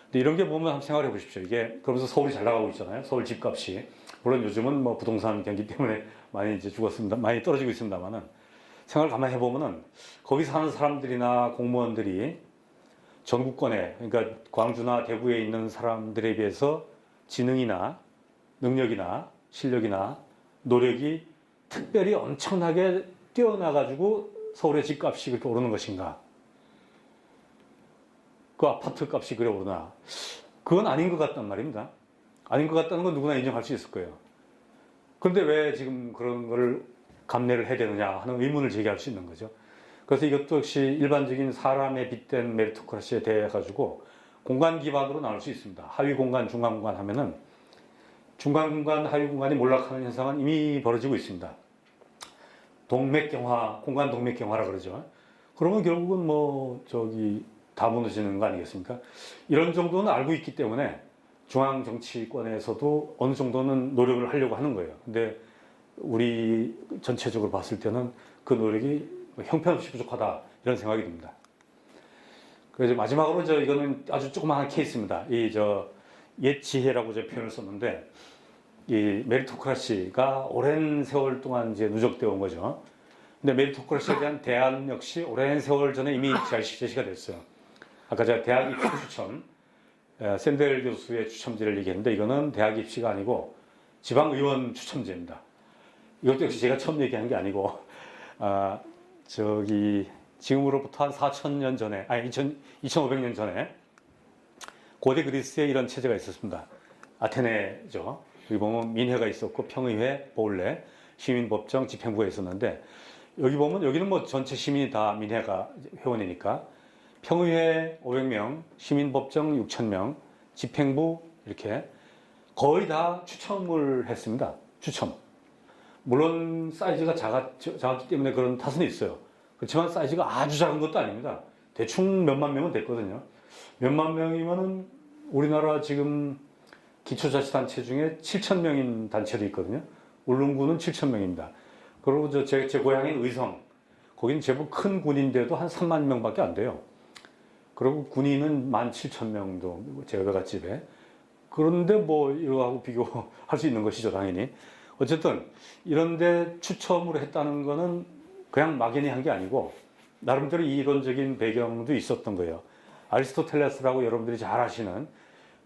근데 이런 게 보면 한번 생각해 보십시오. 이게 그러면서 서울이 잘 나가고 있잖아요. 서울 집값이. 물론 요즘은 뭐 부동산 경기 때문에 많이 이제 죽었습니다. 많이 떨어지고 있습니다만은 생각을 가만히 해보면은 거기 사는 사람들이나 공무원들이 전국권에, 그러니까 광주나 대구에 있는 사람들에 비해서 지능이나 능력이나 실력이나 노력이 특별히 엄청나게 뛰어나가지고 서울의 집값이 그렇게 오르는 것인가? 그 아파트 값이 그래 오르나? 그건 아닌 것 같단 말입니다. 아닌 것 같다는 건 누구나 인정할 수 있을 거예요. 그런데 왜 지금 그런 거를 감내를 해야 되느냐 하는 의문을 제기할 수 있는 거죠. 그래서 이것도 역시 일반적인 사람에 빗댄 메리토크라시에 대해 가지고 공간 기반으로 나올 수 있습니다. 하위 공간, 중간 공간 하면은 중간 공간, 하위 공간이 몰락하는 현상은 이미 벌어지고 있습니다. 동맥경화, 공간 동맥경화라 그러죠. 그러면 결국은 다 무너지는 거 아니겠습니까? 이런 정도는 알고 있기 때문에 중앙 정치권에서도 어느 정도는 노력을 하려고 하는 거예요. 근데 우리 전체적으로 봤을 때는 그 노력이 형편없이 부족하다 이런 생각이 듭니다. 그래서 마지막으로 이거는 아주 조그마한 케이스입니다. 옛 지혜라고 제가 표현을 썼는데 이 메리토크라시가 오랜 세월 동안 이제 누적되어 온 거죠. 근데 메리토크라시에 대한 대안 역시 오랜 세월 전에 이미 제시가 됐어요. 아까 제가 대학 입시 추첨, 샌델 교수의 추첨제를 얘기했는데 이거는 대학 입시가 아니고 지방의원 추첨제입니다. 이것도 역시 제가 처음 얘기한 게 아니고, 지금으로부터 한 4,000년 전에, 2,500년 전에 고대 그리스에 이런 체제가 있었습니다. 아테네죠. 여기 보면 민회가 있었고 평의회, 보울레, 시민법정, 집행부가 있었는데 여기 보면 여기는 뭐 전체 시민이 다 민회가 회원이니까 평의회 500명, 시민법정 6,000명, 집행부 이렇게 거의 다 추첨을 했습니다. 추첨. 물론 사이즈가 작았기 때문에 그런 탓은 있어요. 그렇지만 사이즈가 아주 작은 것도 아닙니다. 대충 몇만 명은 됐거든요. 몇만 명이면은 우리나라 지금 기초자치단체 중에 7천 명인 단체도 있거든요. 울릉군은 7천 명입니다. 그리고 제 고향인 의성, 거긴 제법 큰 군인데도 한 3만 명밖에 안 돼요. 그리고 군인은 17,000명도 제 외갓집에. 그런데 뭐 이거하고 비교할 수 있는 것이죠, 당연히. 어쨌든 이런데 추첨으로 했다는 거는 그냥 막연히 한 게 아니고 나름대로 이론적인 배경도 있었던 거예요. 아리스토텔레스라고 여러분들이 잘 아시는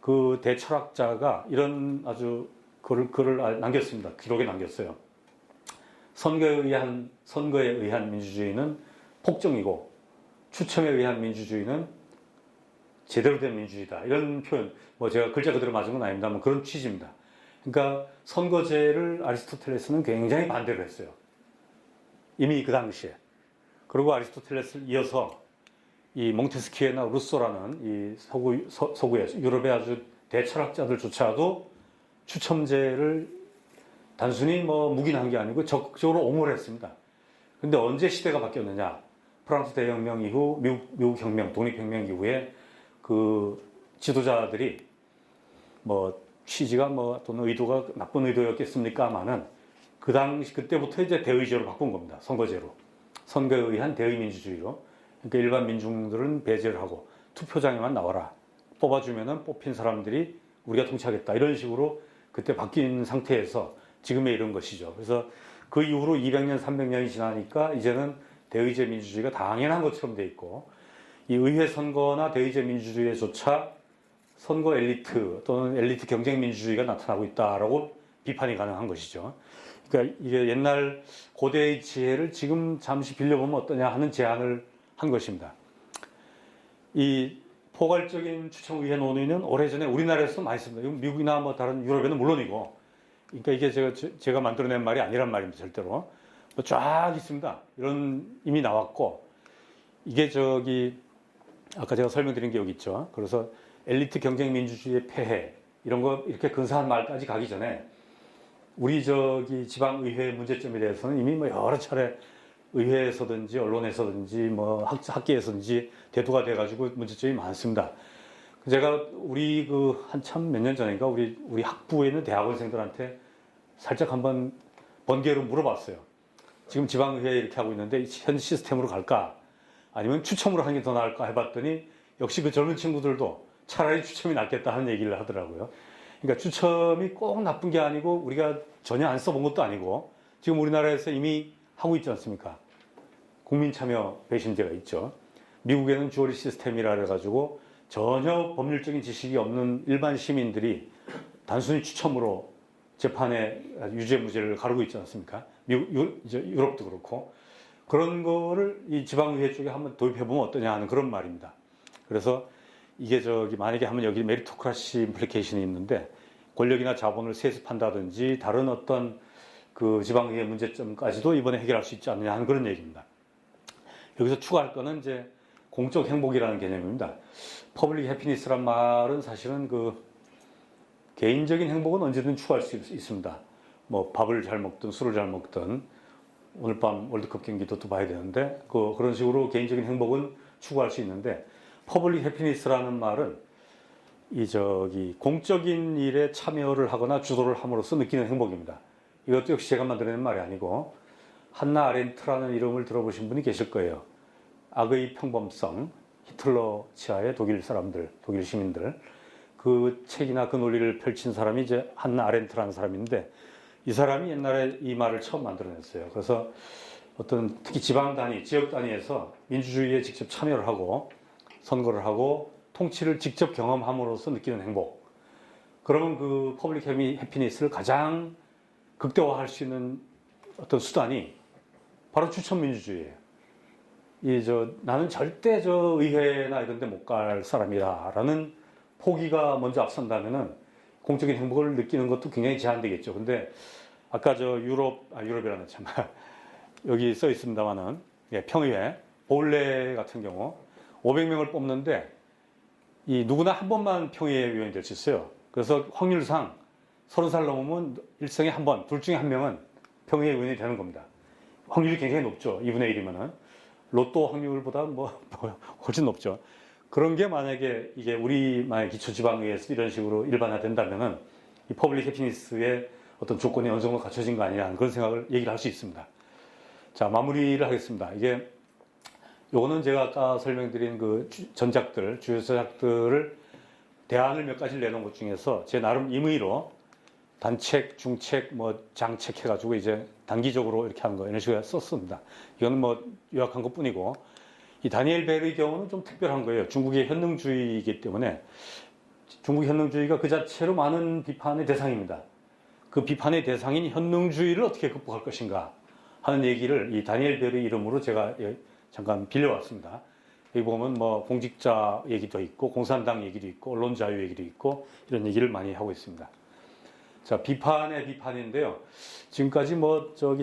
그 대철학자가 이런 아주 글을 남겼습니다. 기록에 남겼어요. 선거에 의한 민주주의는 폭정이고 추첨에 의한 민주주의는 제대로 된 민주주의다. 이런 표현, 뭐 제가 글자 그대로 맞은 건 아닙니다만 그런 취지입니다. 그러니까 선거제를 아리스토텔레스는 굉장히 반대를 했어요. 이미 그 당시에. 그리고 아리스토텔레스를 이어서 이 몽테스키에나 루소라는 이 서구의 유럽의 아주 대철학자들조차도 추첨제를 단순히 뭐 묵인한 게 아니고 적극적으로 옹호를 했습니다. 근데 언제 시대가 바뀌었느냐? 프랑스 대혁명 이후 미국 혁명, 독립혁명 이후에 그 지도자들이 뭐 취지가 뭐 또는 의도가 나쁜 의도였겠습니까마는 그 당시 그때부터 이제 대의제로 바꾼 겁니다. 선거제로. 선거에 의한 대의민주주의로. 그러니까 일반 민중들은 배제를 하고 투표장에만 나와라. 뽑아주면은 뽑힌 사람들이 우리가 통치하겠다. 이런 식으로 그때 바뀐 상태에서 지금에 이런 것이죠. 그래서 그 이후로 200년, 300년이 지나니까 이제는 대의제 민주주의가 당연한 것처럼 돼 있고 이 의회 선거나 대의제 민주주의에조차 선거 엘리트 또는 엘리트 경쟁 민주주의가 나타나고 있다라고 비판이 가능한 것이죠. 그러니까 이게 옛날 고대의 지혜를 지금 잠시 빌려보면 어떠냐 하는 제안을 한 것입니다. 이 포괄적인 추첨의회 논의는 오래전에 우리나라에서도 많이 씁니다. 미국이나 뭐 다른 유럽에는 물론이고, 그러니까 이게 제가 만들어낸 말이 아니란 말입니다. 절대로. 뭐 쫙 있습니다. 이런 이미 나왔고, 이게 아까 제가 설명드린 게 여기 있죠. 그래서 엘리트 경쟁 민주주의의 폐해, 이런 거 이렇게 근사한 말까지 가기 전에 우리 지방의회 문제점에 대해서는 이미 뭐 여러 차례 의회에서든지 언론에서든지 뭐 학계에서든지 대두가 돼가지고 문제점이 많습니다. 제가 우리 한참 몇 년 전인가 우리 학부에 있는 대학원생들한테 살짝 한번 번개로 물어봤어요. 지금 지방의회 이렇게 하고 있는데 현 시스템으로 갈까? 아니면 추첨으로 하는 게 더 나을까? 해봤더니 역시 그 젊은 친구들도 차라리 추첨이 낫겠다 하는 얘기를 하더라고요. 그러니까 추첨이 꼭 나쁜 게 아니고 우리가 전혀 안 써본 것도 아니고 지금 우리나라에서 이미 하고 있지 않습니까? 국민참여 배심제가 있죠. 미국에는 주어리 시스템이라 해가지고 전혀 법률적인 지식이 없는 일반 시민들이 단순히 추첨으로 재판에 유죄 무죄를 가르고 있지 않습니까? 유럽도 그렇고 그런 거를 이 지방의회 쪽에 한번 도입해보면 어떠냐 하는 그런 말입니다. 그래서 이게 만약에 하면 여기 메리토크라시 임플리케이션이 있는데 권력이나 자본을 세습한다든지 다른 어떤 그 지방의회 문제점까지도 이번에 해결할 수 있지 않느냐 하는 그런 얘기입니다. 여기서 추가할 거는 이제 공적 행복이라는 개념입니다. 퍼블릭 해피니스란 말은 사실은 개인적인 행복은 언제든 추구할 수 있습니다. 뭐 밥을 잘 먹든 술을 잘 먹든 오늘 밤 월드컵 경기도 또 봐야 되는데 그런 식으로 개인적인 행복은 추구할 수 있는데 퍼블릭 해피니스라는 말은 공적인 일에 참여를 하거나 주도를 함으로써 느끼는 행복입니다. 이것도 역시 제가 만들어낸 말이 아니고 한나 아렌트라는 이름을 들어보신 분이 계실 거예요. 악의 평범성, 히틀러 치하의 독일 사람들, 독일 시민들. 그 책이나 그 논리를 펼친 사람이 이제 한나 아렌트라는 사람인데 이 사람이 옛날에 이 말을 처음 만들어냈어요. 그래서 특히 지방 단위, 지역 단위에서 민주주의에 직접 참여를 하고 선거를 하고 통치를 직접 경험함으로써 느끼는 행복. 그러면 그 퍼블릭 해피니스를 가장 극대화할 수 있는 어떤 수단이 바로 추천 민주주의예요. 나는 절대 의회나 이런 데 못 갈 사람이다라는 포기가 먼저 앞선다면은 공적인 행복을 느끼는 것도 굉장히 제한되겠죠. 근데 아까 유럽이라는 참 여기 써 있습니다만은 평의회, 본래 같은 경우 500명을 뽑는데 이 누구나 한 번만 평의위원이 될 수 있어요. 그래서 확률상 30살 넘으면 일생에 한 번, 둘 중에 한 명은 평의위원이 되는 겁니다. 확률이 굉장히 높죠. 2분의 1이면은. 로또 확률보다 훨씬 높죠. 그런 게 만약에 이게 우리만의 기초지방의회에서 이런 식으로 일반화된다면은 이 퍼블릭 해피니스의 어떤 조건이 어느 정도 갖춰진 거 아니냐 그런 생각을 얘기를 할 수 있습니다. 자, 마무리를 하겠습니다. 이게 요거는 제가 아까 설명드린 그 전작들, 주요 전작들을 대안을 몇 가지를 내놓은 것 중에서 제 나름 임의로 단책, 중책, 장책 해가지고 이제 단기적으로 이렇게 하는 거, 이런 식으로 썼습니다. 이거는 요약한 것 뿐이고, 이 다니엘 벨의 경우는 좀 특별한 거예요. 중국의 현능주의이기 때문에, 중국 현능주의가 그 자체로 많은 비판의 대상입니다. 그 비판의 대상인 현능주의를 어떻게 극복할 것인가 하는 얘기를 이 다니엘 벨의 이름으로 제가 잠깐 빌려왔습니다. 여기 보면 공직자 얘기도 있고, 공산당 얘기도 있고, 언론 자유 얘기도 있고, 이런 얘기를 많이 하고 있습니다. 자, 비판의 비판인데요. 지금까지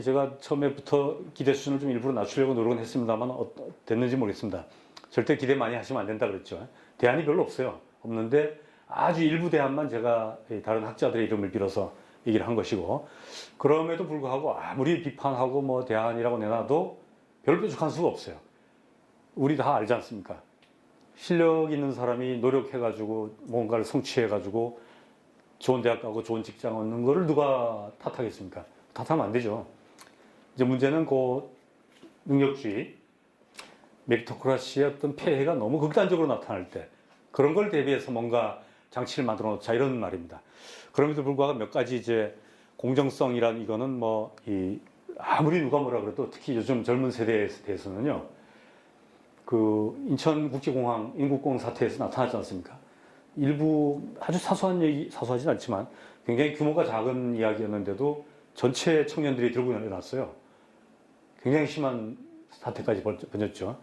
제가 처음에부터 기대 수준을 좀 일부러 낮추려고 노력은 했습니다만, 됐는지 모르겠습니다. 절대 기대 많이 하시면 안 된다 그랬죠. 대안이 별로 없어요. 없는데, 아주 일부 대안만 제가 다른 학자들의 이름을 빌어서 얘기를 한 것이고, 그럼에도 불구하고 아무리 비판하고 대안이라고 내놔도 별 뾰족한 수가 없어요. 우리 다 알지 않습니까? 실력 있는 사람이 노력해가지고 뭔가를 성취해가지고 좋은 대학 가고 좋은 직장 얻는 거를 누가 탓하겠습니까? 탓하면 안 되죠. 이제 문제는 그 능력주의, 메리토크라시의 어떤 폐해가 너무 극단적으로 나타날 때 그런 걸 대비해서 뭔가 장치를 만들어 놓자 이런 말입니다. 그럼에도 불구하고 몇 가지 이제 공정성이란 이거는 아무리 누가 뭐라 그래도 특히 요즘 젊은 세대에 대해서는요. 그 인천국제공항 인국공 사태에서 나타났지 않습니까? 일부 아주 사소한 얘기, 사소하진 않지만 굉장히 규모가 작은 이야기였는데도 전체 청년들이 들고 일어났어요. 굉장히 심한 사태까지 번졌죠.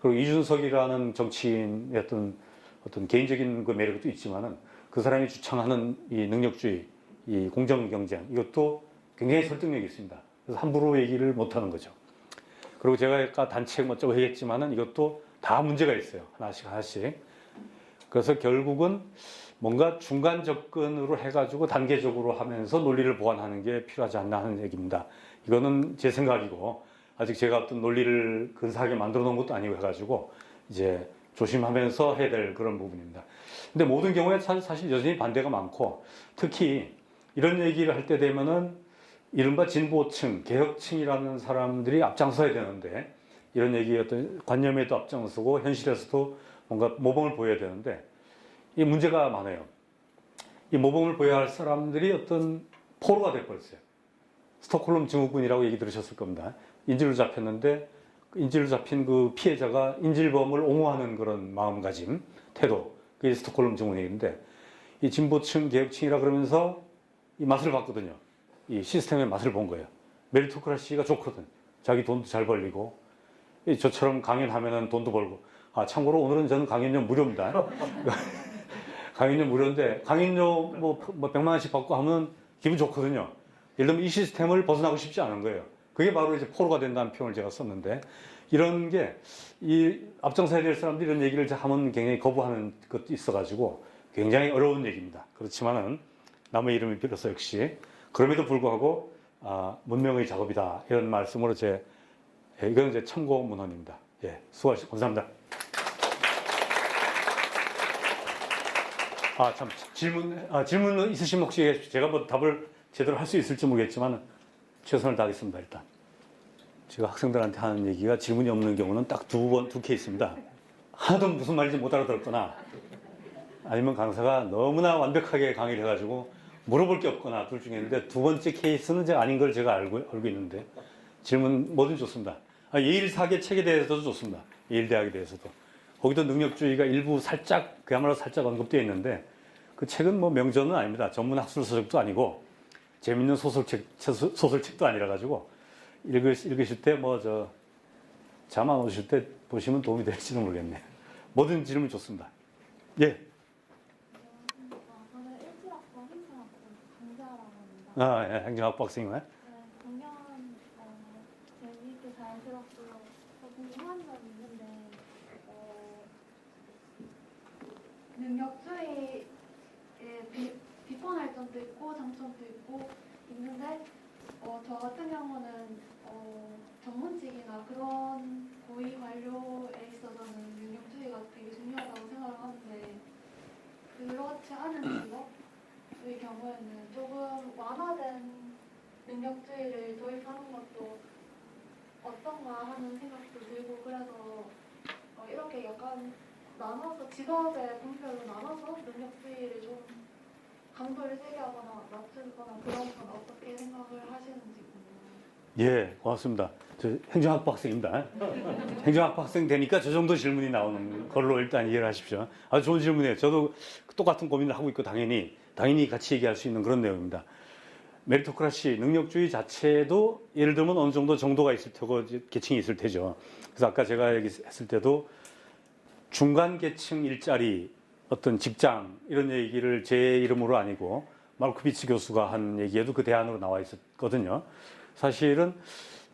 그리고 이준석이라는 정치인의 어떤 개인적인 그 매력도 있지만은 그 사람이 주창하는 이 능력주의, 이 공정 경쟁 이것도 굉장히 설득력이 있습니다. 그래서 함부로 얘기를 못 하는 거죠. 그리고 제가 아까 단책 어쩌고 얘기했지만은 이것도 다 문제가 있어요. 하나씩. 그래서 결국은 뭔가 중간 접근으로 해가지고 단계적으로 하면서 논리를 보완하는 게 필요하지 않나 하는 얘기입니다. 이거는 제 생각이고, 아직 제가 어떤 논리를 근사하게 만들어 놓은 것도 아니고 해가지고, 이제 조심하면서 해야 될 그런 부분입니다. 근데 모든 경우에 사실 여전히 반대가 많고, 특히 이런 얘기를 할 때 되면은 이른바 진보층, 개혁층이라는 사람들이 앞장서야 되는데, 이런 얘기 어떤 관념에도 앞장서고, 현실에서도 뭔가 모범을 보여야 되는데, 이 문제가 많아요. 이 모범을 보여야 할 사람들이 어떤 포로가 돼버렸어요. 스톡홀름 증후군이라고 얘기 들으셨을 겁니다. 인질로 잡혔는데, 인질로 잡힌 그 피해자가 인질범을 옹호하는 그런 마음가짐, 태도, 그게 스톡홀름 증후군인데, 이 진보층, 개혁층이라 그러면서 이 맛을 봤거든요. 이 시스템의 맛을 본 거예요. 메리토크라시가 좋거든. 자기 돈도 잘 벌리고, 저처럼 강연하면은 돈도 벌고. 아, 참고로 오늘은 저는 강연료 무료입니다. 강연료 무료인데, 강연료 100만 원씩 받고 하면 기분 좋거든요. 예를 들면 이 시스템을 벗어나고 싶지 않은 거예요. 그게 바로 이제 포로가 된다는 표현을 제가 썼는데, 이런 게, 이 앞장서야 될 사람들이 이런 얘기를 하면 굉장히 거부하는 것도 있어가지고, 굉장히 어려운 얘기입니다. 그렇지만은, 남의 이름을 빌어서 역시, 그럼에도 불구하고, 문명의 작업이다. 이런 말씀으로 이건 이제 참고 문헌입니다. 예, 수고하셨습니다. 감사합니다. 참, 질문 있으시면 혹시 제가 답을 제대로 할 수 있을지 모르겠지만, 최선을 다하겠습니다, 일단. 제가 학생들한테 하는 얘기가 질문이 없는 경우는 딱 두 케이스입니다. 하나도 무슨 말인지 못 알아들었거나, 아니면 강사가 너무나 완벽하게 강의를 해가지고, 물어볼 게 없거나 둘 중에 있는데, 두 번째 케이스는 제가 아닌 걸 제가 알고 있는데, 질문 뭐든 좋습니다. 예일 사계 책에 대해서도 좋습니다. 예일 대학에 대해서도. 거기도 능력주의가 일부 그야말로 살짝 언급되어 있는데, 그 책은 명저는 아닙니다. 전문 학술 서적도 아니고, 재밌는 소설책도 아니라가지고, 읽으실 때 잠 안 오실 때 보시면 도움이 될지도 모르겠네요. 뭐든 질문 좋습니다. 예. 저는 17학번 행정학부 강자라고 합니다. 예, 행정학부 학생이네. 네, 작년 재미있게 잘 들었고요. 저 궁금한 점이 있는데 능력주의에 비판할 점도 있고 장점도 있고 있는데 저 같은 경우는 전문직이나 그런 고위 관료에 있어서는 능력주의가 되게 중요하다고 생각을 하는데 그렇지 않은 직업의 경우에는 조금 완화된 능력주의를 도입하는 것도 어떤가 하는 생각도 들고 그래서 이렇게 약간 나눠서 직업의 분별로 나눠서 능력주의를 좀 강도를 세게 하거나 낮추거나 그런 건 어떻게 생각을 하시는지 궁금해요. 예, 고맙습니다. 저 행정학부 학생입니다. 행정학부 학생 되니까 저 정도 질문이 나오는 걸로 일단 이해를 하십시오. 아주 좋은 질문이에요. 저도 똑같은 고민을 하고 있고 당연히 같이 얘기할 수 있는 그런 내용입니다. 메리토크라시, 능력주의 자체도 예를 들면 어느 정도 정도가 있을 테고 계층이 있을 테죠. 그래서 아까 제가 얘기했을 때도 중간 계층 일자리, 어떤 직장 이런 얘기를 제 이름으로 아니고 말코비치 교수가 한 얘기에도 그 대안으로 나와 있었거든요. 사실은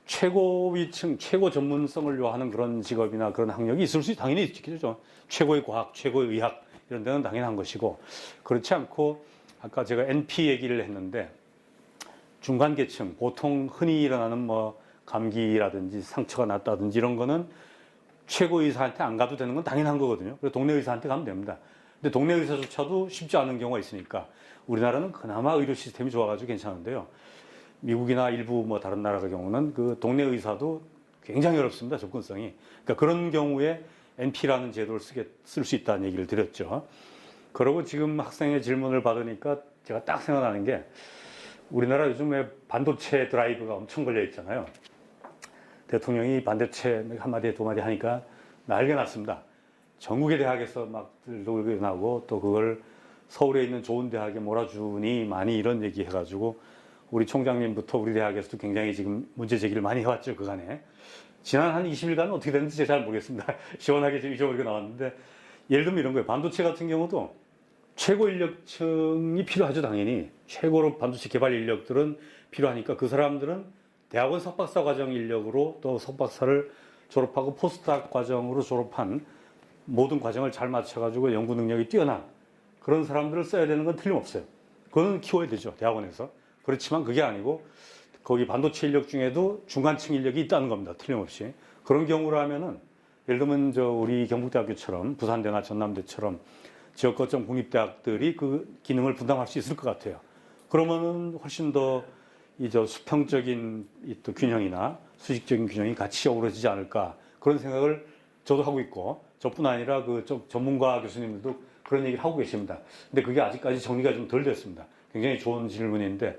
최고위층, 최고 전문성을 요하는 그런 직업이나 그런 학력이 있을 수 당연히 있겠죠. 최고의 과학, 최고의 의학 이런 데는 당연한 것이고 그렇지 않고 아까 제가 NP 얘기를 했는데 중간 계층, 보통 흔히 일어나는 뭐 감기라든지 상처가 났다든지 이런 거는 최고 의사한테 안 가도 되는 건 당연한 거거든요. 그래서 동네 의사한테 가면 됩니다. 근데 동네 의사조차도 쉽지 않은 경우가 있으니까 우리나라는 그나마 의료 시스템이 좋아가지고 괜찮은데요. 미국이나 일부 뭐 다른 나라 경우는 그 동네 의사도 굉장히 어렵습니다. 접근성이. 그러니까 그런 경우에 NP라는 제도를 쓸 수 있다는 얘기를 드렸죠. 그리고 지금 학생의 질문을 받으니까 제가 딱 생각나는 게 우리나라 요즘에 반도체 드라이브가 엄청 걸려 있잖아요. 대통령이 반도체 한마디 두 마디 하니까 난리가 났습니다. 전국의 대학에서 막 들고 나고 또 그걸 서울에 있는 좋은 대학에 몰아주니 많이 이런 얘기 해가지고 우리 총장님부터 우리 대학에서도 굉장히 지금 문제 제기를 많이 해왔죠, 그간에. 지난 한 20일간은 어떻게 됐는지 제가 잘 모르겠습니다. 시원하게 좀 잊어버리고 나왔는데 예를 들면 이런 거예요. 반도체 같은 경우도 최고 인력층이 필요하죠, 당연히. 최고로 반도체 개발 인력들은 필요하니까 그 사람들은 대학원 석박사 과정 인력으로 또 석박사를 졸업하고 포스트닥 과정으로 졸업한 모든 과정을 잘 맞춰가지고 연구 능력이 뛰어난 그런 사람들을 써야 되는 건 틀림없어요. 그거는 키워야 되죠, 대학원에서. 그렇지만 그게 아니고 거기 반도체 인력 중에도 중간층 인력이 있다는 겁니다, 틀림없이. 그런 경우라면은 예를 들면 우리 경북대학교처럼 부산대나 전남대처럼 지역 거점 공립대학들이 그 기능을 분담할 수 있을 것 같아요. 그러면은 훨씬 더 수평적인 또 균형이나 수직적인 균형이 같이 어우러지지 않을까 그런 생각을 저도 하고 있고 저뿐 아니라 전문가 교수님들도 그런 얘기를 하고 계십니다. 근데 그게 아직까지 정리가 좀 덜 됐습니다. 굉장히 좋은 질문인데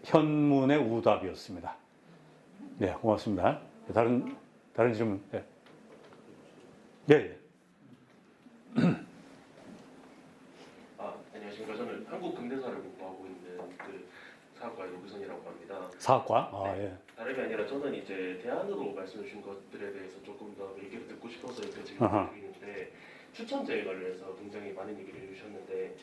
현문의 우답이었습니다. 네, 고맙습니다. 다른 질문. 네. 네. 안녕하십니까. 저는 한국 근대사를 공부하고 있는 그 사학과 노규선이라고 합니다. 사학과? 네. 예. 다름이 아니라 저는 이제 대안으로 말씀해 주신 것들에 대해서 조금 더 얘기를 듣고 싶어서 이렇게 질문을 드리는데 추천제에 관련해서 굉장히 많은 얘기를 해주셨는데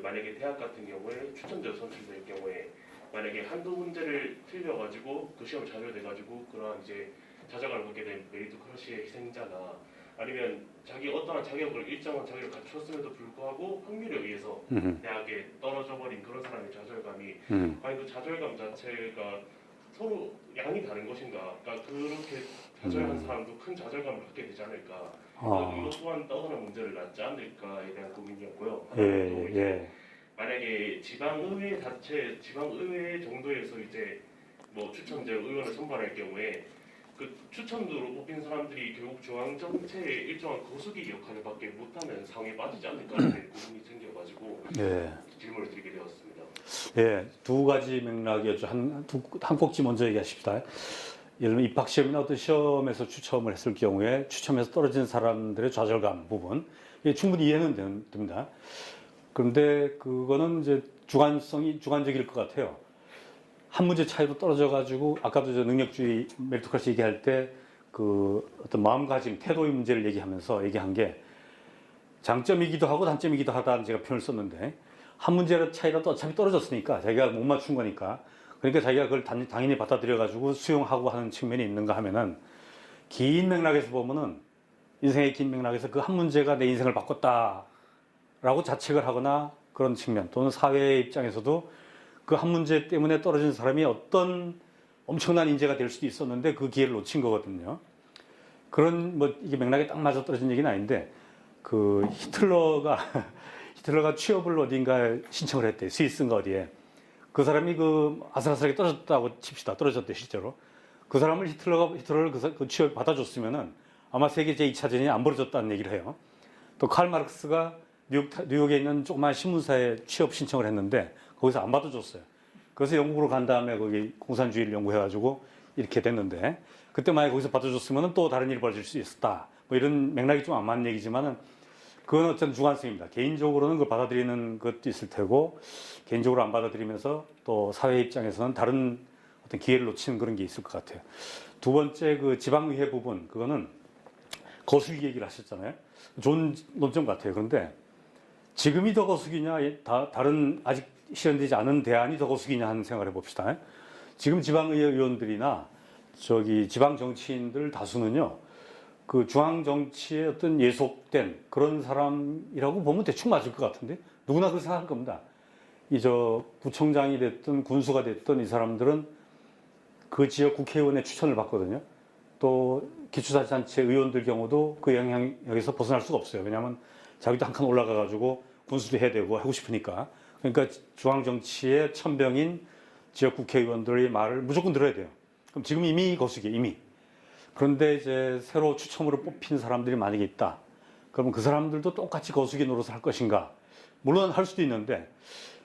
만약에 대학 같은 경우에 추천제로 선출될 경우에 만약에 한두 문제를 틀려가지고 그 시험을 잘 돼가지고 그런 이제 좌절감을 갖게 된 메리토크라시의 희생자나 아니면 어떠한 자격을 일정한 자격을 갖추었음에도 불구하고 확률에 의해서 대학에 떨어져 버린 그런 사람의 좌절감이 과연 그 좌절감 자체가 서로 양이 다른 것인가? 그러니까 그렇게 좌절한 사람도 큰 좌절감을 갖게 되지 않을까? 이것 또한 떠오르는 문제를 낳지 않을까에 대한 고민이었고요. 만약에 지방의회 정도에서 이제 뭐 추천제 의원을 선발할 경우에 그 추천으로 뽑힌 사람들이 결국 중앙 정체의 일정한 거수기 역할을 밖에 못하는 상황에 빠지지 않을까라는 고민이 생겨가지고 질문을 드리게 되었습니다. 예, 두 가지 맥락이었죠. 한 꼭지 먼저 얘기하십시다. 예를 들면 입학시험이나 어떤 시험에서 추첨을 했을 경우에 추첨에서 떨어진 사람들의 좌절감 부분, 충분히 이해는 됩니다. 그런데 그거는 이제 주관적일 것 같아요. 한 문제 차이로 떨어져가지고 아까도 능력주의 메리토크라시 얘기할 때 어떤 마음가짐, 태도의 문제를 얘기한 게 장점이기도 하고 단점이기도 하다는 제가 표현을 썼는데 한 문제 차이라도 어차피 떨어졌으니까 자기가 못 맞춘 거니까 그러니까 자기가 그걸 당연히 받아들여가지고 수용하고 하는 측면이 있는가 하면은 긴 맥락에서 보면은 인생의 긴 맥락에서 그 한 문제가 내 인생을 바꿨다라고 자책을 하거나 그런 측면 또는 사회의 입장에서도 그 한 문제 때문에 떨어진 사람이 어떤 엄청난 인재가 될 수도 있었는데 그 기회를 놓친 거거든요. 그런 뭐 이게 맥락에 딱 맞아 떨어진 얘기는 아닌데 그 히틀러가 취업을 어딘가에 신청을 했대. 스위스인가 어디에. 그 사람이 그 아슬아슬하게 떨어졌다고 칩시다. 떨어졌대 실제로. 그 사람을 히틀러를 그 취업 받아줬으면은 아마 세계 제2차전이 안 벌어졌다는 얘기를 해요. 또 칼 마르크스가 뉴욕에 있는 조그만 신문사에 취업 신청을 했는데 거기서 안 받아줬어요. 그래서 영국으로 간 다음에 거기 공산주의를 연구해가지고 이렇게 됐는데 그때 만약에 거기서 받아줬으면 또 다른 일이 벌어질 수 있었다. 뭐 이런 맥락이 좀 안 맞는 얘기지만은 그건 어떤 주관성입니다. 개인적으로는 그걸 받아들이는 것도 있을 테고 개인적으로 안 받아들이면서 또 사회 입장에서는 다른 어떤 기회를 놓치는 그런 게 있을 것 같아요. 두 번째 그 지방의회 부분 그거는 거수기 얘기를 하셨잖아요. 좋은 논점 같아요. 그런데 지금이 더 거수기냐 다른 아직 실현되지 않은 대안이 더 거수기냐 하는 생각을 해봅시다. 지금 지방의회 의원들이나 지방 정치인들 다수는요. 그 중앙 정치에 어떤 예속된 그런 사람이라고 보면 대충 맞을 것 같은데 누구나 그렇게 생각할 겁니다. 구청장이 됐든 군수가 됐든 이 사람들은 그 지역 국회의원의 추천을 받거든요. 또 기초자치단체 의원들 경우도 그 영향력에서 벗어날 수가 없어요. 왜냐하면 자기도 한 칸 올라가가지고 군수도 해야 되고 하고 싶으니까. 그러니까 중앙 정치의 천병인 지역 국회의원들의 말을 무조건 들어야 돼요. 그럼 지금 이미 거수기 이미. 그런데 이제 새로 추첨으로 뽑힌 사람들이 만약에 있다. 그러면 그 사람들도 똑같이 거수기 노릇을 할 것인가? 물론 할 수도 있는데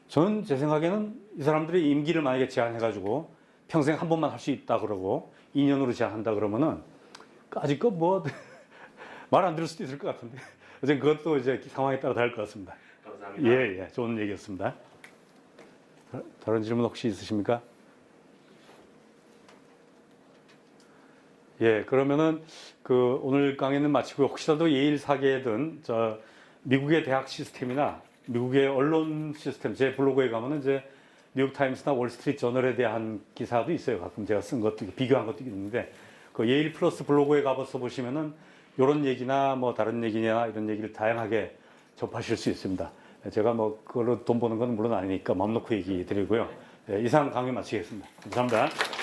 저는 제 생각에는 이 사람들이 임기를 만약에 제한해가지고 평생 한 번만 할 수 있다 그러고 2년으로 제한한다 그러면은 아직껏 뭐 말 안 들을 수도 있을 것 같은데 어쨌든 그것도 이제 상황에 따라 다를 것 같습니다. 감사합니다. 예, 좋은 얘기였습니다. 다른 질문 혹시 있으십니까? 예, 그러면은 오늘 강의는 마치고 혹시라도 예일 사계든 미국의 대학 시스템이나 미국의 언론 시스템 제 블로그에 가면은 이제 뉴욕타임스나 월스트리트 저널에 대한 기사도 있어요. 가끔 제가 쓴 것도 비교한 것도 있는데 그 예일 플러스 블로그에 가서 보시면은 이런 얘기나 뭐 다른 얘기냐 이런 얘기를 다양하게 접하실 수 있습니다. 제가 뭐 그걸로 돈 버는 건 물론 아니니까 마음 놓고 얘기 드리고요. 예, 이상 강의 마치겠습니다. 감사합니다.